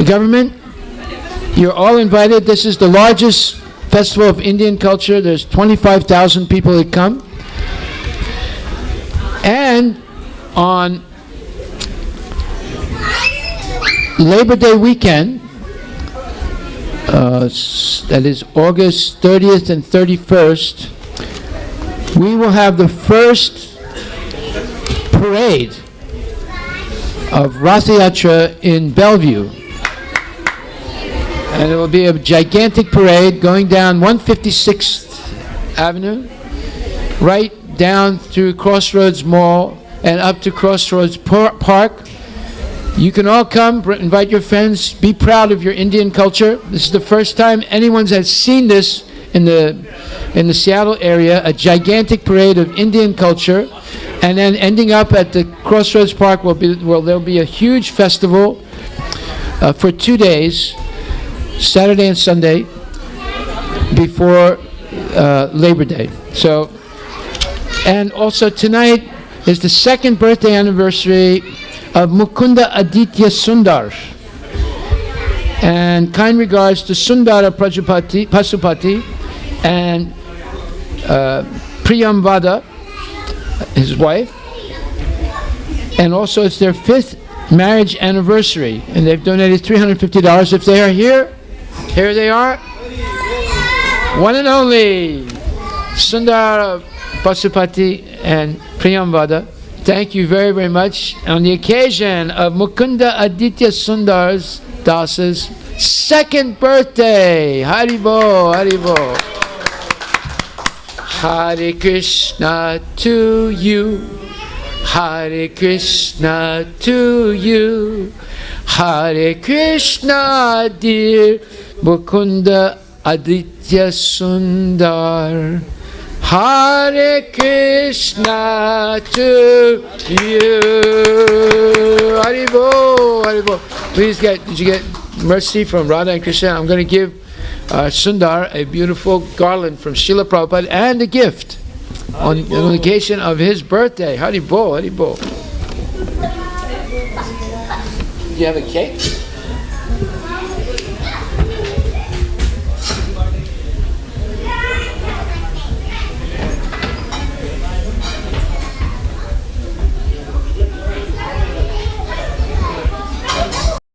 government. You're all invited. This is the largest festival of Indian culture. There's 25,000 people that come. And on Labor Day weekend, that is August 30th and 31st, we will have the first parade of Ratha Yatra in Bellevue. And it will be a gigantic parade going down 156th Avenue, right down through Crossroads Mall and up to Crossroads Park. You can all come, invite your friends, be proud of your Indian culture. This is the first time anyone has seen this in the Seattle area, a gigantic parade of Indian culture. And then ending up at the Crossroads Park there'll be a huge festival for 2 days, Saturday and Sunday, before Labor Day. So, and also tonight is the second birthday anniversary of Mukunda Aditya Sundar. And kind regards to Sundara Pasupati and Priyamvada, his wife. And also it's their 5th marriage anniversary. And they've donated $350. If they are here they are. One and only Sundara Pasupati and Priyamvada. Thank you very, very much on the occasion of Mukunda Aditya Sundar's Das's 2nd birthday. Haribo, Haribo. Hare Krishna to you. Hare Krishna to you. Hare Krishna, dear Mukunda Aditya Sundar. Hare Krishna to you. Haribo, Haribo. Please did you get mercy from Radha and Krishna? I'm going to give Sundar a beautiful garland from Srila Prabhupada and a gift on the occasion of his birthday. Haribo, Haribo. Do you have a cake?